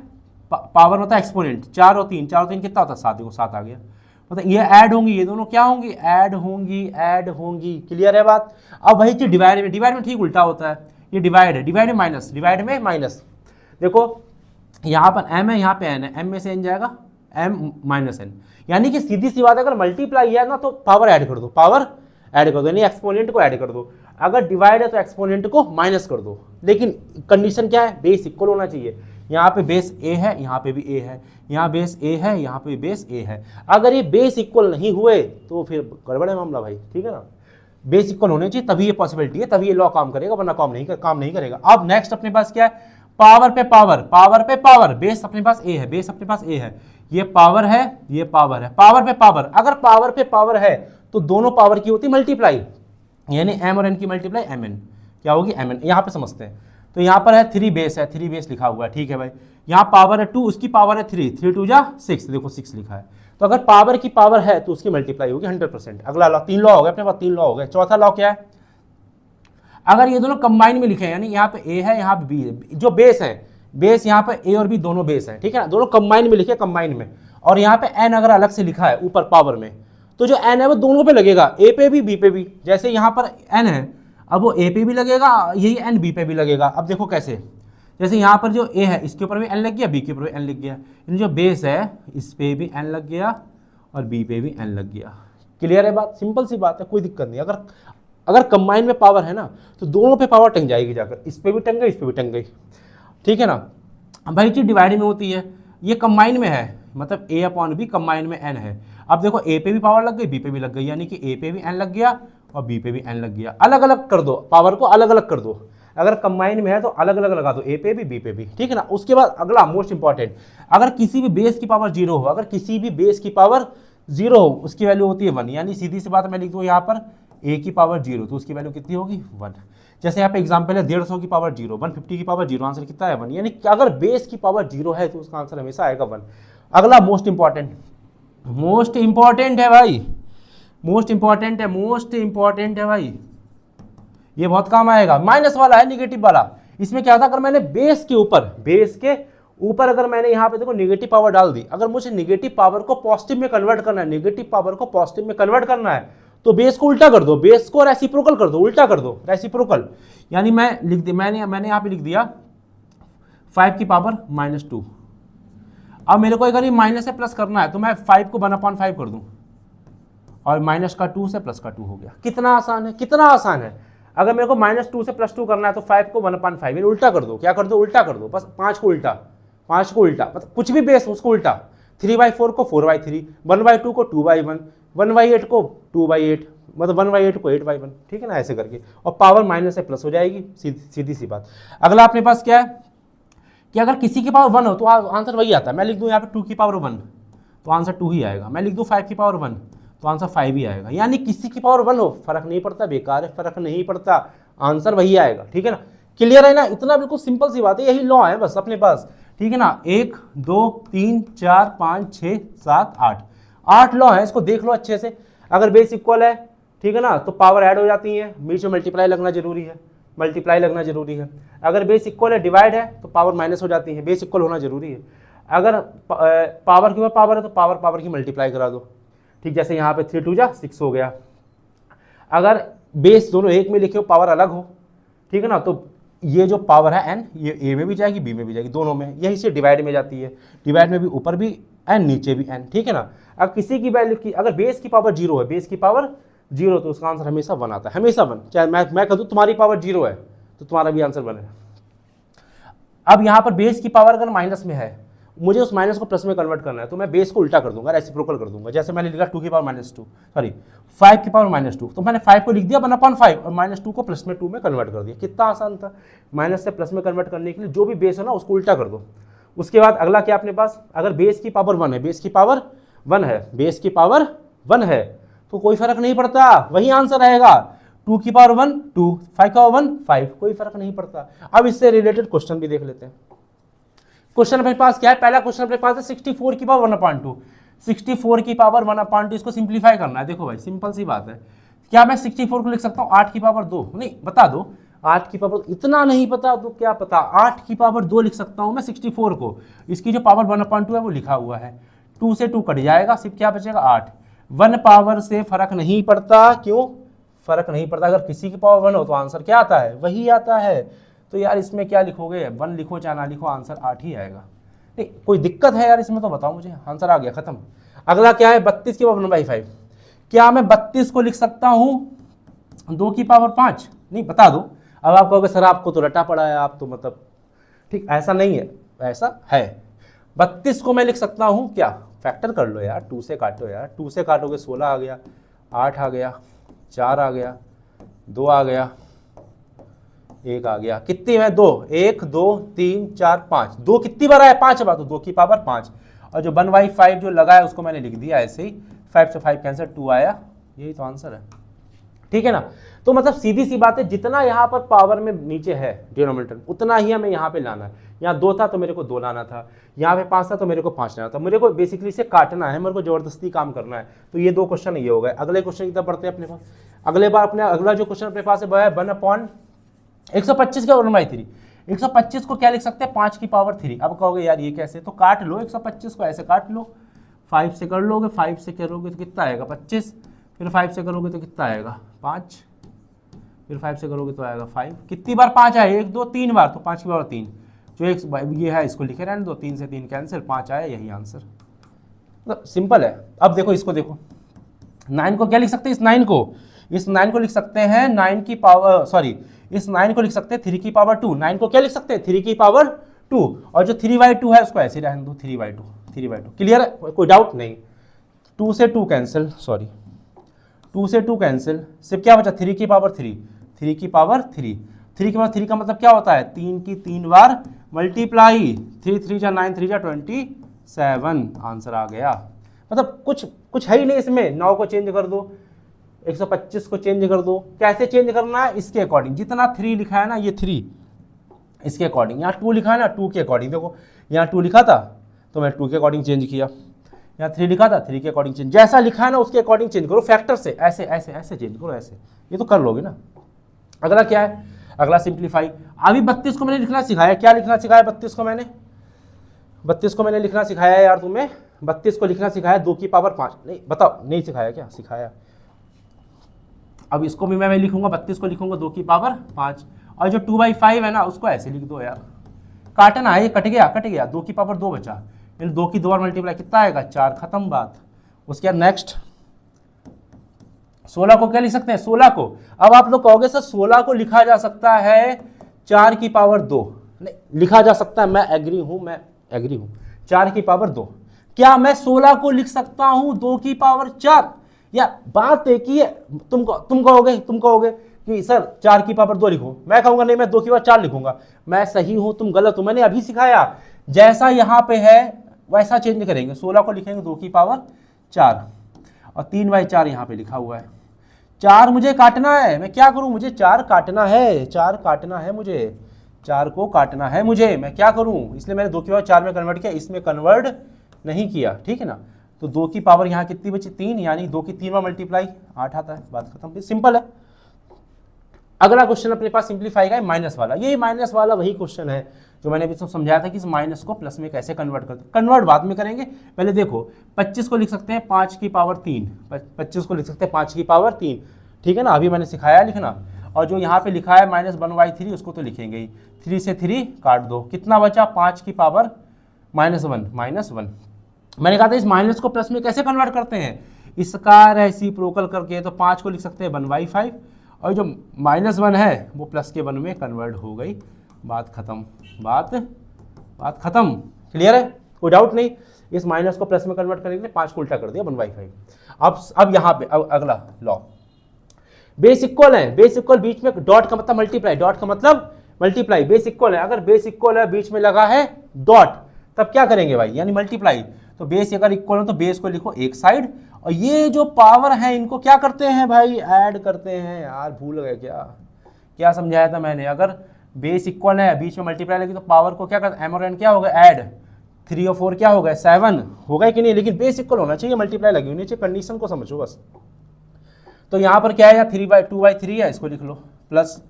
पावर होता है एक्सपोनेंट, 4 और 3, 4 और 3 कितना होता है 7, देखो 7 आ गया, मतलब ये ऐड होंगी, ये दोनों क्या होंगी, ऐड होंगी, ऐड होंगी, क्लियर है बात। अब वही चीज डिवाइड में ठीक उल्टा होता है, ये डिवाइड है, डिवाइड में माइनस, डिवाइड में माइनस, देखो यहाँ पर m है, यहाँ पे n है, m में से n जाएगा m माइनस n, यानी कि सीधी सी बात है, अगर मल्टीप्लाई है ना तो पावर ऐड कर दो, पावर ऐड कर दो, यानी एक्सपोनेंट को ऐड कर दो, अगर डिवाइड है तो एक्सपोनेंट को माइनस कर दो, लेकिन कंडीशन क्या है, बेस इक्वल होना चाहिए, यहाँ पे बेस ए है, यहाँ पे भी ए है, यहाँ बेस ए है, यहाँ पे बेस ए है। अगर ये बेस इक्वल नहीं हुए तो फिर गड़बड़ है मामला भाई, ठीक है ना। बेस इक्वल होने चाहिए तभी ये पॉसिबिलिटी है, तभी ये लॉ काम करेगा, वरना काम नहीं करेगा। अब नेक्स्ट अपने पास क्या है, पावर पे पावर, पावर पे पावर। बेस अपने पास ए है, बेस अपने पास ए है, ये पावर है, ये पावर है, पावर पे पावर। अगर पावर पे पावर है तो दोनों पावर की होती मल्टीप्लाई, यानी m और n की मल्टीप्लाई mn क्या होगी, mn। यहाँ पे समझते हैं, तो यहाँ पर है 3 बेस है, 3 बेस लिखा हुआ है, ठीक है भाई। यहाँ पावर है 2, उसकी पावर है 3, 3 2 जा 6, देखो 6 लिखा है। तो अगर पावर की पावर है तो उसकी मल्टीप्लाई होगी 100%। अगला लॉ, 3 लॉ हो गए अपने पास, 3 लॉ हो गए। चौथा लॉ क्या है, अगर ये दोनों कंबाइन में लिखे हैं, यानी यहाँ पे ए है, यहाँ पे बी है, जो बेस है, बेस यहाँ पे ए और बी दोनों बेस है, ठीक है ना, दोनों कंबाइन में लिखे, कंबाइन में, और यहाँ पे एन अगर अलग से लिखा है ऊपर पावर में, तो जो एन है वो दोनों पे लगेगा, ए पे भी बी पे भी। जैसे यहाँ पर एन है, अब वो ए पे भी लगेगा, यही एन बी पे भी लगेगा। अब देखो कैसे, जैसे यहाँ पर जो ए है इसके ऊपर भी एन लग गया, बी के ऊपर भी एन लग गया, इन जो बेस है इस पे भी एन लग गया और बी पे भी एन लग गया। क्लियर है बात, सिंपल सी बात है, कोई दिक्कत नहीं। अगर कंबाइन में पावर है ना तो दोनों पे पावर टंग जाएगी जाकर, इस पे भी टंग गई, इस पे भी टंग गई, ठीक है ना। भाई चीज डिवाइड में होती है, ये कंबाइन में है, मतलब a अपॉन बी कंबाइन में n है। अब देखो a पे भी पावर लग गई, b पे भी लग गई, यानी कि a पे भी n लग गया और b पे भी n लग गया। अलग अलग कर दो, पावर को अलग अलग कर दो, अगर कंबाइन में है तो अलग अलग लगा दो, a पे भी b पे भी, ठीक है ना। उसके बाद अगला मोस्ट इंपॉर्टेंट, अगर किसी भी बेस की पावर 0 हो, अगर किसी भी बेस की पावर 0 हो, उसकी वैल्यू होती है 1, यानी सीधी सी बात मैं लिख दूँ यहाँ पर a की पावर 0, तो उसकी वैल्यू कितनी होगी 1। जैसे यहाँ पे एग्जांपल है 150 की पावर 0, 150 की पावर 0, आंसर कितना है 1, यानी कि अगर बेस की पावर 0 है तो उसका आंसर हमेशा आएगा 1। अगला मोस्ट इंपॉर्टेंट, मोस्ट इंपॉर्टेंट है भाई, मोस्ट इंपॉर्टेंट है, मोस्ट इंपॉर्टेंट है भाई, ये बहुत काम आएगा। माइनस वाला है, निगेटिव वाला। इसमें क्या था, अगर मैंने बेस के ऊपर अगर मैंने यहाँ पे देखो नेगेटिव पावर डाल दी, अगर मुझे नेगेटिव पावर को पॉजिटिव में कन्वर्ट करना है, नेगेटिव पावर को पॉजिटिव में कन्वर्ट करना है, तो बेस को उल्टा कर दो, बेस को रेसिप्रोकल कर दो, उल्टा कर दो, रेसिप्रोकल। यानी मैं लिख दी, मैंने यहाँ पे लिख दिया 5 की पावर -2। अब मेरे को अगर ये माइनस से प्लस करना है तो मैं 5 को 1/5 कर दूं, और माइनस का 2 से प्लस का 2 हो गया। कितना आसान है, कितना आसान है। अगर मेरे को -2 से +2 करना है तो 5 को 1/5 उल्टा कर दो, क्या कर दो, उल्टा कर दो, बस 5 को उल्टा, मतलब कुछ भी बेस उसको उल्टा, 3/4 को 4/3, 1/2 को 2/1, 1/8 को 2/8, मतलब 1/8 को 8/1, ठीक है ना, ऐसे करके, और पावर माइनस से प्लस हो जाएगी, सीधी सी बात। अगला अपने पास क्या है कि अगर किसी की पावर 1 हो तो आंसर वही आता है। मैं लिख दूं यहाँ पे 2 की पावर 1 तो आंसर 2 ही आएगा, मैं लिख दूं 5 की पावर 1 तो आंसर 5 ही आएगा। यानी किसी की पावर 1 हो, फर्क नहीं पड़ता, बेकार है, फर्क नहीं पड़ता, आंसर वही आएगा, ठीक है ना। क्लियर है ना, इतना बिल्कुल सिंपल सी बात है, यही लॉ है बस अपने पास, ठीक है ना। 1 2 3 4 5 6 7 8 लॉ है, इसको देख लो अच्छे से। अगर बेस इक्वल है, ठीक है ना, तो पावर ऐड हो जाती है, बीच में मल्टीप्लाई लगना जरूरी है, मल्टीप्लाई लगना जरूरी है। अगर बेस इक्वल है, डिवाइड है, तो पावर माइनस हो जाती है, बेस इक्वल होना जरूरी है। अगर पावर के ऊपर पावर है तो पावर की मल्टीप्लाई करा दो, ठीक। जैसे यहाँ पे 3 2 जा 6 हो गया। अगर बेस दोनों एक में लिखे हो, पावर अलग हो, ठीक है ना, तो ये जो पावर है n, ये a में भी जाएगी, b में भी जाएगी, दोनों में, यही से डिवाइड में जाती है। डिवाइड में भी ऊपर भी n, नीचे भी n, ठीक है ना। अब किसी की वैल्यू की, अगर बेस की पावर 0 है, बेस की पावर 0 तो उसका आंसर हमेशा 1 आता है, हमेशा 1। चाहे मैं कह दूँ तुम्हारी पावर 0 है तो तुम्हारा भी आंसर 1 है। अब यहाँ पर बेस की पावर अगर माइनस में है, मुझे उस माइनस को प्लस में कन्वर्ट करना है, तो मैं बेस को उल्टा कर दूंगा, रेसिप्रोकल कर दूंगा। जैसे मैंने लिखा 2 की पावर -2, सॉरी 5 की पावर -2, तो मैंने 5 को लिख दिया 1/5 और -2 को प्लस में 2 में कन्वर्ट कर दिया। कितना आसान था। माइनस से प्लस में कन्वर्ट करने के लिए जो भी बेस है ना उसको उल्टा कर दो। उसके बाद अगला क्या अपने पास, अगर बेस की पावर 1 है, बेस की पावर 1 है, बेस की पावर 1 है, तो कोई फर्क नहीं पड़ता, वही आंसर आएगा। 2 की पावर 1 2, 5 का 1 5, कोई फर्क नहीं पड़ता। अब इससे रिलेटेड क्वेश्चन भी देख लेते हैं। क्वेश्चन अपने पास क्या है, पहला क्वेश्चन अपने पास है 64 की पावर 1/2, 64 की पावर 1/2, इसको सिंप्लीफाई करना है। देखो भाई सिंपल सी बात है, क्या मैं 64 को लिख सकता हूँ 8 की पावर 2, नहीं बता दो, 8 की पावर, इतना नहीं पता तो क्या पता, 8 की पावर 2 लिख सकता हूँ मैं 64 को। इसकी जो पावर 1/2 है वो लिखा हुआ है, 2 से 2 कट जाएगा, सिर्फ क्या बचेगा 8। 1 पावर से फर्क नहीं पड़ता, क्यों फर्क नहीं पड़ता, अगर किसी की पावर 1 हो तो आंसर क्या आता है, वही आता है। तो यार इसमें क्या लिखोगे, 1 लिखो चाहे ना लिखो, आंसर 8 ही आएगा। नहीं कोई दिक्कत है यार इसमें तो बताओ मुझे, आंसर आ गया, खत्म। अगला क्या है 32 की पावर 1/5, क्या मैं 32 को लिख सकता हूँ 2 की पावर 5, नहीं बता दो। अब आप कहोगे सर आपको तो रटा पड़ा है, आप तो मतलब, ठीक ऐसा नहीं है, ऐसा है। 32 को मैं लिख सकता हूँ क्या, फैक्टर कर लो यार, 2 से काटो यार, 2 से काटोगे 16 आ गया, 8 आ गया, 4 आ गया, 2 आ गया, 1 आ गया, कितनी है 2, 1 2 3 4 5, 2 कितनी बार आया 5 बार, तो 2 की पावर 5, और जो 1/5 जो लगा है उसको मैंने लिख दिया ऐसे ही, 5 से 5 कैंसिल, 2 आया, यही तो आंसर है, ठीक है ना। तो मतलब सीधी सी बात है, जितना यहाँ पर पावर में नीचे है डिनोमिनेटर उतना ही हमें यहाँ पे लाना है। यहाँ 2 था तो मेरे को 2 लाना था, यहाँ पे 5 था तो मेरे को 5 लाना था, मेरे को बेसिकली इसे काटना है, मेरे को जबरदस्ती काम करना है। तो ये 2 क्वेश्चन ये हो गए। अगले क्वेश्चन की तरफ बढ़ते हैं अपने पास। अगला जो क्वेश्चन अपने पास है वह है 1/125 का 1/3। 125 को क्या लिख सकते हैं, 5 की पावर 3। अब कहोगे यार ये कैसे, तो काट लो 125 को, ऐसे काट लो, 5 से कर लोगे, 5 से करोगे तो कितना आएगा 25, फिर 5 से करोगे तो कितना आएगा 5, फिर 5 से करोगे तो आएगा 5। कितनी बार 5 आए, 1 2 3 बार, तो 5 की पावर 3, जो एक ये है इसको लिखे रहने दो, 3 से 3 कैंसिल, 5 आया, यही आंसर। मतलब सिंपल है। अब देखो इसको, देखो 9 को क्या लिख सकते हैं, इस 9 को लिख सकते हैं 9 की पावर, सॉरी इस 9 को लिख सकते हैं 3 की पावर 2। 9 को क्या लिख सकते हैं 3 की पावर 2, और जो 3/2 है उसको ऐसे रहने दो, 3/2। क्लियर है, कोई डाउट नहीं। 2 से 2 कैंसिल, सॉरी 2 से 2 कैंसिल, सिर्फ क्या बचा 3 की पावर 3, 3 की पावर 3, 3 की पावर 3 का मतलब क्या होता है 3 की 3 बार मल्टीप्लाई, 3 3 जा 9, 3 जा 27, आंसर आ गया। मतलब कुछ है ही नहीं इसमें। 9 को चेंज कर दो, 125 को चेंज कर दो, कैसे चेंज करना है इसके अकॉर्डिंग, जितना 3 लिखा है ना ये 3 इसके अकॉर्डिंग, यहाँ 2 लिखा है ना 2 के अकॉर्डिंग, देखो यहाँ 2 लिखा था तो मैं 2 के अकॉर्डिंग चेंज किया, यहाँ 3 लिखा था 3 के अकॉर्डिंग चेंज, जैसा लिखा है ना उसके अकॉर्डिंग चेंज करो, फैक्टर से ऐसे ऐसे ऐसे चेंज करो, ऐसे ये तो कर लोगे ना। अगला क्या है, अगला सिंप्लीफाई। अभी 32 को मैंने लिखना सिखाया, क्या लिखना सिखाया 32 को मैंने लिखना सिखाया यार तुम्हें, 32 को लिखना सिखाया 2 की पावर 5, नहीं बताओ नहीं सिखाया क्या, सिखाया। अब इसको भी मैं लिखूंगा, 32 को लिखूंगा 2 की पावर 5, और जो 2/5 है ना उसको ऐसे लिख दो यार, काटना है, ये कट गया, 2 की पावर 2 बचा, 2 की 2 बार मल्टीप्लाई कितना आएगा 4, खत्म बात। उसके बाद नेक्स्ट 16 को क्या लिख सकते हैं, 16 को, अब आप लोग कहोगे सर 16 को लिखा जा सकता है 4 की पावर 2, नहीं लिखा जा सकता है, मैं एग्री हूं 4 की पावर 2। क्या मैं 16 को लिख सकता हूं 2 की पावर 4? यार बात एक ही है, तुम कहोगे कि सर 4 की पावर 2 लिखो, मैं कहूंगा नहीं मैं 2 की पावर 4 लिखूंगा। मैं सही हूं तुम गलत हो, मैंने अभी सिखाया, जैसा यहां पे है वैसा चेंज करेंगे। 16 को लिखेंगे 2 की पावर 4, और 3/4 यहां पे लिखा हुआ है। 4 मुझे काटना है, मैं क्या करूं, मुझे 4 काटना है, 4 काटना है मुझे, 4 को काटना है मुझे, मैं क्या करूं, इसलिए मैंने 2 की पावर 4 में कन्वर्ट किया, इसमें कन्वर्ट नहीं किया, ठीक है ना। तो 2 की पावर यहाँ कितनी बची 3, यानी 2 की 3 बार मल्टीप्लाई 8 आता है, बात खत्म, सिंपल है। अगला क्वेश्चन अपने पास सिंप्लीफाई का है माइनस वाला। ये माइनस वाला वही क्वेश्चन है जो मैंने अभी सब समझाया था कि इस माइनस को प्लस में कैसे कन्वर्ट करते, कन्वर्ट बाद में करेंगे। पहले देखो 25 को लिख सकते हैं 5 की पावर 3, 25 को लिख सकते हैं 5 की पावर 3, ठीक है ना, अभी मैंने सिखाया लिखना। और जो यहाँ पे लिखा है -1/3 उसको तो लिखेंगे ही, 3 से 3 काट दो, कितना बचा 5 की पावर -1। मैंने कहा था इस माइनस को प्लस में कैसे कन्वर्ट करते हैं, इसका रेसिप्रोकल करके, तो 5 को लिख सकते हैं 1/5, और जो -1 है वो प्लस के 1 में कन्वर्ट हो गई, बात खत्म, बात खत्म। क्लियर है, कोई डाउट नहीं। इस माइनस को प्लस में कन्वर्ट करने के लिए 5 को उल्टा कर दिया 1/5। अब यहाँ पे अगला लॉ, बेस इक्वल है, बेस इक्वल बीच में डॉट का मतलब मल्टीप्लाई, डॉट का मतलब मल्टीप्लाई, बेस इक्वल है, अगर बेस इक्वल है बीच में लगा है डॉट तब क्या करेंगे भाई, यानी मल्टीप्लाई। तो बेस अगर इक्वल हो तो बेस को लिखो एक साइड, और ये जो पावर है इनको क्या करते हैं भाई, ऐड करते हैं। यार भूल गए क्या समझाया था मैंने, अगर बेस इक्वल है बीच में मल्टीप्लाई लगी तो पावर को क्या करते, एम और एन क्या होगा ऐड, 3 और 4 क्या होगा 7 होगा कि नहीं, लेकिन बेस इक्वल होना चाहिए, मल्टीप्लाई लगी होनी चाहिए, कंडीशन को समझो बस। तो यहाँ पर क्या है 3/2/3 है, इसको लिख लो, प्लस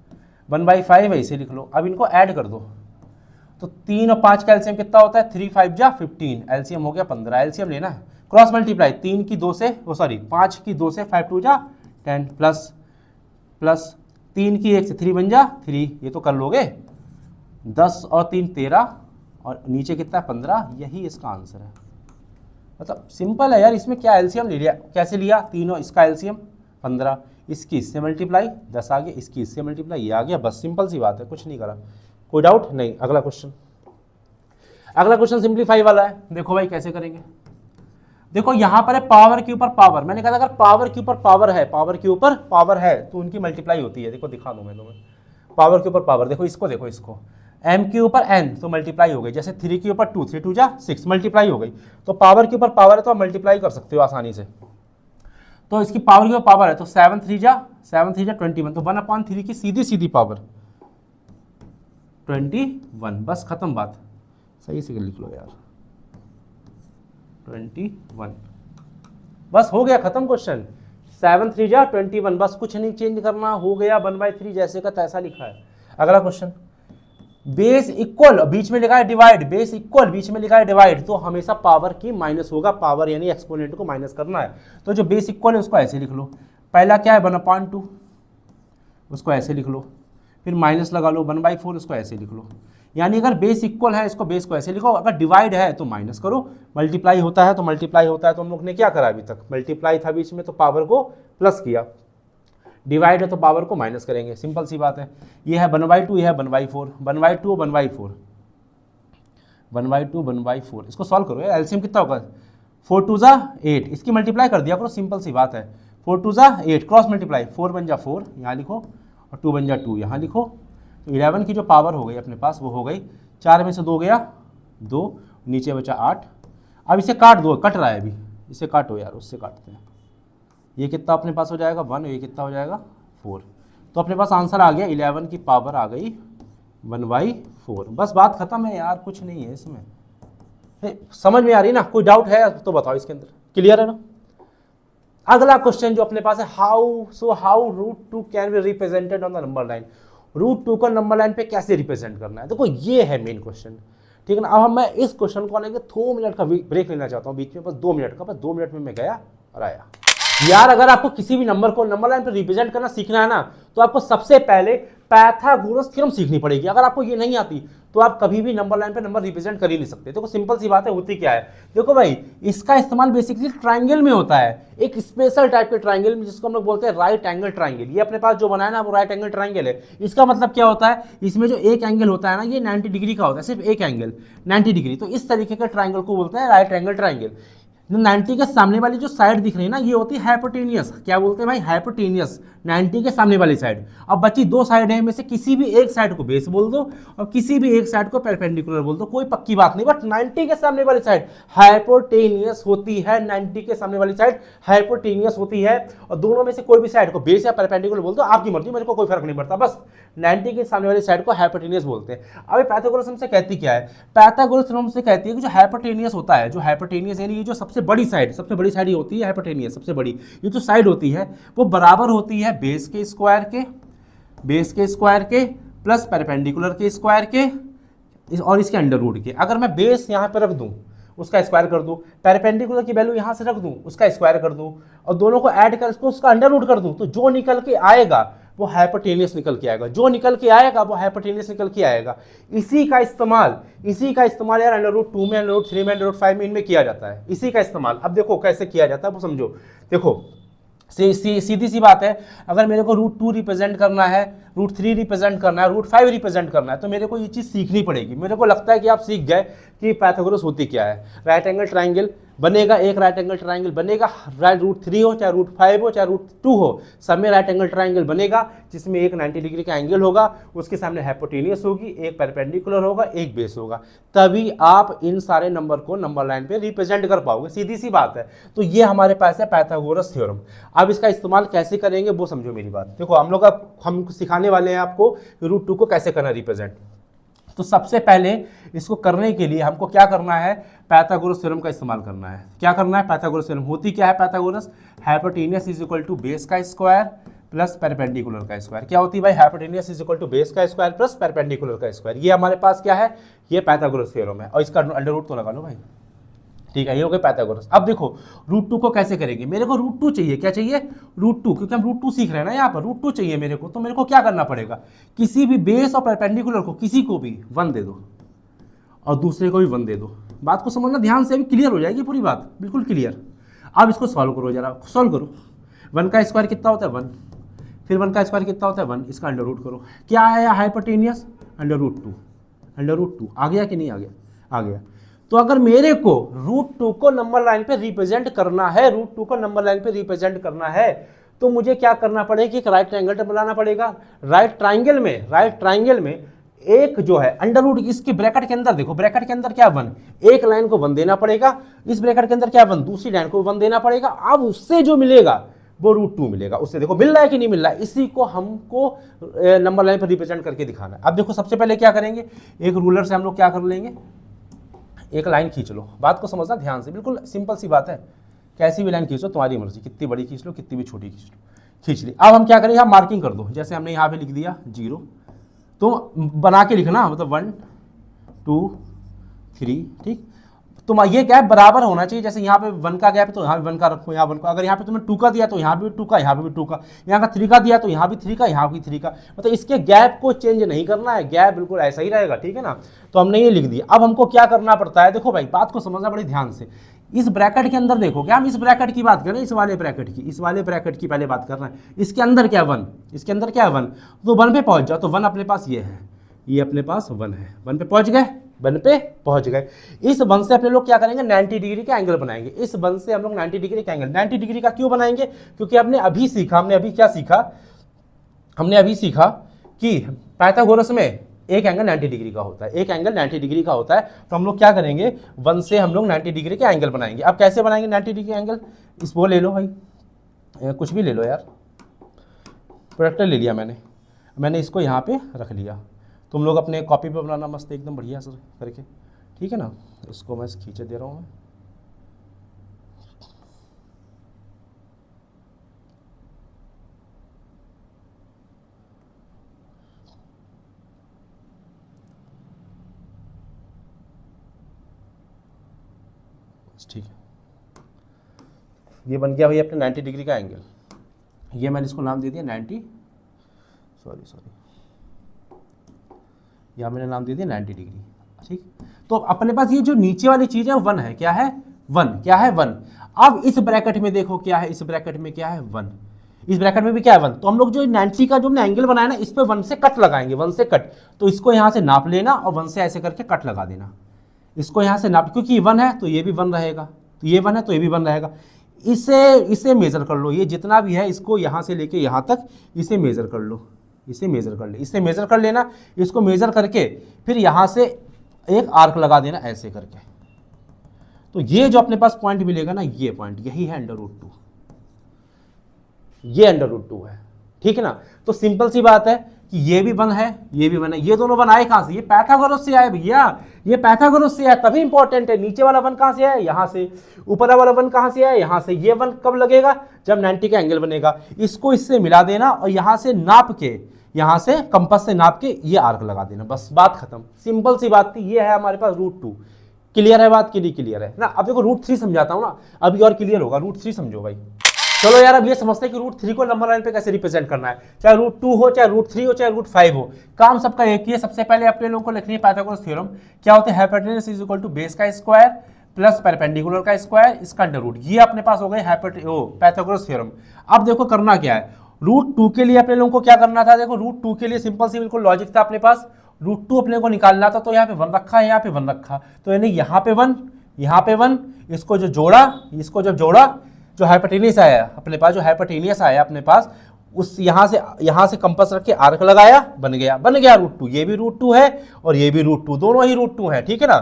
1/5 है, इसे लिख लो। अब इनको ऐड कर दो, तो 3 और 5 का एलसीएम कितना होता है, 3 5 जा 15, एलसीएम हो गया 15, एलसीएम लेना है, क्रॉस मल्टीप्लाई 3 की 2 से, 5 की 2 से 5 2 जा 10, प्लस 3 की 1 से 3 बन जा 3, ये तो कर लोगे, 10 और 3 13, और नीचे कितना है 15, यही इसका आंसर है। मतलब सिंपल है यार, इसमें क्या एलसीएम ले लिया, कैसे लिया, तीनों इसका एलसीएम 15, इसकी इससे मल्टीप्लाई 10 आ गया, इसकी इससे मल्टीप्लाई ये आ गया, बस सिंपल सी बात है, कुछ नहीं करा। कोई डाउट नहीं। अगला क्वेश्चन, अगला क्वेश्चन सिंप्लीफाई वाला है, देखो भाई कैसे करेंगे। देखो यहां पर है पावर के ऊपर पावर, मैंने कहा था अगर पावर के ऊपर पावर है, पावर के ऊपर पावर है तो उनकी मल्टीप्लाई होती है। देखो दिखा दूं मैं तुम्हें, पावर के ऊपर पावर, देखो इसको देखो, इसको m के ऊपर n तो मल्टीप्लाई हो गई, जैसे 3 के ऊपर 2, 3 2 जा 6 मल्टीप्लाई हो गई। तो पावर के ऊपर पावर है तो आप मल्टीप्लाई कर सकते हो आसानी से। तो इसकी पावर के ऊपर पावर है तो 7 3 जा 21, तो 1/3 की सीधी सीधी पावर 21, बस खत्म बात। सही से लिख लो यार, 21, बस हो गया खत्म क्वेश्चन। 7 3 जा 21, बस कुछ नहीं चेंज करना, हो गया 1/3 जैसे का तैसा लिखा है। अगला क्वेश्चन, बेस इक्वल बीच में लिखा है डिवाइड, बेस इक्वल बीच में लिखा है डिवाइड, तो हमेशा पावर की माइनस होगा, पावर यानी एक्सपोनेंट को माइनस करना है। तो जो बेस इक्वल है उसको ऐसे लिख लो, पहला क्या है 1/2, उसको ऐसे लिख लो, फिर माइनस लगा लो 1/4, उसको ऐसे लिख लो। यानी अगर बेस इक्वल है इसको बेस को ऐसे लिखो, अगर डिवाइड है तो माइनस करो, मल्टीप्लाई होता है तो मल्टीप्लाई होता है। तो हम लोग ने क्या करा अभी तक, मल्टीप्लाई था बीच में तो पावर को प्लस किया, डिवाइड है तो पावर को माइनस करेंगे, सिंपल सी बात है। ये है 1/2, ये है 1/4, 1/2 1/4, 1/2 1/4, इसको सॉल्व करो यार, एलसीएम कितना होगा 4 2 जा 8, इसकी मल्टीप्लाई कर दिया करो, सिंपल सी बात है। 4 2 जा 8 क्रॉस मल्टीप्लाई, 4 बन जा 4 यहाँ लिखो और 2 बन जा 2 यहाँ लिखो। तो 11 की जो पावर हो गई अपने पास वो हो गई 4 में से 2 गया 2, नीचे बचा 8। अब इसे काट दो, कट रहा है अभी, इसे काटो यार, उससे काटते हैं। ये कितना अपने पास हो जाएगा 1, ये कितना हो जाएगा 4। तो अपने पास आंसर आ गया 11 की पावर आ गई 1/4, बस बात खत्म है यार, कुछ नहीं है इसमें। समझ में आ रही ना, कोई डाउट है तो बताओ इसके अंदर, क्लियर है ना। अगला क्वेश्चन जो अपने पास है, how √2 can be represented on the number line. √2 को नंबर लाइन पे कैसे रिप्रेजेंट करना है, देखो ये है मेन क्वेश्चन, ठीक है ना। अब मैं इस क्वेश्चन को आने के 2 मिनट का ब्रेक लेना चाहता हूँ बीच में, बस 2 मिनट का, बस 2 मिनट में मैं गया और आया। यार अगर आपको किसी भी नंबर को नंबर लाइन पे रिप्रेजेंट करना सीखना है ना, तो आपको सबसे पहले पाइथागोरस थ्योरम सीखनी पड़ेगी। अगर आपको ये नहीं आती तो आप कभी भी नंबर लाइन पे नंबर रिप्रेजेंट कर ही नहीं सकते। देखो सिंपल सी बात है, होती क्या है, देखो भाई इसका इस्तेमाल बेसिकली ट्राइंगल में होता है, एक स्पेशल टाइप के ट्राइंगल में जिसको हम लोग बोलते हैं राइट एंगल ट्राइंगल। ये अपने पास जो बनाया ना वो राइट एंगल ट्राइंगल है। इसका मतलब क्या होता है, इसमें जो एक एंगल होता है ना ये 90 डिग्री का होता है, सिर्फ एक एंगल 90 डिग्री। तो इस तरीके के ट्राइंगल को बोलते हैं राइट एंगल ट्राइंगल। 90 के सामने वाली जो साइड दिख रही है ना ये होती है हाइपोटेनियस। क्या बोलते हैं भाई, हाइपोटेनियस, 90 के सामने वाली साइड। अब बची 2 साइड है, में से किसी भी एक साइड को बेस बोल दो और किसी भी एक साइड को परपेंडिकुलर बोल दो, कोई पक्की बात नहीं, बट 90 के सामने वाली साइड हाइपोटेनियस होती है, 90 के सामने वाली साइड हाइपोटेनियस होती है। और दोनों में से कोई भी साइड को बेस या परपेंडिकुलर बोल दो, आपकी मर्जी, मेरे को कोई फर्क नहीं पड़ता, बस 90 के सामने वाली साइड को हाइपोटेनियस बोलते हैं। अब पाइथागोरस हमसे कहती क्या है, पाइथागोरस हमसे कहती है कि जो हाइपोटेनियस होता है, जो हाइपोटेनियस यानी ये जो सबसे बड़ी साइड ही होती है हाइपोटेनियस, सबसे बड़ी ये जो साइड होती है वो बराबर होती है बेस के स्क्वायर के प्लस परपेंडिकुलर के स्क्वायर के और इसके अंडर रूट के। अगर मैं बेस यहाँ पे रख दूं उसका स्क्वायर कर दूं, परपेंडिकुलर की वैल्यू यहाँ से रख दूं उसका स्क्वायर कर दूं और दोनों को ऐड कर उसको उसका अंडर रूट कर दूं, तो जो निकल के आएगा वो हाइपोटेनियस निकल के आएगा, जो निकल के आएगा वो हाइपोटेनियस निकल के आएगा। इसी का इस्तेमाल यार √2 में, √3 में, √5 में इनमें किया जाता है, इसी का इस्तेमाल। अब देखो कैसे किया जाता है वो समझो। देखो सीधी सी बात है, अगर मेरे को √2 रिप्रेजेंट करना है, √3 रिप्रेजेंट करना है, √5 रिप्रेजेंट करना है, तो मेरे को ये चीज़ सीखनी पड़ेगी। मेरे को लगता है कि आप सीख गए कि पाइथागोरस होती क्या है। राइट एंगल ट्राइंगल बनेगा, एक राइट एंगल ट्राइंगल बनेगा, √3 हो चाहे √5 हो चाहे √2 हो, सब में राइट एंगल ट्राइंगल बनेगा जिसमें एक 90 डिग्री का एंगल होगा, उसके सामने हाइपोटेनियस होगी, एक परपेंडिकुलर होगा, एक बेस होगा, तभी आप इन सारे नंबर को नंबर लाइन पे रिप्रेजेंट कर पाओगे, सीधी सी बात है। तो ये हमारे पास है पाइथागोरस थ्योरम। अब इसका इस्तेमाल कैसे करेंगे वो समझो मेरी बात। देखो हम सिखाने वाले हैं आपको √2 को कैसे करना रिप्रेजेंट। तो सबसे पहले इसको करने के लिए हमको क्या करना है, पाइथागोरस थ्योरम का इस्तेमाल करना है। क्या करना है, पाइथागोरस थ्योरम होती क्या है, Pythagoras hypotenuse is equal to base का स्क्वायर प्लस परपेंडिकुलर का स्क्वायर। क्या होती है भाई, hypotenuse is equal to base का स्क्वायर प्लस परपेंडिकुलर का स्क्वायर। ये हमारे पास क्या है, ये पाइथागोरस थ्योरम है और इसका अंडर रूट तो लगा लो भाई, ठीक है, ये हो गया पाइथागोरस। अब देखो √2 को कैसे करेंगे, मेरे को √2 चाहिए, क्या चाहिए √2, क्योंकि हम √2 सीख रहे हैं ना यहाँ पर, √2 चाहिए मेरे को। तो मेरे को क्या करना पड़ेगा, किसी भी बेस और परपेंडिकुलर को किसी को भी 1 दे दो और दूसरे को भी 1 दे दो। बात को समझना ध्यान से, अभी क्लियर हो जाएगी पूरी बात, बिल्कुल क्लियर। अब इसको सॉल्व करो, जरा सॉल्व करो। 1 का स्क्वायर कितना होता है 1, फिर 1 का स्क्वायर कितना होता है 1, इसका अंडर रूट करो। क्या आया हाइपोटेनियस, अंडर रूट 2 आ गया कि नहीं आ गया। आ गया। तो अगर मेरे को √2 को नंबर लाइन पे रिप्रेजेंट करना है, √2 को नंबर लाइन पे रिप्रेजेंट करना है, तो मुझे क्या करना पड़ेगा, एक राइट ट्रायंगल बनाना पड़ेगा। राइट ट्रायंगल में एक जो है अंडर रूट, इसके ब्रैकेट के अंदर देखो, ब्रैकेट के अंदर क्या 1, एक लाइन को 1 देना पड़ेगा, इस ब्रैकेट के अंदर क्या 1, दूसरी लाइन को 1 देना पड़ेगा। अब उससे जो मिलेगा वो √2 मिलेगा। उससे देखो मिल रहा है कि नहीं मिल रहा है, इसी को हमको नंबर लाइन पर रिप्रेजेंट करके दिखाना है। अब देखो सबसे पहले क्या करेंगे, एक रूलर से हम लोग क्या कर लेंगे, एक लाइन खींच लो। बात को समझना ध्यान से, बिल्कुल सिंपल सी बात है, कैसी भी लाइन खींचो तुम्हारी मर्जी, कितनी बड़ी खींच लो कितनी भी छोटी खींच लो, खींच ली। अब हम क्या करेंगे, यहाँ मार्किंग कर दो, जैसे हमने यहाँ पे लिख दिया 0, तो बना के लिखना, मतलब 1 2 3, ठीक। तो ये गैप बराबर होना चाहिए, जैसे यहाँ पे 1 का गैप है तो यहाँ भी 1 का रखो, यहाँ 1 का, अगर यहाँ पे तुमने 2 का दिया तो यहाँ भी 2 का, यहाँ पे भी 2 का, यहाँ का 3 का दिया तो यहाँ भी 3 का, यहाँ भी 3 का, मतलब इसके गैप को चेंज नहीं करना है, गैप बिल्कुल ऐसा ही रहेगा, ठीक है ना। तो हमने ये लिख दिया। अब हमको क्या करना पड़ता है, देखो भाई बात को समझना बड़ी ध्यान से, इस ब्रैकेट के अंदर देखो, क्या हम इस ब्रैकेट की बात करें, इस वाले ब्रैकेट की पहले बात कर रहे हैं, इसके अंदर क्या 1, इसके अंदर क्या 1, तो 1 पे पहुंच जाओ, तो 1 अपने पास ये है, ये अपने पास 1 है, 1 पे पहुंच गए, 1 पे पहुंच गए। इस 1 से अपने लोग क्या करेंगे, 90 डिग्री का एंगल बनाएंगे। इस 1 से हम लोग 90 डिग्री का एंगल, 90 डिग्री का क्यों बनाएंगे, क्योंकि हमने अभी सीखा, हमने अभी सीखा कि पाइथागोरस में एक एंगल 90 डिग्री का होता है, एक एंगल 90 डिग्री का होता है। तो हम लोग क्या करेंगे, 1 से हम लोग 90 डिग्री के एंगल बनाएंगे। अब कैसे बनाएंगे 90 डिग्री एंगल, इस वो ले लो भाई, कुछ भी ले लो यार, प्रोडक्टर ले लिया मैंने इसको यहाँ पे रख लिया। तुम लोग अपने कॉपी पे बनाना मस्त एकदम बढ़िया से करके, ठीक है ना। इसको मैं खींचे दे रहा हूँ मैं, ठीक है। ये बन गया भाई अपने 90 डिग्री का एंगल। ये मैंने इसको नाम दे दिया 90, सॉरी यहाँ मैंने नाम दे दिया 90 डिग्री, ठीक। तो अपने पास ये जो नीचे वाली चीज़ है 1 है, क्या है 1, क्या है 1। अब इस ब्रैकेट में देखो क्या है, इस ब्रैकेट में क्या है 1, इस ब्रैकेट में भी क्या है 1। तो हम लोग जो 90 का जो हमने एंगल बनाया ना, इस पे 1 से कट लगाएंगे, 1 से कट। तो इसको यहाँ से नाप लेना और 1 से ऐसे करके कट लगा देना, इसको यहाँ से नाप, क्योंकि 1 है तो ये भी 1 रहेगा, तो ये 1 है तो ये भी 1 रहेगा। इसे मेज़र कर लो, ये जितना भी है इसको यहाँ से लेके यहाँ तक इसे मेज़र कर लो, इसे मेज़र कर ले, इसे मेज़र कर लेना। इसको मेज़र करके फिर यहाँ से एक आर्क लगा देना ऐसे करके। तो ये जो अपने पास पॉइंट मिलेगा ना, ये पॉइंट यही है √2, ये √2 है, ठीक है ना। तो सिंपल सी बात है कि ये भी 1 है, ये भी 1 है, ये दोनों 1 आए कहाँ से, ये पाइथागोरस से आए भैया, ये पाइथागोरस से आया, तभी इंपॉर्टेंट है। नीचे वाला 1 कहाँ से आया, यहाँ से। ऊपर वाला 1 कहाँ से आया, यहाँ से। ये 1 कब लगेगा, जब 90 का एंगल बनेगा। इसको इससे मिला देना और यहाँ से नाप के, यहाँ से कंपास से नाप के ये आर्क लगा देना, बस बात खत्म। सिंपल सी बात थी। ये है हमारे पास √2। क्लियर है बात, के लिए क्लियर है ना। अब देखो √3 समझाता हूँ ना, अभी और क्लियर होगा। √3 समझो भाई। चलो यार, अब ये समझते हैं कि √3 को नंबर लाइन पे कैसे रिप्रेजेंट करना है, चाहे √2 हो, चाहे √3 हो, चाहे √5 हो, काम सबका एक ही है। सबसे पहले अपने लोगों को लिखनी है पाइथागोरस थ्योरम। क्या होता है, hypotenuse is equal to base का स्क्वायर प्लस परपेंडिकुलर का स्क्वायर, इसका अंडर रूट। ये अपने पास हो गए पाइथागोरस थ्योरम। अब देखो करना क्या है, √2 के लिए अपने लोगों को क्या करना था, देखो √2 के लिए सिंपल सी बिल्कुल लॉजिक था अपने पास। √2 अपने को निकालना था, तो यहाँ पे 1 रखा है, यहाँ पे 1 रखा, तो यानी यहाँ पे 1, यहाँ पे 1, इसको जो जोड़ा, इसको जब जोड़ा, जो हाइपोटेनस आया अपने पास, जो हाइपोटेनस आया अपने पास, उस यहाँ से कंपास रख के आर्क लगाया, बन गया √2। ये भी √2 है और ये भी √2, दोनों ही √2 है, ठीक है ना।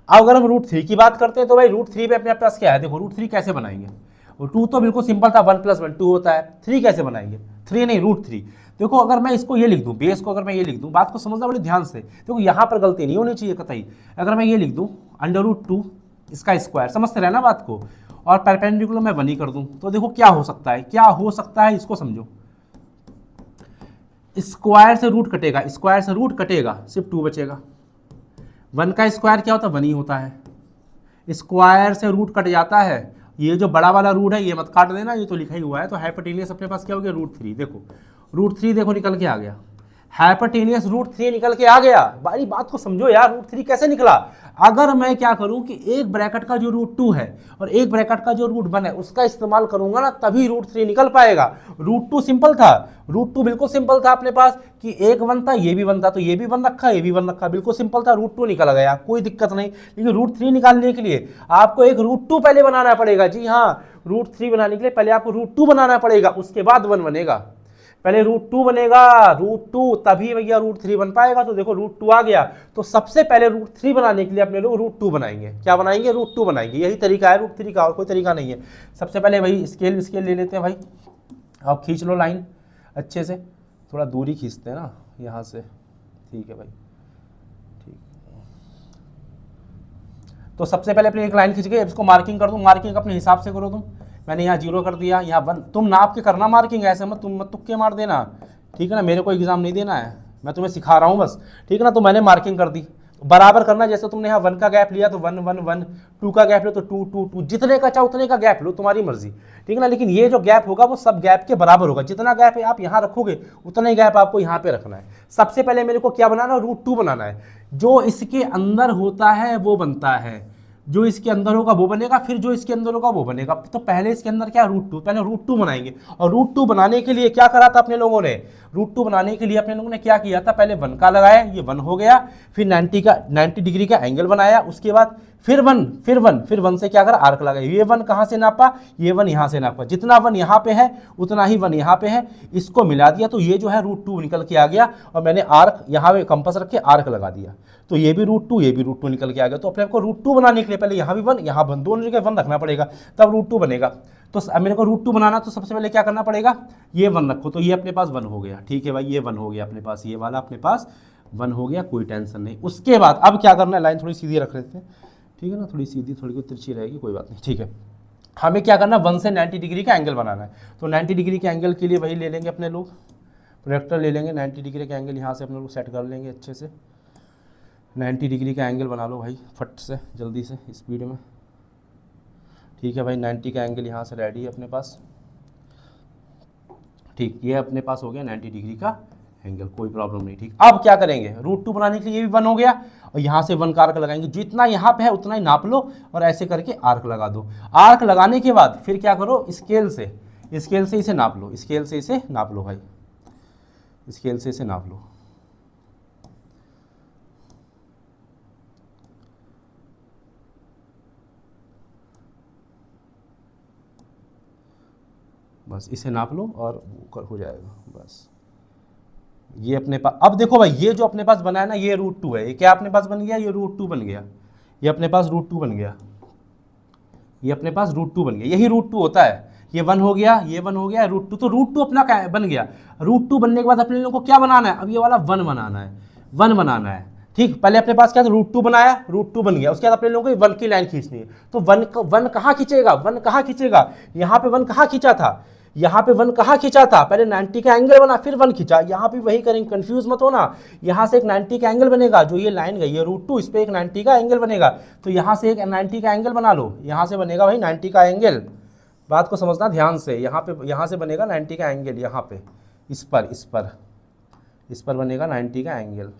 अब अगर हम √3 की बात करते हैं तो भाई √3 पे अपने पास क्या है, देखो √3 कैसे बनाएंगे। 2 तो बिल्कुल सिंपल था, 1 + 1 2 होता है। 3 कैसे बनाएंगे, 3 नहीं √3। देखो अगर मैं इसको ये लिख दूं, बेस को अगर मैं ये लिख दूं, बात को समझना बड़े ध्यान से, देखो यहाँ पर गलती नहीं होनी चाहिए कतई। अगर मैं ये लिख दूं √2 इसका स्क्वायर, समझते रहना बात को, और परपेंडिकुलर मैं 1 ही कर दूं, तो देखो क्या हो सकता है, क्या हो सकता है, इसको समझो। स्क्वायर से रूट कटेगा, स्क्वायर से रूट कटेगा, सिर्फ 2 बचेगा। 1 का स्क्वायर क्या होता है, 1 ही होता है। स्क्वायर से रूट कट जाता है, ये जो बड़ा वाला रूट है ये मत काट देना, ये तो लिखा ही हुआ है। तो हाइपोटेनस अपने पास क्या हो गया, √3। देखो √3 देखो निकल के आ गया। हाइपोटेनियस √3 निकल के आ गया। भाई बात को समझो यार, √3 कैसे निकला? अगर मैं क्या करूं कि एक ब्रैकेट का जो √2 है और एक ब्रैकेट का जो √1 है उसका इस्तेमाल करूंगा ना, तभी √3 निकल पाएगा। √2 सिंपल था, √2 बिल्कुल सिंपल था अपने पास कि एक 1 था, ये भी 1 था, तो ये भी 1 रखा, ये भी 1 रखा, बिल्कुल सिंपल था, √2 निकल गया, कोई दिक्कत नहीं। लेकिन √3 निकालने के लिए आपको एक √2 पहले बनाना पड़ेगा। जी हाँ, √3 बनाने के लिए पहले आपको √2 बनाना पड़ेगा, उसके बाद 1 बनेगा। पहले √2 बनेगा, √2 तभी भैया √3 बन पाएगा। तो देखो √2 आ गया, तो सबसे पहले √3 बनाने के लिए अपने लोग √2 बनाएंगे। क्या बनाएंगे? √2 बनाएंगे। यही तरीका है √3 का, और कोई तरीका नहीं है। सबसे पहले भाई स्केल ले लेते हैं भाई, आप खींच लो लाइन अच्छे से, थोड़ा दूरी खींचते हैं ना यहाँ से, ठीक है भाई, ठीक। तो सबसे पहले अपनी एक लाइन खींच के इसको मार्किंग कर दो, मार्किंग अपने हिसाब से करो तुम। मैंने यहाँ 0 कर दिया, यहाँ 1, तुम नाप के करना मार्किंग, ऐसे मत तुम मत तुक्के मार देना, ठीक है ना। मेरे को एग्जाम नहीं देना है, मैं तुम्हें सिखा रहा हूँ बस, ठीक है ना। तो मैंने मार्किंग कर दी, बराबर करना। जैसे तुमने यहाँ 1 का गैप लिया तो 1 1 1, 2 का गैप लो तो 2 2 2, जितने का चाहो उतने का गैप लो, तुम्हारी मर्जी, ठीक है ना। लेकिन ये जो गैप होगा वो सब गैप के बराबर होगा। जितना गैप है आप यहाँ रखोगे उतना ही गैप आपको यहाँ पे रखना है। सबसे पहले मेरे को क्या बनाना है? √2 बनाना है। जो इसके अंदर होता है वो बनता है, जो इसके अंदर होगा वो बनेगा, फिर जो इसके अंदर होगा वो बनेगा। तो पहले इसके अंदर क्या? √2, पहले √2 बनाएंगे। और √2 बनाने के लिए क्या करा था अपने लोगों ने? √2 बनाने के लिए अपने लोगों ने क्या किया था? पहले 1 का लगाया, ये 1 हो गया, फिर 90 डिग्री का एंगल बनाया, उसके बाद फिर 1 से क्या करा? आर्क लगाया। ये 1 कहाँ से नापा? ये 1 यहाँ से नापा। जितना 1 यहाँ पे है उतना ही 1 यहाँ पे है, इसको मिला दिया, तो ये जो है √2 निकल के आ गया। और मैंने आर्क यहाँ पे कंपास रख के आर्क लगा दिया, तो ये भी √2, ये भी √2 निकल के आ गया। तो अपने को √2 बनाने के लिए पहले यहाँ भी 1, यहाँ 1, दोनों जगह 1 रखना पड़ेगा, तब √2 बनेगा। तो अब मेरे को √2 बनाना, तो सबसे पहले क्या करना पड़ेगा? ये 1 रखो, तो ये अपने पास 1 हो गया, ठीक है भाई, ये 1 हो गया अपने पास, ये वाला अपने पास 1 हो गया, कोई टेंशन नहीं। उसके बाद अब क्या करना है? लाइन थोड़ी सीधी रख लेते हैं, ठीक है ना, थोड़ी सीधी, थोड़ी को तिरछी रहेगी, कोई बात नहीं, ठीक है। हमें क्या करना? 1 से 90 डिग्री का एंगल बनाना है। तो 90 डिग्री के एंगल के लिए वही ले लेंगे अपने लोग, प्रोजेक्टर ले लेंगे, 90 डिग्री का एंगल यहाँ से अपने लोग सेट कर लेंगे अच्छे से। 90 डिग्री का एंगल बना लो भाई, फट से, जल्दी से, स्पीड में, ठीक है भाई। 90 का एंगल यहाँ से रेडी है अपने पास, ठीक, ये अपने पास हो गया 90 डिग्री का एंगल, कोई प्रॉब्लम नहीं, ठीक। अब क्या करेंगे? √2 बनाने के लिए ये भी 1 हो गया, और यहाँ से 1 का आर्क लगाएंगे। जितना यहाँ पे है उतना ही नाप लो और ऐसे करके आर्क लगा दो। आर्क लगाने के बाद फिर क्या करो? स्केल से इसे नाप लो, स्केल से इसे नाप लो भाई, स्केल से इसे नाप लो। बस इसे नाप लो और हो जाएगा, बस। ये अपने पास, अब देखो भाई, ये जो अपने पास बना है ना, ये √2 है, ये क्या अपने पास बन गया? ये √2 बन गया, ये अपने पास √2 बन गया, ये अपने पास √2 बन गया। यही √2 होता है, ये 1 हो गया, ये 1 हो गया, √2, तो √2 अपना क्या बन गया? √2 बनने के बाद अपने लोगों को क्या बनाना है? अब ये वाला 1 बनाना है, 1 बनाना है, ठीक। पहले अपने पास क्या था? √2 बनाया, √2 बन गया, उसके बाद अपने लोगों को 1 की लाइन खींचनी है। तो 1 कहाँ खींचेगा? 1 कहाँ खींचेगा? यहाँ पे 1 कहाँ खींचा था? यहाँ पे 1 कहाँ खींचा था? पहले 90 का एंगल बना, फिर 1 खींचा। यहाँ पे वही करेंगे, कंफ्यूज मत होना। यहाँ से एक 90 का एंगल बनेगा, जो ये लाइन गई है √2, इस पे एक 90 का एंगल बनेगा। तो यहाँ से एक 90 का एंगल बना लो, यहाँ से बनेगा भाई 90 का एंगल। बात को समझना ध्यान से, यहाँ से बनेगा 90 का एंगल, यहाँ पे इस पर बनेगा 90 का एंगल।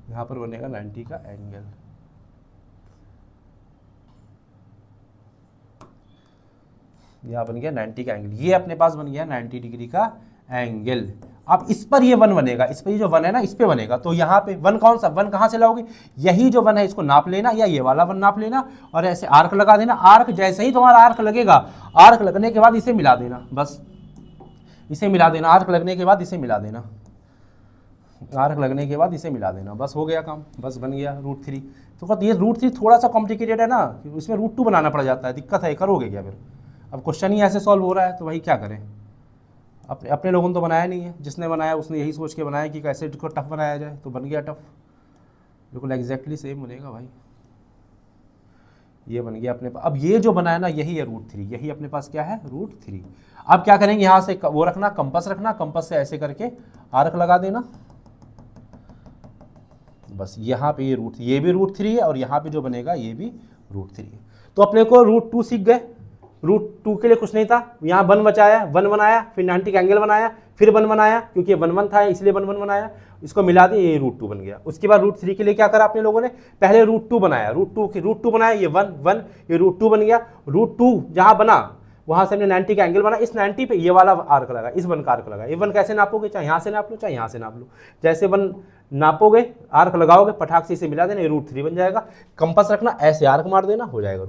यहाँ पर बनेगा 90 का एंगल, यहाँ बन गया 90 का एंगल। ये अपने पास बन गया 90 डिग्री का एंगल। अब इस पर ये 1 बनेगा, इस पर ये जो 1 है ना, इस पे बनेगा। तो यहाँ पे 1 कौन सा? 1 कहाँ से लाओगे? यही जो 1 है इसको नाप लेना, या ये वाला 1 नाप लेना और ऐसे आर्क लगा देना। आर्क जैसे ही तुम्हारा आर्क लगेगा, आर्क लगने के बाद इसे मिला देना, बस इसे मिला देना। आर्क लगने के बाद इसे मिला देना, आर्क लगने के बाद इसे मिला देना, बस हो गया काम, बस बन गया √3। तो ये √3 थोड़ा सा कॉम्प्लिकेटेड है ना, इसमें √2 बनाना पड़ जाता है, दिक्कत है, करोगे क्या फिर? अब क्वेश्चन ही ऐसे सॉल्व हो रहा है, तो भाई क्या करें? अपने लोगों ने तो बनाया नहीं है, जिसने बनाया उसने यही सोच के बनाया कि कैसे इसको टफ बनाया जाए, तो बन गया टफ, बिल्कुल एग्जैक्टली सेम बनेगा भाई। ये बन गया अपने पास। अब ये जो बनाया ना, यही है √3, यही अपने पास क्या है? √3। अब क्या करेंगे? यहाँ से वो रखना, कंपास रखना, कंपास से ऐसे करके आर्क लगा देना, बस यहाँ पे ये रूट, ये भी रूट 3 है और यहाँ पे जो बनेगा ये भी रूट 3 है। तो अपने को रूट 2 सीख गए। रूट 2 के लिए कुछ नहीं था, यहाँ 1 बचाया, 1 बनाया, फिर 90 का एंगल बनाया, फिर 1 बनाया, क्योंकि 1 1 था इसलिए 1 1 बनाया, इसको मिला दिए, ये रूट 2 बन गया। उसके बाद रूट 3 के लिए क्या करा आपने लोगों ने, पहले रूट 2 बनाया, रूट 2 बनाया, ये 1 1, ये रूट 2 बन गया। रूट 2 जहाँ बना वहाँ से हमने 90 का एंगल बना, इस 90 पे ये वाला आर्क लगा, इस 1 का आर्क लगा। ये 1 कैसे नापोगे, चाहे यहाँ से नाप लो चाहे यहाँ से नाप लो, जैसे 1 नापोगे आर्क लगाओगे पटाख से इसे मिला देना, ये रूट 3 बन जाएगा। कंपास रखना, ऐसे आर्क मार देना, हो जाएगा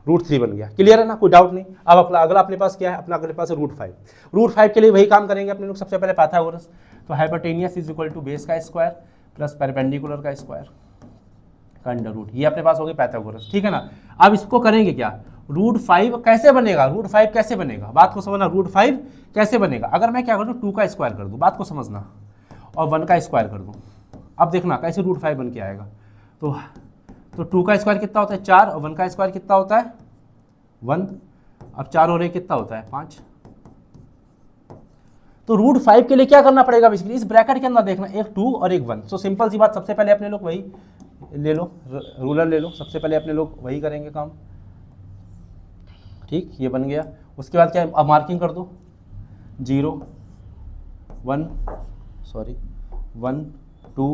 रूट 3 बन गया। क्लियर है ना, कोई डाउट नहीं। अब अगला अपने पास क्या है, अपना अगले पास है रूट 5। रूट 5 के लिए वही काम करेंगे अपने लोग, सबसे पहले पाइथागोरस। तो hypotenuse is equal to base का स्क्वायर प्लस परपेंडिकुलर का स्क्वायर का अंडर रूट, ये अपने पास हो गया पाइथागोरस, ठीक है ना। अब इसको करेंगे क्या, रूट 5 कैसे बनेगा, रूट 5 कैसे बनेगा, बात को समझना, रूट 5 कैसे बनेगा। अगर मैं क्या कर दूँ, 2 का स्क्वायर कर दूँ, बात को समझना, और 1 का स्क्वायर कर दूँ, अब देखना कैसे रूट 5 बन के आएगा। तो 2 का स्क्वायर कितना होता है 4, और 1 का स्क्वायर कितना होता है 1, अब 4 और 1 कितना होता है 5। तो रूट 5 के लिए क्या करना पड़ेगा, बेसिकली इस ब्रैकेट के अंदर देखना, एक 2 और एक 1। सो सिंपल सी बात, सबसे पहले अपने लोग वही ले लो, रूलर ले लो, सबसे पहले अपने लोग वही करेंगे काम, ठीक, ये बन गया। उसके बाद क्या, अब मार्किंग कर दो, 0 1 2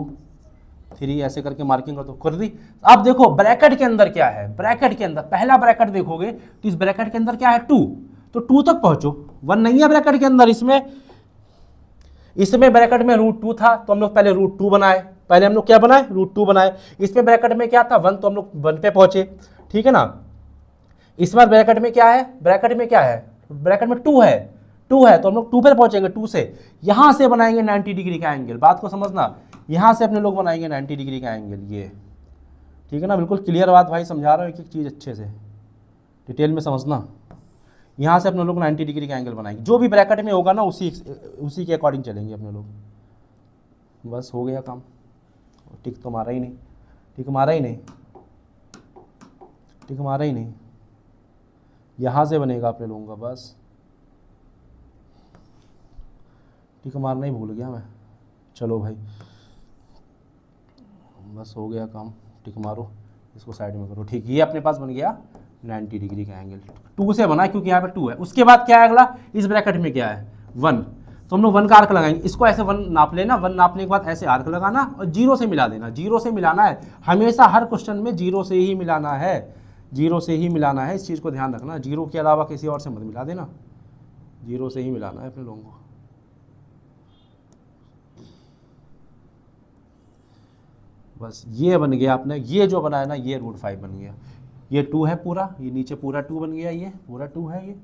3 ऐसे करके मार्किंग कर दी। अब देखो ब्रैकेट के अंदर क्या है, ब्रैकेट के अंदर पहला ब्रैकेट देखोगे तो इस ब्रैकेट के अंदर क्या है 2, तो 2 तक पहुंचो, 1 नहीं है ब्रैकेट के अंदर। इसमें ब्रैकेट में रूट 2 था तो हम लोग पहले रूट 2 बनाए, पहले हम लोग क्या बनाए, रूट 2 बनाए। इसमें ब्रैकेट में क्या था 1, तो हम लोग 1 पे पहुंचे, ठीक है ना। इस बार ब्रैकेट में क्या है, ब्रैकेट में क्या है, ब्रैकेट में 2 है तो हम लोग 2 पर पहुंचेंगे, 2 से यहां से बनाएंगे 90 डिग्री का एंगल, बात को समझना, यहां से अपने लोग बनाएंगे 90 डिग्री का एंगल, ये ठीक है ना। बिल्कुल क्लियर बात भाई, समझा रहा हूँ एक एक चीज़ अच्छे से डिटेल में समझना। यहाँ से अपने लोग 90 डिग्री का एंगल बनाएंगे, जो भी ब्रैकेट में होगा ना उसी के अकॉर्डिंग चलेंगे अपने लोग। बस हो गया काम, टिक तो मारा ही नहीं, टिक मारा ही नहीं, टिक मारा ही नहीं, यहाँ से बनेगा अपने लोगों का, बस टिक मारना ही भूल गया मैं। चलो भाई बस हो गया काम, टिक मारो, इसको साइड में करो, ठीक। ये अपने पास बन गया 90 डिग्री का एंगल, 2 से बना क्योंकि यहाँ पे 2 है। उसके बाद क्या है अगला, इस ब्रैकेट में क्या है 1, तो हम लोग 1 का आर्क लगाएंगे, इसको ऐसे 1 नाप लेना, 1 नापने के बाद ऐसे आर्क लगाना और 0 से मिला देना, 0 से मिलाना है हमेशा, हर क्वेश्चन में 0 से ही मिलाना है, 0 से ही मिलाना है, इस चीज़ को ध्यान रखना, 0 के अलावा किसी और से मत मिला देना, 0 से ही मिलाना है अपने लोगों को। बस ये बन गया अपने, ये जो बना है ना ये रूट 5 बन गया, ये 2 है पूरा, ये नीचे पूरा 2 बन गया, ये पूरा 2 है, ये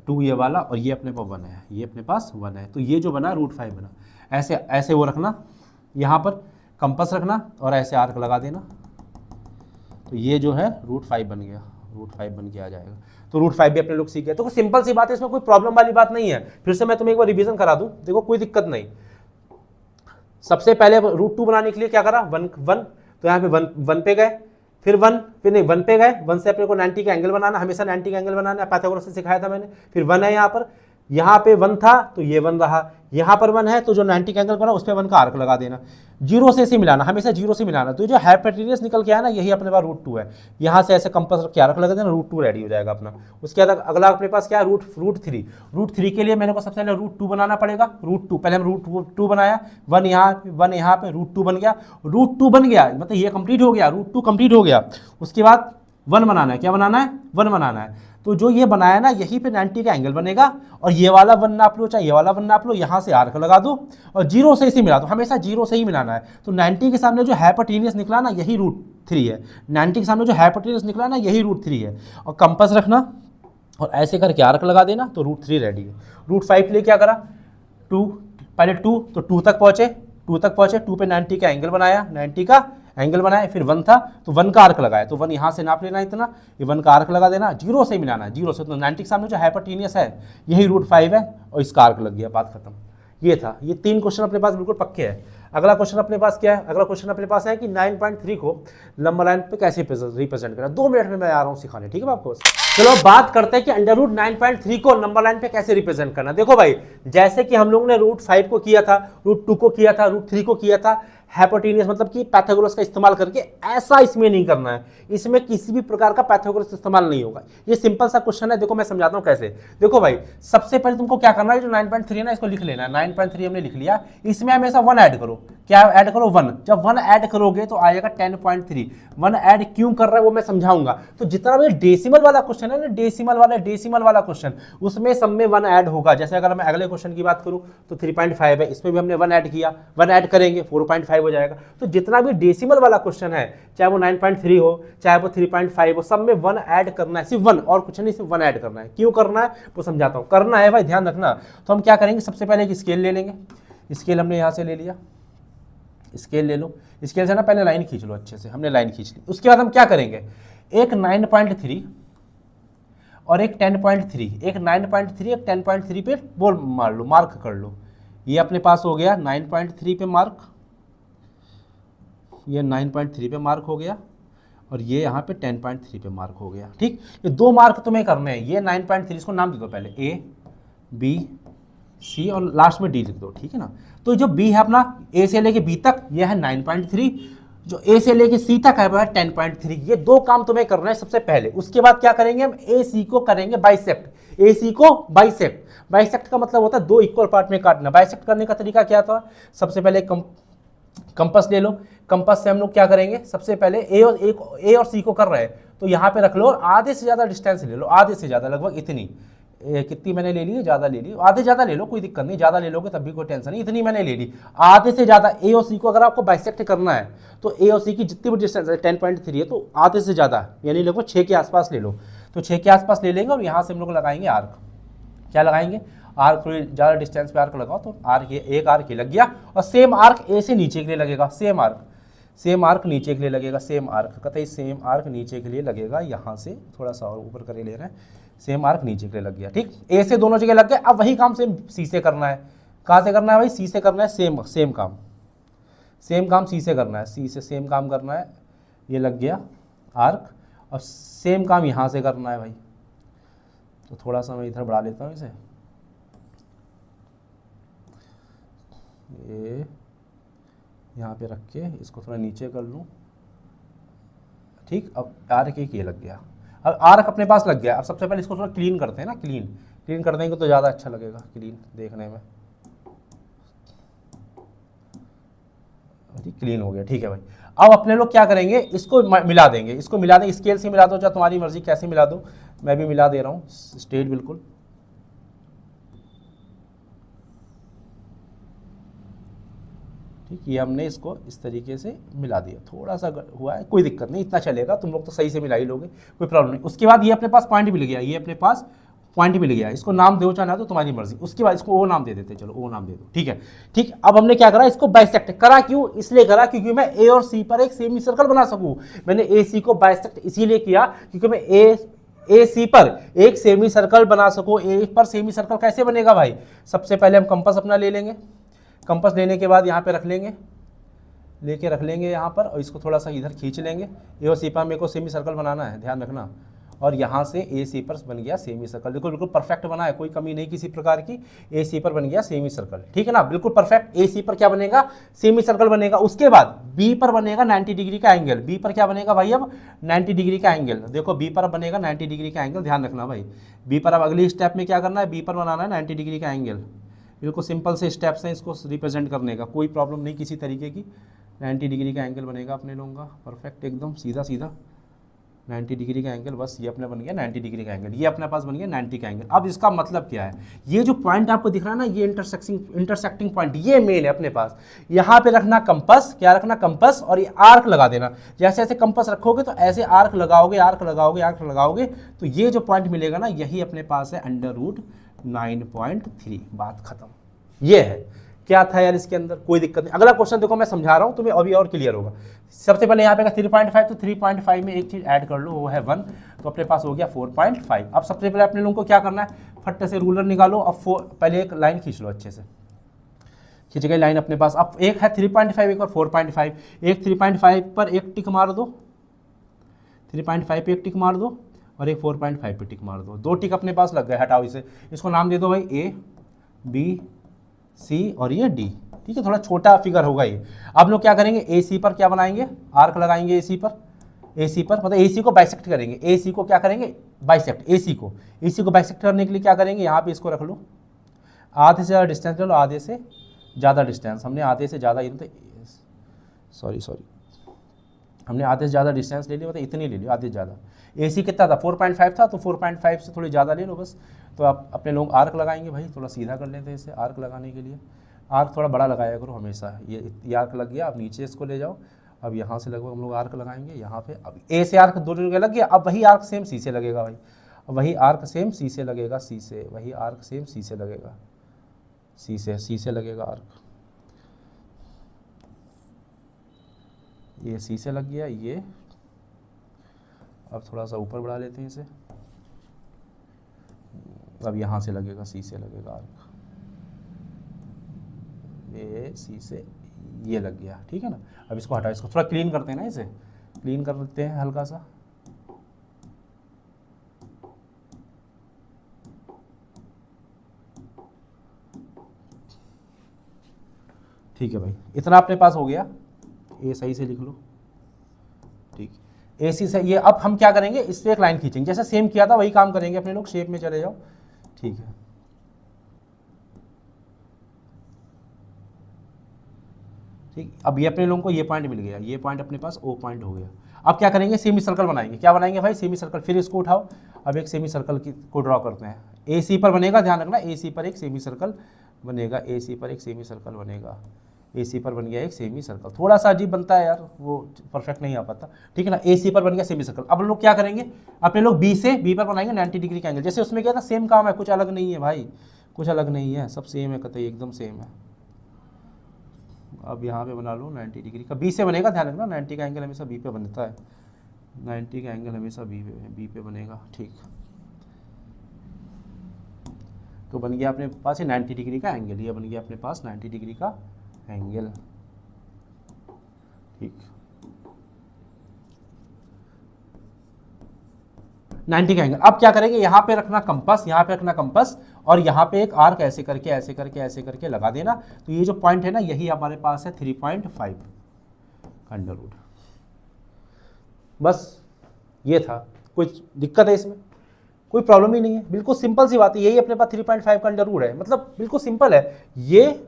2 ये वाला, और ये अपने पास 1 है, ये अपने पास 1 है, तो ये जो बना रूट 5 बना। ऐसे ऐसे वो रखना, यहाँ पर कंपास रखना और ऐसे आर्क लगा देना, तो ये जो है रूट 5 बन गया, रूट 5 बन के आ जाएगा। तो रूट 5 भी अपने लोग सीख गए। तो सिंपल सी बात है, इसमें कोई प्रॉब्लम वाली बात नहीं है। फिर से मैं तुम्हें एक बार रिवीजन करा दूँ, देखो कोई दिक्कत नहीं। सबसे पहले रूट 2 बनाने के लिए क्या करा, 1 तो यहाँ पे 1 पे गए, फिर 1 पे गए, 1 से अपने को 90 का एंगल बनाना, हमेशा 90 का एंगल बनाना है, पाइथागोरस से सिखाया था मैंने। फिर 1 है यहाँ पे 1 था तो ये 1 रहा, यहाँ पर 1 है तो जो 90 का एंगल बना उस पर 1 का आर्क लगा देना, 0 से इसे मिलाना, हमेशा 0 से मिलाना। तो जो हाइपोटेन्यूज निकल के आया ना यही अपने पास रूट 2 है, यहाँ से ऐसे कंपास रख के आर्क लगा देना, रूट 2 रेडी हो जाएगा अपना। उसके बाद अगला अपने पास क्या है, रूट 3 के लिए मैंने को सबसे पहले रूट 2 बनाना पड़ेगा। रूट 2 पहले हम रूट 2 बनाया, 1 यहाँ पे रूट 2 बन गया, रूट 2 बन गया मतलब ये कंप्लीट हो गया, रूट 2 कंप्लीट हो गया। उसके बाद 1 बनाना है, क्या बनाना है 1 बनाना है, तो जो ये बनाया ना यहीं पे 90 का एंगल बनेगा, और ये वाला 1 नाप लो चाहे ये वाला 1 नाप लो, यहाँ से आर्क लगा दो और 0 से इसे मिला दो, हमेशा 0 से ही मिलाना है। तो 90 के सामने जो हाइपोटेन्यूज निकला ना यही रूट 3 है, 90 के सामने जो हाइपोटेन्यूज निकला ना यही रूट 3 है, और कंपास रखना और ऐसे करके आर्क लगा देना, तो रूट 3 रेडी है। रूट 5 के लिए क्या करा, 2 पहले 2 तो 2 तक पहुँचे, 2 पे 90 का एंगल बनाया, 90 का एंगल बनाया, फिर 1 था तो 1 का आर्क लगाया, तो 1 यहाँ से नाप लेना इतना, ये 1 का आर्क लगा देना, 0 से मिलाना है, 0 से, तो 90 के सामने जो हाइपोटेन्यूज है यही रूट 5 है और इसका आर्क लग गया, बात खत्म। ये था, ये 3 क्वेश्चन अपने पास बिल्कुल पक्के हैं। अगला क्वेश्चन अपने पास क्या है, अगला क्वेश्चन अपने पास है कि 9.3 को लंबा लाइन पे कैसे रिप्रेजेंट करना। 2 मिनट में मैं आ रहा हूँ सिखाने, ठीक है आपको। चलो अब बात करते हैं कि अंडर रूट 9.3 को नंबर लाइन पे कैसे रिप्रेजेंट करना। देखो भाई, जैसे कि हम लोगों ने रूट 5 को किया था, रूट 2 को किया था, रूट 3 को किया था, हैपोटेनियस मतलब कि पैथागोरस का इस्तेमाल करके, ऐसा इसमें नहीं करना है। इसमें किसी भी प्रकार का पैथागोरस इस्तेमाल नहीं होगा। ये सिंपल सा क्वेश्चन है। देखो मैं समझाता हूं कैसे। देखो भाई, सबसे पहले तुमको क्या करना है, जो 9.3 है ना, इसको लिख लेना है। 9.3 हमने लिख लिया, इसमें हमेशा 1 ऐड करो। क्या ऐड करो? 1। जब 1 ऐड करोगे तो आएगा 10.3। 1 ऐड क्यों कर रहा है वो मैं समझाऊंगा। तो जितना भी डेसिमल वाला क्वेश्चन है ना, डेसिमल वाला क्वेश्चन, उसमें सब में 1 ऐड होगा। जैसे अगर मैं अगले क्वेश्चन की बात करूं तो 3.5 है, इसमें भी हमने 1 ऐड किया, 1 ऐड करेंगे 4.5 हो जाएगा। तो जितना भी डेसिमल वाला क्वेश्चन है, चाहे वो 9.3 हो, चाहे वो 3.5 हो, सब में 1 ऐड करना है, सिर्फ 1 और कुछ नहीं, सिर्फ 1 ऐड करना है। क्यों करना है वो समझाता हूं। करना है भाई, ध्यान रखना। तो हम क्या करेंगे, सबसे पहले एक स्केल ले लेंगे। स्केल हमने यहां से ले लिया, स्केल ले लो। स्केल से ना पहले लाइन खींच लो अच्छे से। हमने लाइन खींच ली, उसके बाद हम क्या करेंगे, एक 9.3 और एक 10.3, एक 9.3 एक 10.3 पे बोल मार लो, मार्क कर लो। ये अपने पास हो गया 9.3 पे मार्क, ये 9.3 पे मार्क हो गया, और ये यहाँ पे 10.3 पे मार्क हो गया। ठीक, ये 2 मार्क तुम्हें करने हैं। ये 9.3, इसको नाम दे दो पहले, A B C और लास्ट में D लिख दो। ठीक है ना। तो जो B है अपना A से लेके B तक, ये है 9.3, जो A से लेके C तक है वो है 10.3। ये 2 काम तुम्हें करना है सबसे पहले। उसके बाद क्या करेंगे, हम AC को करेंगे बाइसेक्ट। AC को बाइसेक्ट, बाइसेक्ट का मतलब होता है 2 इक्वल पार्ट में काटना। बाइसेक्ट करने का तरीका क्या था, सबसे पहले कंपास ले लो। कंपास से हम लोग क्या करेंगे, सबसे पहले A और C को कर रहे हैं तो यहाँ पे रख लो, और आधे से ज़्यादा डिस्टेंस ले लो, आधे से ज़्यादा, लगभग इतनी। कितनी मैंने ले ली, ज़्यादा ले ली, आधे ज़्यादा ले लो, कोई दिक्कत नहीं, ज़्यादा ले लोगे तब भी कोई टेंशन नहीं, इतनी मैंने ले ली। आधे से ज़्यादा A और C को अगर आपको बाइसेक्ट करना है तो A और C की जितनी भी डिस्टेंस है 10.3 है, तो आधे से ज़्यादा यानी लगभग 6 के आसपास ले लो। तो 6 के आसपास ले लेंगे, और यहाँ से हम लोग लगाएंगे आर्क। क्या लगाएंगे, आर्क। थोड़ी ज़्यादा डिस्टेंस पे आर्क लगाओ तो आर्क, ये एक आर्क ही लग गया। और सेम आर्क A से नीचे के लिए लगेगा, सेम आर्क नीचे के लिए लगेगा, सेम आर्क कतई सेम आर्क नीचे के लिए लगेगा। यहाँ से थोड़ा सा और ऊपर कर ले रहे हैं, सेम आर्क नीचे के लिए लग गया। ठीक, A से दोनों जगह लग गए। अब वही काम सेम C से करना है। कहाँ से करना है भाई, C से करना है। सेम काम C से करना है, C से सेम काम करना है। ये लग गया आर्क, और सेम काम यहाँ से करना है भाई। तो थोड़ा सा मैं इधर बढ़ा लेता हूँ इसे, ये यहाँ पे रख के इसको थोड़ा नीचे कर लूँ। ठीक, अब आर्क एक ये लग गया। अब आर्क अपने पास लग गया। अब सबसे पहले इसको थोड़ा क्लीन करते हैं ना, क्लीन कर देंगे तो ज़्यादा अच्छा लगेगा क्लीन देखने में। ठीक, क्लीन हो गया। ठीक है भाई, अब अपने लोग क्या करेंगे, इसको मिला देंगे, स्केल से मिला दो, चाहे तुम्हारी मर्जी कैसे मिला दो, मैं भी मिला दे रहा हूँ स्ट्रेट बिल्कुल। ठीक, ये हमने इसको इस तरीके से मिला दिया। थोड़ा सा हुआ है, कोई दिक्कत नहीं, इतना चलेगा, तुम लोग तो सही से मिला ही लोगे, कोई प्रॉब्लम नहीं। उसके बाद ये अपने पास पॉइंट मिल गया, ये अपने पास पॉइंट मिल गया। इसको नाम दो चाहे ना तो तुम्हारी मर्जी। उसके बाद इसको ओ नाम दे देते, चलो ओ नाम दे दो। ठीक है, ठीक। अब हमने क्या करा, इसको बाइसेक्ट करा। क्यों, इसलिए करा क्योंकि मैं ए और सी पर एक सेमी सर्कल बना सकूं। मैंने ए सी को बाइसेक्ट इसीलिए किया क्योंकि मैं ए सी पर एक सेमी सर्कल बना सकूं। ए पर सेमी सर्कल कैसे बनेगा भाई, सबसे पहले हम कंपास अपना ले लेंगे। कंपास लेने के बाद यहाँ पे रख लेंगे, लेके रख लेंगे यहाँ पर, और इसको थोड़ा सा इधर खींच लेंगे। ए और सी पर मेरे को सेमी सर्कल बनाना है, ध्यान रखना। और यहाँ से ए सी पर बन गया सेमी सर्कल। देखो बिल्कुल परफेक्ट बना है, कोई कमी नहीं किसी प्रकार की। ए सी पर बन गया सेमी सर्कल, ठीक है ना, बिल्कुल परफेक्ट। ए सी पर क्या बनेगा, सेमी सर्कल बनेगा। उसके बाद बी पर बनेगा 90 डिग्री का एंगल। बी पर क्या बनेगा भाई, अब 90 डिग्री का एंगल। देखो बी पर बनेगा 90 डिग्री का एंगल, ध्यान रखना भाई। बी पर अब अगली स्टेप में क्या करना है, बी पर बनाना है 90 डिग्री का एंगल। बिल्कुल सिंपल से स्टेप्स हैं इसको रिप्रेजेंट करने का, कोई प्रॉब्लम नहीं किसी तरीके की। 90 डिग्री का एंगल बनेगा अपने लोगों का, परफेक्ट एकदम सीधा सीधा 90 डिग्री का एंगल। बस ये अपने बन गया 90 डिग्री का एंगल, ये अपने पास बन गया 90 का एंगल। अब इसका मतलब क्या है, ये जो पॉइंट आपको दिख रहा है ना, ये इंटरसेक्टिंग पॉइंट, ये मेन है अपने पास। यहाँ पे रखना कंपास, क्या रखना, कंपास, और ये आर्क लगा देना। जैसे जैसे कंपास रखोगे तो ऐसे आर्क लगाओगे, आर्क लगाओगे, आर्क लगाओगे, तो ये जो पॉइंट मिलेगा ना, यही अपने पास है √9.3। बात खत्म। ये है, क्या था यार इसके अंदर, कोई दिक्कत नहीं। अगला क्वेश्चन देखो मैं समझा रहा हूं तुम्हें, अभी और क्लियर होगा। सबसे पहले यहाँ पे 3.5, तो 3.5 में एक चीज ऐड कर लो, वो है 1, तो अपने पास हो गया 4.5। अब सबसे पहले अपने लोगों को क्या करना है, फट्टे से रूलर निकालो। अब पहले एक लाइन खींच लो, अच्छे से खींच गई लाइन अपने पास। अब एक है 3.5, एक और 4.5। एक 3.5 पर एक टिक मार दो, 3.5 पे एक टिक मार दो, और एक 4.5 पे टिक मार दो, 2 टिक अपने पास लग गए, हटाओ इसे, इसको नाम दे दो भाई A B C और ये D, ठीक है, थोड़ा छोटा फिगर होगा ये। अब लोग क्या करेंगे, AC पर क्या बनाएंगे, आर्क लगाएंगे AC पर मतलब AC को बाइसेक्ट करेंगे, AC को क्या करेंगे, बाइसेक्ट, AC को बाइसेक्ट करने के लिए क्या करेंगे, यहाँ पे इसको रख लो, आधे से ज़्यादा डिस्टेंस ले लो, आधे से ज़्यादा डिस्टेंस, हमने आधे से ज़्यादा सॉरी हमने आधे से ज़्यादा डिस्टेंस ले लिया, मतलब इतनी ले लियो, आधे से ज़्यादा। AC कितना था, 4.5 था, तो 4.5 से थोड़ी ज़्यादा ले लो बस। तो आप अपने लोग आर्क लगाएंगे, भाई थोड़ा सीधा कर लेते हैं इसे, आर्क लगाने के लिए आर्क थोड़ा बड़ा लगाया करो हमेशा। ये आर्क लग गया, अब नीचे इसको ले जाओ, अब यहाँ से लगभग हम लोग आर्क लगाएंगे यहाँ पे। अब A से आर्क 2 जगह लग गया, अब वही आर्क सेम C से लगेगा भाई, अब वही आर्क सेम C से लगेगा, C से वही आर्क सेम C से लगेगा, C से लगेगा आर्क, ये C से लग गया ये। अब थोड़ा सा ऊपर बढ़ा लेते हैं इसे, अब यहाँ से लगेगा, C से लगेगा आर्क, ये C से ये लग गया, ठीक है ना। अब इसको हटाओ, इसको थोड़ा क्लीन करते हैं ना, इसे क्लीन कर लेते हैं हल्का सा। ठीक है भाई, इतना अपने पास हो गया, ये सही से लिख लो, ठीक। AC से ये, अब हम क्या करेंगे, इस पर एक लाइन खींचेंगे, जैसे सेम किया था वही काम करेंगे अपने लोग, शेप में चले जाओ, ठीक है। ठीक, अब ये अपने लोगों को ये पॉइंट मिल गया, ये पॉइंट अपने पास O पॉइंट हो गया। अब क्या करेंगे, सेमी सर्कल बनाएंगे, क्या बनाएंगे भाई, सेमी सर्कल, फिर इसको उठाओ, अब एक सेमी सर्कल को ड्रॉ करते हैं। AC पर बनेगा, ध्यान रखना, AC पर एक सेमी सर्कल बनेगा, AC पर एक सेमी सर्कल बनेगा, AC पर बन गया एक सेमी सर्कल, थोड़ा सा अजीब बनता है यार, वो परफेक्ट नहीं आ पाता, ठीक है ना। AC पर बन गया सेमी सर्कल। अब लोग क्या करेंगे, अपने लोग B पर बनाएंगे 90 डिग्री का एंगल, जैसे उसमें क्या था, सेम काम है, कुछ अलग नहीं है भाई, कुछ अलग नहीं है, सब सेम है, कतई एकदम सेम है। अब यहाँ पे बना लो 90 डिग्री का, B से बनेगा, ध्यान रखना 90 का एंगल हमेशा B पे बनता है, 90 का एंगल हमेशा B पे बनेगा, ठीक। तो बन गया अपने पास ये 90 डिग्री का एंगल, ये बन गया अपने पास 90 डिग्री का एंगल, ठीक, 90 का एंगल। अब क्या करेंगे, यहाँ पे रखना कंपास, यहाँ पे रखना कंपास, और यहाँ पे एक आर्क ऐसे करके ऐसे करके ऐसे करके लगा देना। तो ये जो पॉइंट है ना, यही हमारे पास है 3.5 अंडर रूट, बस ये था। कुछ दिक्कत है इसमें, कोई प्रॉब्लम ही नहीं है, बिल्कुल सिंपल सी बात है, यही अपने पास 3.5 का अंडर रूट है, मतलब बिल्कुल सिंपल है ये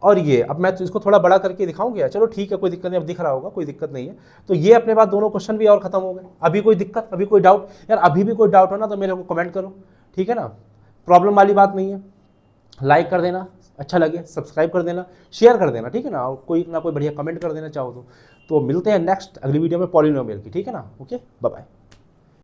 और ये। अब मैं तो इसको थोड़ा बड़ा करके दिखाऊं क्या, चलो ठीक है, कोई दिक्कत नहीं, अब दिख रहा होगा, कोई दिक्कत नहीं है। तो ये अपने पास दोनों क्वेश्चन भी और खत्म हो गए। अभी कोई दिक्कत, अभी कोई डाउट यार, अभी भी कोई डाउट हो ना तो मेरे को कमेंट करो, ठीक है ना, प्रॉब्लम वाली बात नहीं है। लाइक कर देना, अच्छा लगे सब्सक्राइब कर देना, शेयर कर देना, ठीक है ना, और कोई ना कोई बढ़िया कमेंट कर देना चाहो तो मिलते हैं नेक्स्ट अगली वीडियो में पॉलिनोमियल की, ठीक है ना, ओके, बाय बाय।